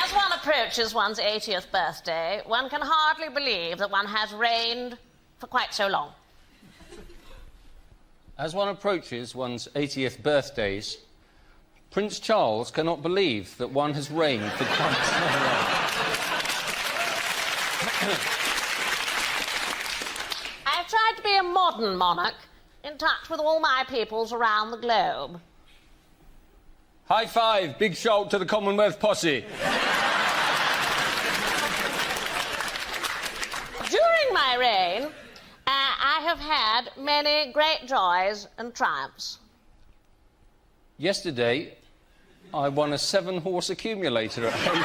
As one approaches one's 80th birthday, one can hardly believe that one has reigned for quite so long. As one approaches one's 80th birthdays, Prince Charles cannot believe that one has reigned for quite so long. I've tried to be a modern monarch, in touch with all my peoples around the globe. High five, big shout to the Commonwealth posse. During my reign, I have had many great joys and triumphs. Yesterday, I won a 7-horse accumulator at Hayden.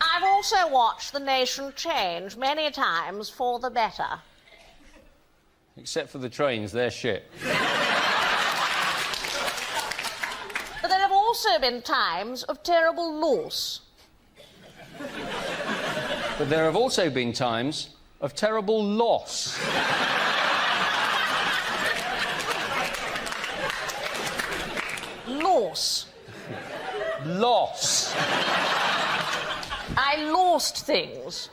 I've also watched the nation change many times for the better. Except for the trains, they're shit. But there have also been times of terrible loss. But there have also been times of terrible loss. Loss. Loss. I lost things.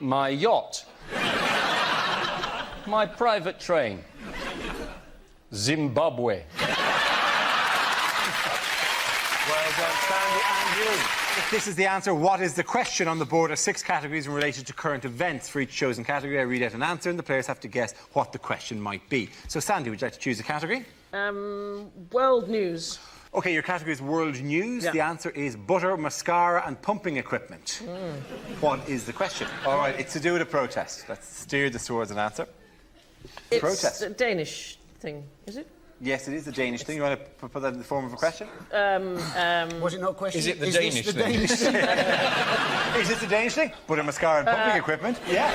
My yacht. My private train. Zimbabwe. Well done, Sandy and you. If this is the answer, what is the question? On the board are 6 categories related to current events. For each chosen category, I read out an answer and the players have to guess what the question might be. So, Sandy, would you like to choose a category? World news. OK, your category is world news. Yeah. The answer is butter, mascara and pumping equipment. What is the question? All right, it's to do with a protest. Let's steer this towards an answer. It's Protest. a Danish thing, is it? Yes, it is a Danish thing. You want to put that in the form of a question? Was it not a question? Is it the Is Danish this the thing? Danish thing? Is this a Danish thing? Butter, mascara and pumping equipment? Yes.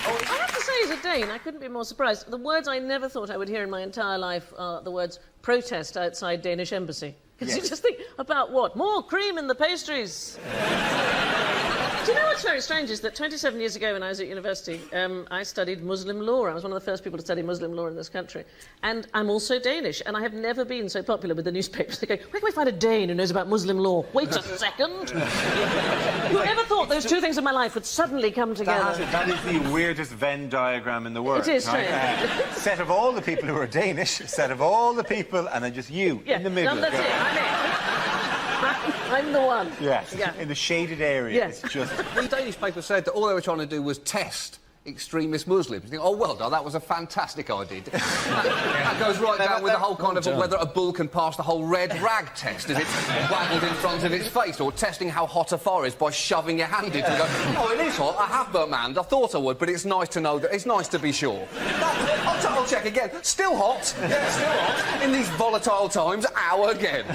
I have to say, as a Dane, I couldn't be more surprised. The words I never thought I would hear in my entire life are the words protest outside Danish embassy. Because you just think, about what? More cream in the pastries. Do you know what's very strange is that 27 years ago when I was at university, I studied Muslim law. I was one of the first people to study Muslim law in this country. And I'm also Danish, and I have never been so popular with the newspapers. They go, where can we find a Dane who knows about Muslim law? Wait a second. Whoever thought those two things in my life would suddenly come together? That is the weirdest Venn diagram in the world. It is right? strange. Set of all the people who are Danish, set of all the people, and then just you in the middle. No, that's it. I'm it. I'm the one. Yes, Yeah. in the shaded area. Yes. It's just... The Danish paper said that all they were trying to do was test extremist Muslims. You think, oh, well done, that was a fantastic idea. That goes right down with the whole kind of whether a bull can pass the whole red rag test as it's waggled in front of its face, or testing how hot a fire is by shoving your hand into it and go, oh, it is hot, I have burnt my hand, I thought I would, but it's nice to know that, it's nice to be sure. I'll check again. Still hot. Yeah, still hot. In these volatile times, ow again.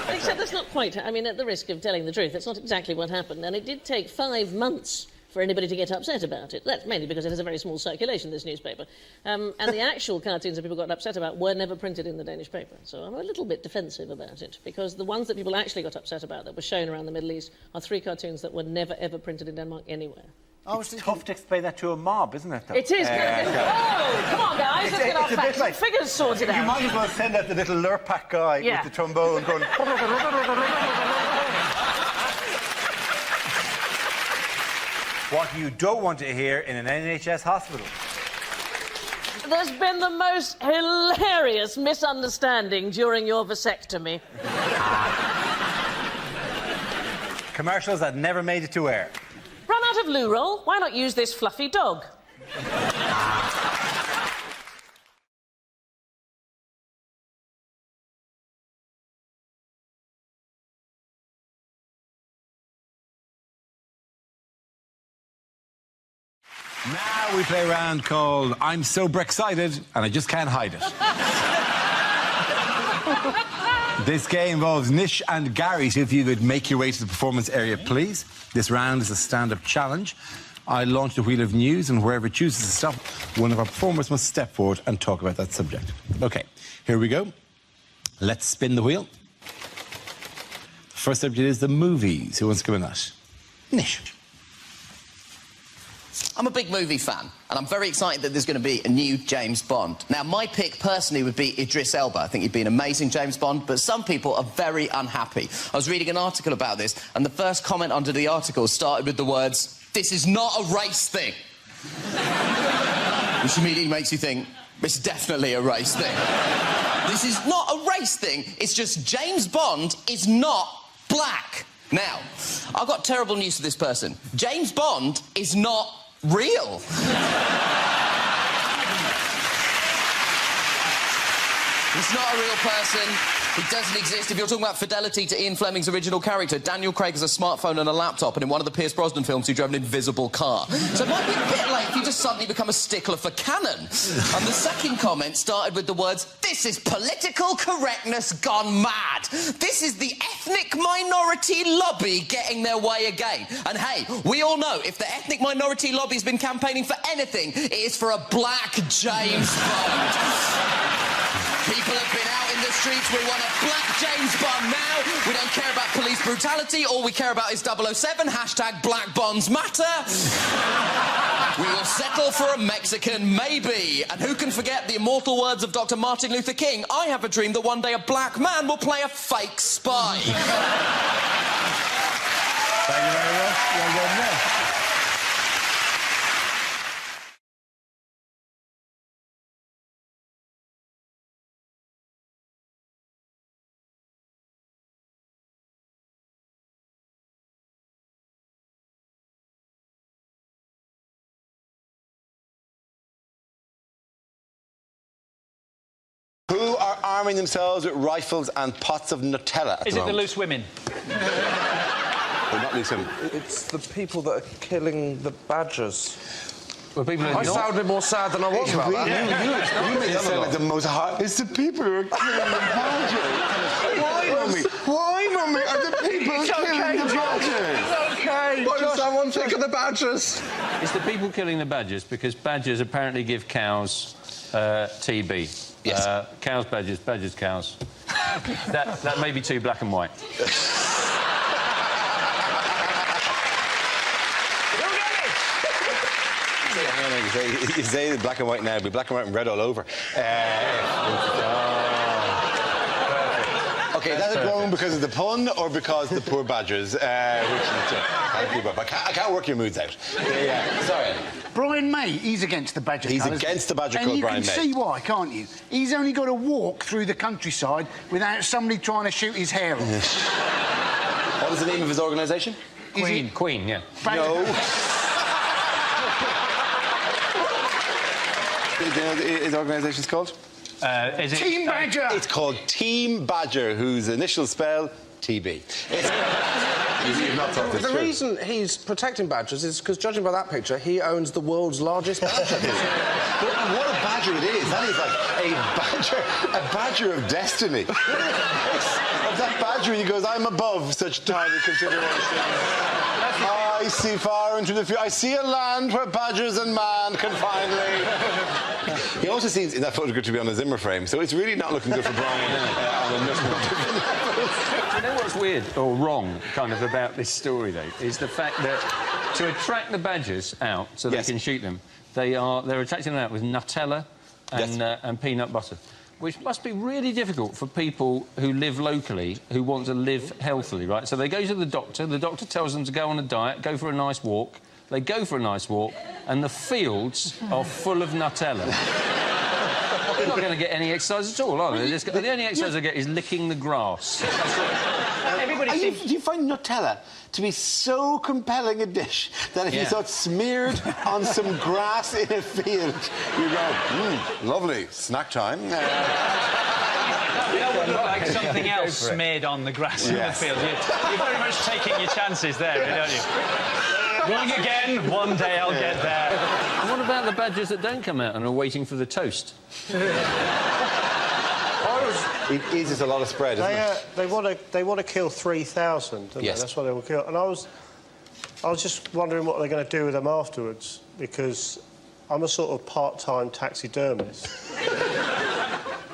Except that's not quite... I mean, at the risk of telling the truth, that's not exactly what happened. And it did take 5 months for anybody to get upset about it. That's mainly because it has a very small circulation, this newspaper. And the actual cartoons that people got upset about were never printed in the Danish paper. So I'm a little bit defensive about it, because the ones that people actually got upset about that were shown around the Middle East are 3 cartoons that were never, ever printed in Denmark anywhere. It's tough to explain that to a mob, isn't it, though? It is. Oh, come on, guys, let's get our facts and figures sorted out. You might as well send out the little Lurpak guy with the trombone going... What you don't want to hear in an NHS hospital. There's been the most hilarious misunderstanding during your vasectomy. Commercials that never made it to air. Run out of loo roll? Why not use this fluffy dog? Now we play a round called I'm So Brexcited and I Just Can't Hide It. This game involves Nish and Gary, so if you could make your way to the performance area, please. This round is a stand-up challenge. I launch the wheel of news, and wherever it chooses to stop, one of our performers must step forward and talk about that subject. OK, here we go. Let's spin the wheel. The first subject is the movies. Who wants to come in that? Nish. I'm a big movie fan, and I'm very excited that there's going to be a new James Bond. Now, my pick personally would be Idris Elba. I think he'd be an amazing James Bond, but some people are very unhappy. I was reading an article about this, and the first comment under the article started with the words, "This is not a race thing." Which immediately makes you think, it's definitely a race thing. This is not a race thing, it's just James Bond is not black. Now, I've got terrible news for this person. James Bond is not real. He's not a real person. He doesn't exist. If you're talking about fidelity to Ian Fleming's original character, Daniel Craig has a smartphone and a laptop, and in one of the Pierce Brosnan films, he drove an invisible car. So it might be a bit late if you just suddenly become a stickler for canon. And the second comment started with the words, "This is political correctness gone mad. This is the ethnic minority lobby getting their way again." And hey, we all know if the ethnic minority lobby has been campaigning for anything, it is for a black James Bond. People have been out in the streets. We want a black James Bond now. We don't care about police brutality. All we care about is 007. Hashtag Black Bonds Matter. We will settle for a Mexican, maybe. And who can forget the immortal words of Dr. Martin Luther King? I have a dream that one day a black man will play a fake spy. Thank you very much. Well done there. Who are arming themselves with rifles and pots of Nutella at Is the it the moment? loose women? Well, not loose women. It's the people that are killing the badgers. Well, people I sounded more sad than I was about that. You made it sound like the most hard... It's the people who are killing the badgers. Why, Mummy? Why, Mummy, are the people killing the badgers? It's okay. Why does someone think of the badgers? It's the people killing the badgers because badgers apparently give cows TB. Yes. Cows, badgers, badgers, cows. that may be too black and white. You say the black and white now, it'll be black and white and red all over. OK, is that a groan because of the pun or because the poor badgers? Thank you, Bob. I can't work your moods out. Yeah, sorry. Brian May, he's against the badger He's colours. against the badger colour, Brian May. And you can see why, can't you? He's only got to walk through the countryside without somebody trying to shoot his hair off. What is the name of his organisation? Queen, yeah. No. Do you know what his organisation's called? Is it Team Badger! It's called Team Badger, whose initial spell, TB. You've not thought this The through. reason he's protecting badgers is because, judging by that picture, he owns the world's largest badger. What a badger it is. That is like a badger of destiny. Of that badger, he goes, I'm above such tiny considerations. I see far into the future. I see a land where badgers and man can finally... He also seems in that photograph to be on a Zimmer frame, so it's really not looking good for Brian on a number of different levels. Do you know what's weird or wrong, kind of, about this story, though, is the fact that to attract the badgers out so they can shoot them, they're attracting them out with Nutella and peanut butter, which must be really difficult for people who live locally, who want to live healthily, right? So they go to the doctor tells them to go on a diet, go for a nice walk. They go for a nice walk, and the fields are full of Nutella. They're not going to get any exercise at all, are they? The only exercise they get is licking the grass. Do you find Nutella to be so compelling a dish that if you saw it smeared on some grass in a field, you go, lovely, snack time. That would look like something else smeared on the grass in the field. You're very much taking your chances there, don't you? Going again, one day I'll get there. And what about the badgers that don't come out and are waiting for the toast? It is just a lot of spread, isn't it? They want to kill 3,000, don't they? That's what they will kill. And I was just wondering what they're going to do with them afterwards, because I'm a sort of part-time taxidermist,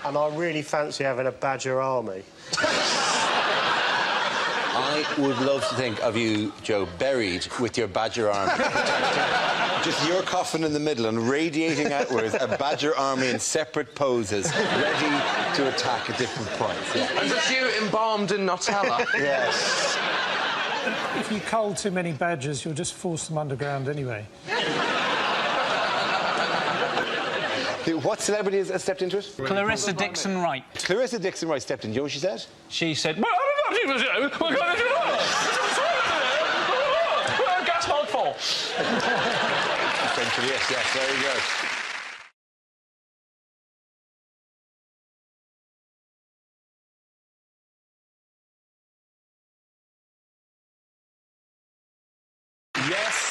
and I really fancy having a badger army. I would love to think of you, Joe, buried with your badger army. Just your coffin in the middle and radiating outwards a badger army in separate poses, ready to attack at different points. Yeah. And just you embalmed in Nutella. Yes. If you cull too many badgers, you'll just force them underground anyway. What celebrity has stepped into it? Clarissa Dixon Wright. Clarissa Dixon Wright stepped in. Do you know what she said? She said... Gas hog for. Essentially, yes, very good.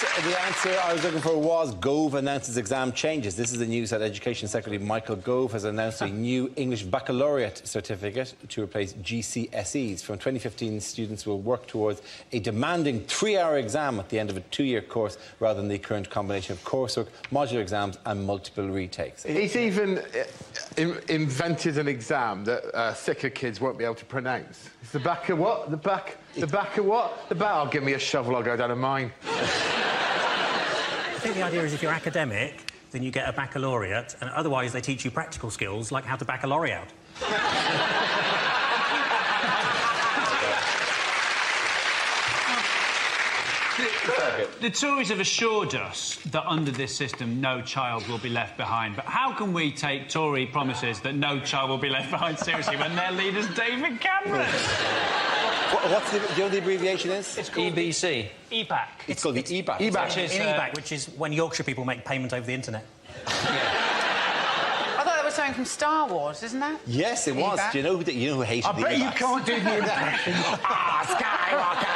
the answer I was looking for was Gove announces exam changes. This is the news that Education Secretary Michael Gove has announced a new English baccalaureate certificate to replace GCSEs. From 2015, students will work towards a demanding 3-hour exam at the end of a 2-year course rather than the current combination of coursework, modular exams and multiple retakes. He's even invented an exam that thicker kids won't be able to pronounce. It's the back of what? The back of what? The back. Oh, give me a shovel, I'll go down a mine. I think the idea is if you're academic, then you get a baccalaureate, and otherwise they teach you practical skills like how to back a lorry out. The Tories have assured us that under this system no child will be left behind, but how can we take Tory promises that no child will be left behind seriously when their leader's David Cameron? What's do you know what the abbreviation is? It's called EBC. EBAC. It's called the EBAC. EBAC, which is when Yorkshire people make payment over the internet. I thought that was something from Star Wars, isn't that? Yes, it was. Do you know who hated the EBACs? I bet you can't do the impression. Skywalker!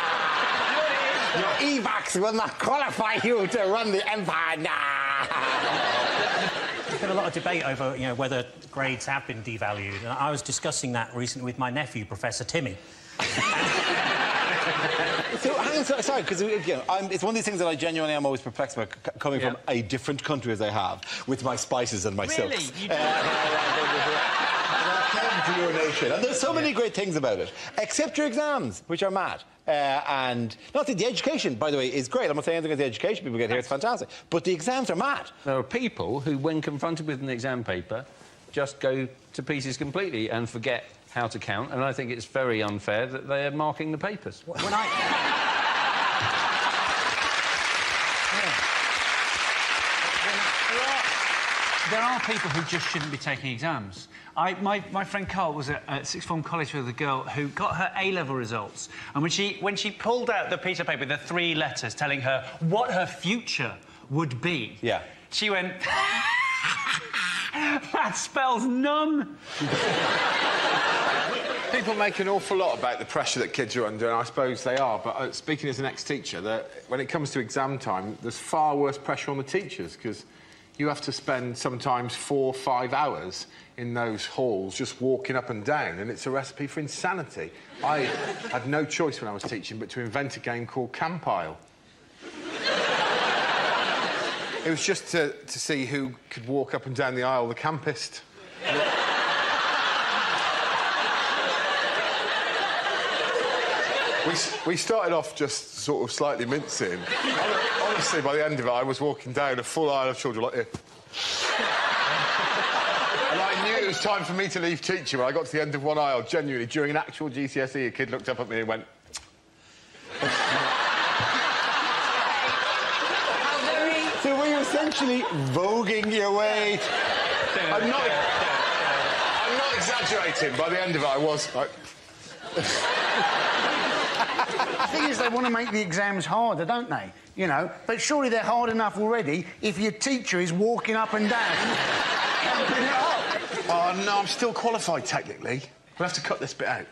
Your EVACs will not qualify you to run the Empire. Nah. There's been a lot of debate over, whether grades have been devalued, and I was discussing that recently with my nephew, Professor Timmy. So, hang on, sorry, because it's one of these things that I genuinely am always perplexed about, coming from a different country as I have, with my spices and my silks. To your nation. And there's so many great things about it, except your exams, which are mad. And not that the education, by the way, is great. I'm not saying anything about the education people get here, it's fantastic. But the exams are mad. There are people who, when confronted with an exam paper, just go to pieces completely and forget how to count, and I think it's very unfair that they are marking the papers. There are people who just shouldn't be taking exams. My friend Carl was at sixth form college with a girl who got her A-level results, and when she pulled out the piece of paper, the 3 letters telling her what her future would be, she went, that spells none. People make an awful lot about the pressure that kids are under, and I suppose they are, but speaking as an ex-teacher, that when it comes to exam time, there's far worse pressure on the teachers, because you have to spend sometimes 4 or 5 hours in those halls just walking up and down, and it's a recipe for insanity. I had no choice when I was teaching but to invent a game called Compile. It was just to see who could walk up and down the aisle the campest. We started off just sort of slightly mincing. Honestly, by the end of it, I was walking down a full aisle of children like this. And I knew it was time for me to leave teaching when I got to the end of one aisle, genuinely. During an actual GCSE, a kid looked up at me and went... So were you essentially voguing your way? I'm not exaggerating. By the end of it, I was like... The thing is, they want to make the exams harder, don't they? But surely they're hard enough already if your teacher is walking up and down, camping it up. Oh, no, I'm still qualified, technically. We'll have to cut this bit out.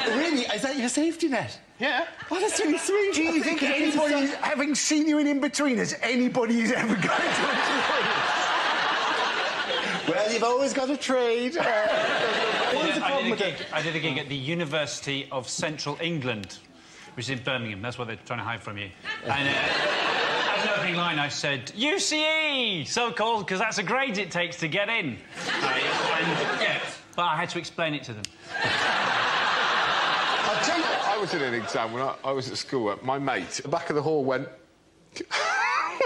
Really? Is that your safety net? Yeah. Oh, that's really sweet. Do you think anybody, having seen you in In-Betweeners, anybody is ever going to employ? Well, you've always got a trade. What is the problem with it? I did a gig at the University of Central England, which is in Birmingham. That's what they're trying to hide from you. And as an opening line, I said, UCE, so-called, because that's the grades it takes to get in. But I had to explain it to them. I'll tell you what, I was in an exam when I was at school. My mate, at the back of the hall, went...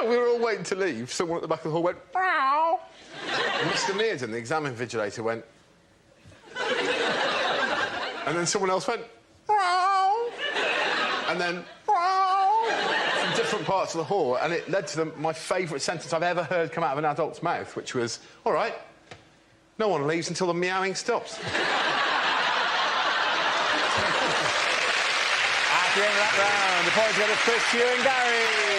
we were all waiting to leave. Someone at the back of the hall went... Meow. Mr. Mearden, the exam invigilator, went... And then someone else went... Meow. And then... Meow. From different parts of the hall, and it led to my favourite sentence I've ever heard come out of an adult's mouth, which was, all right, no one leaves until the meowing stops. At the end of that round, the points go to Chris, Hugh and Gary.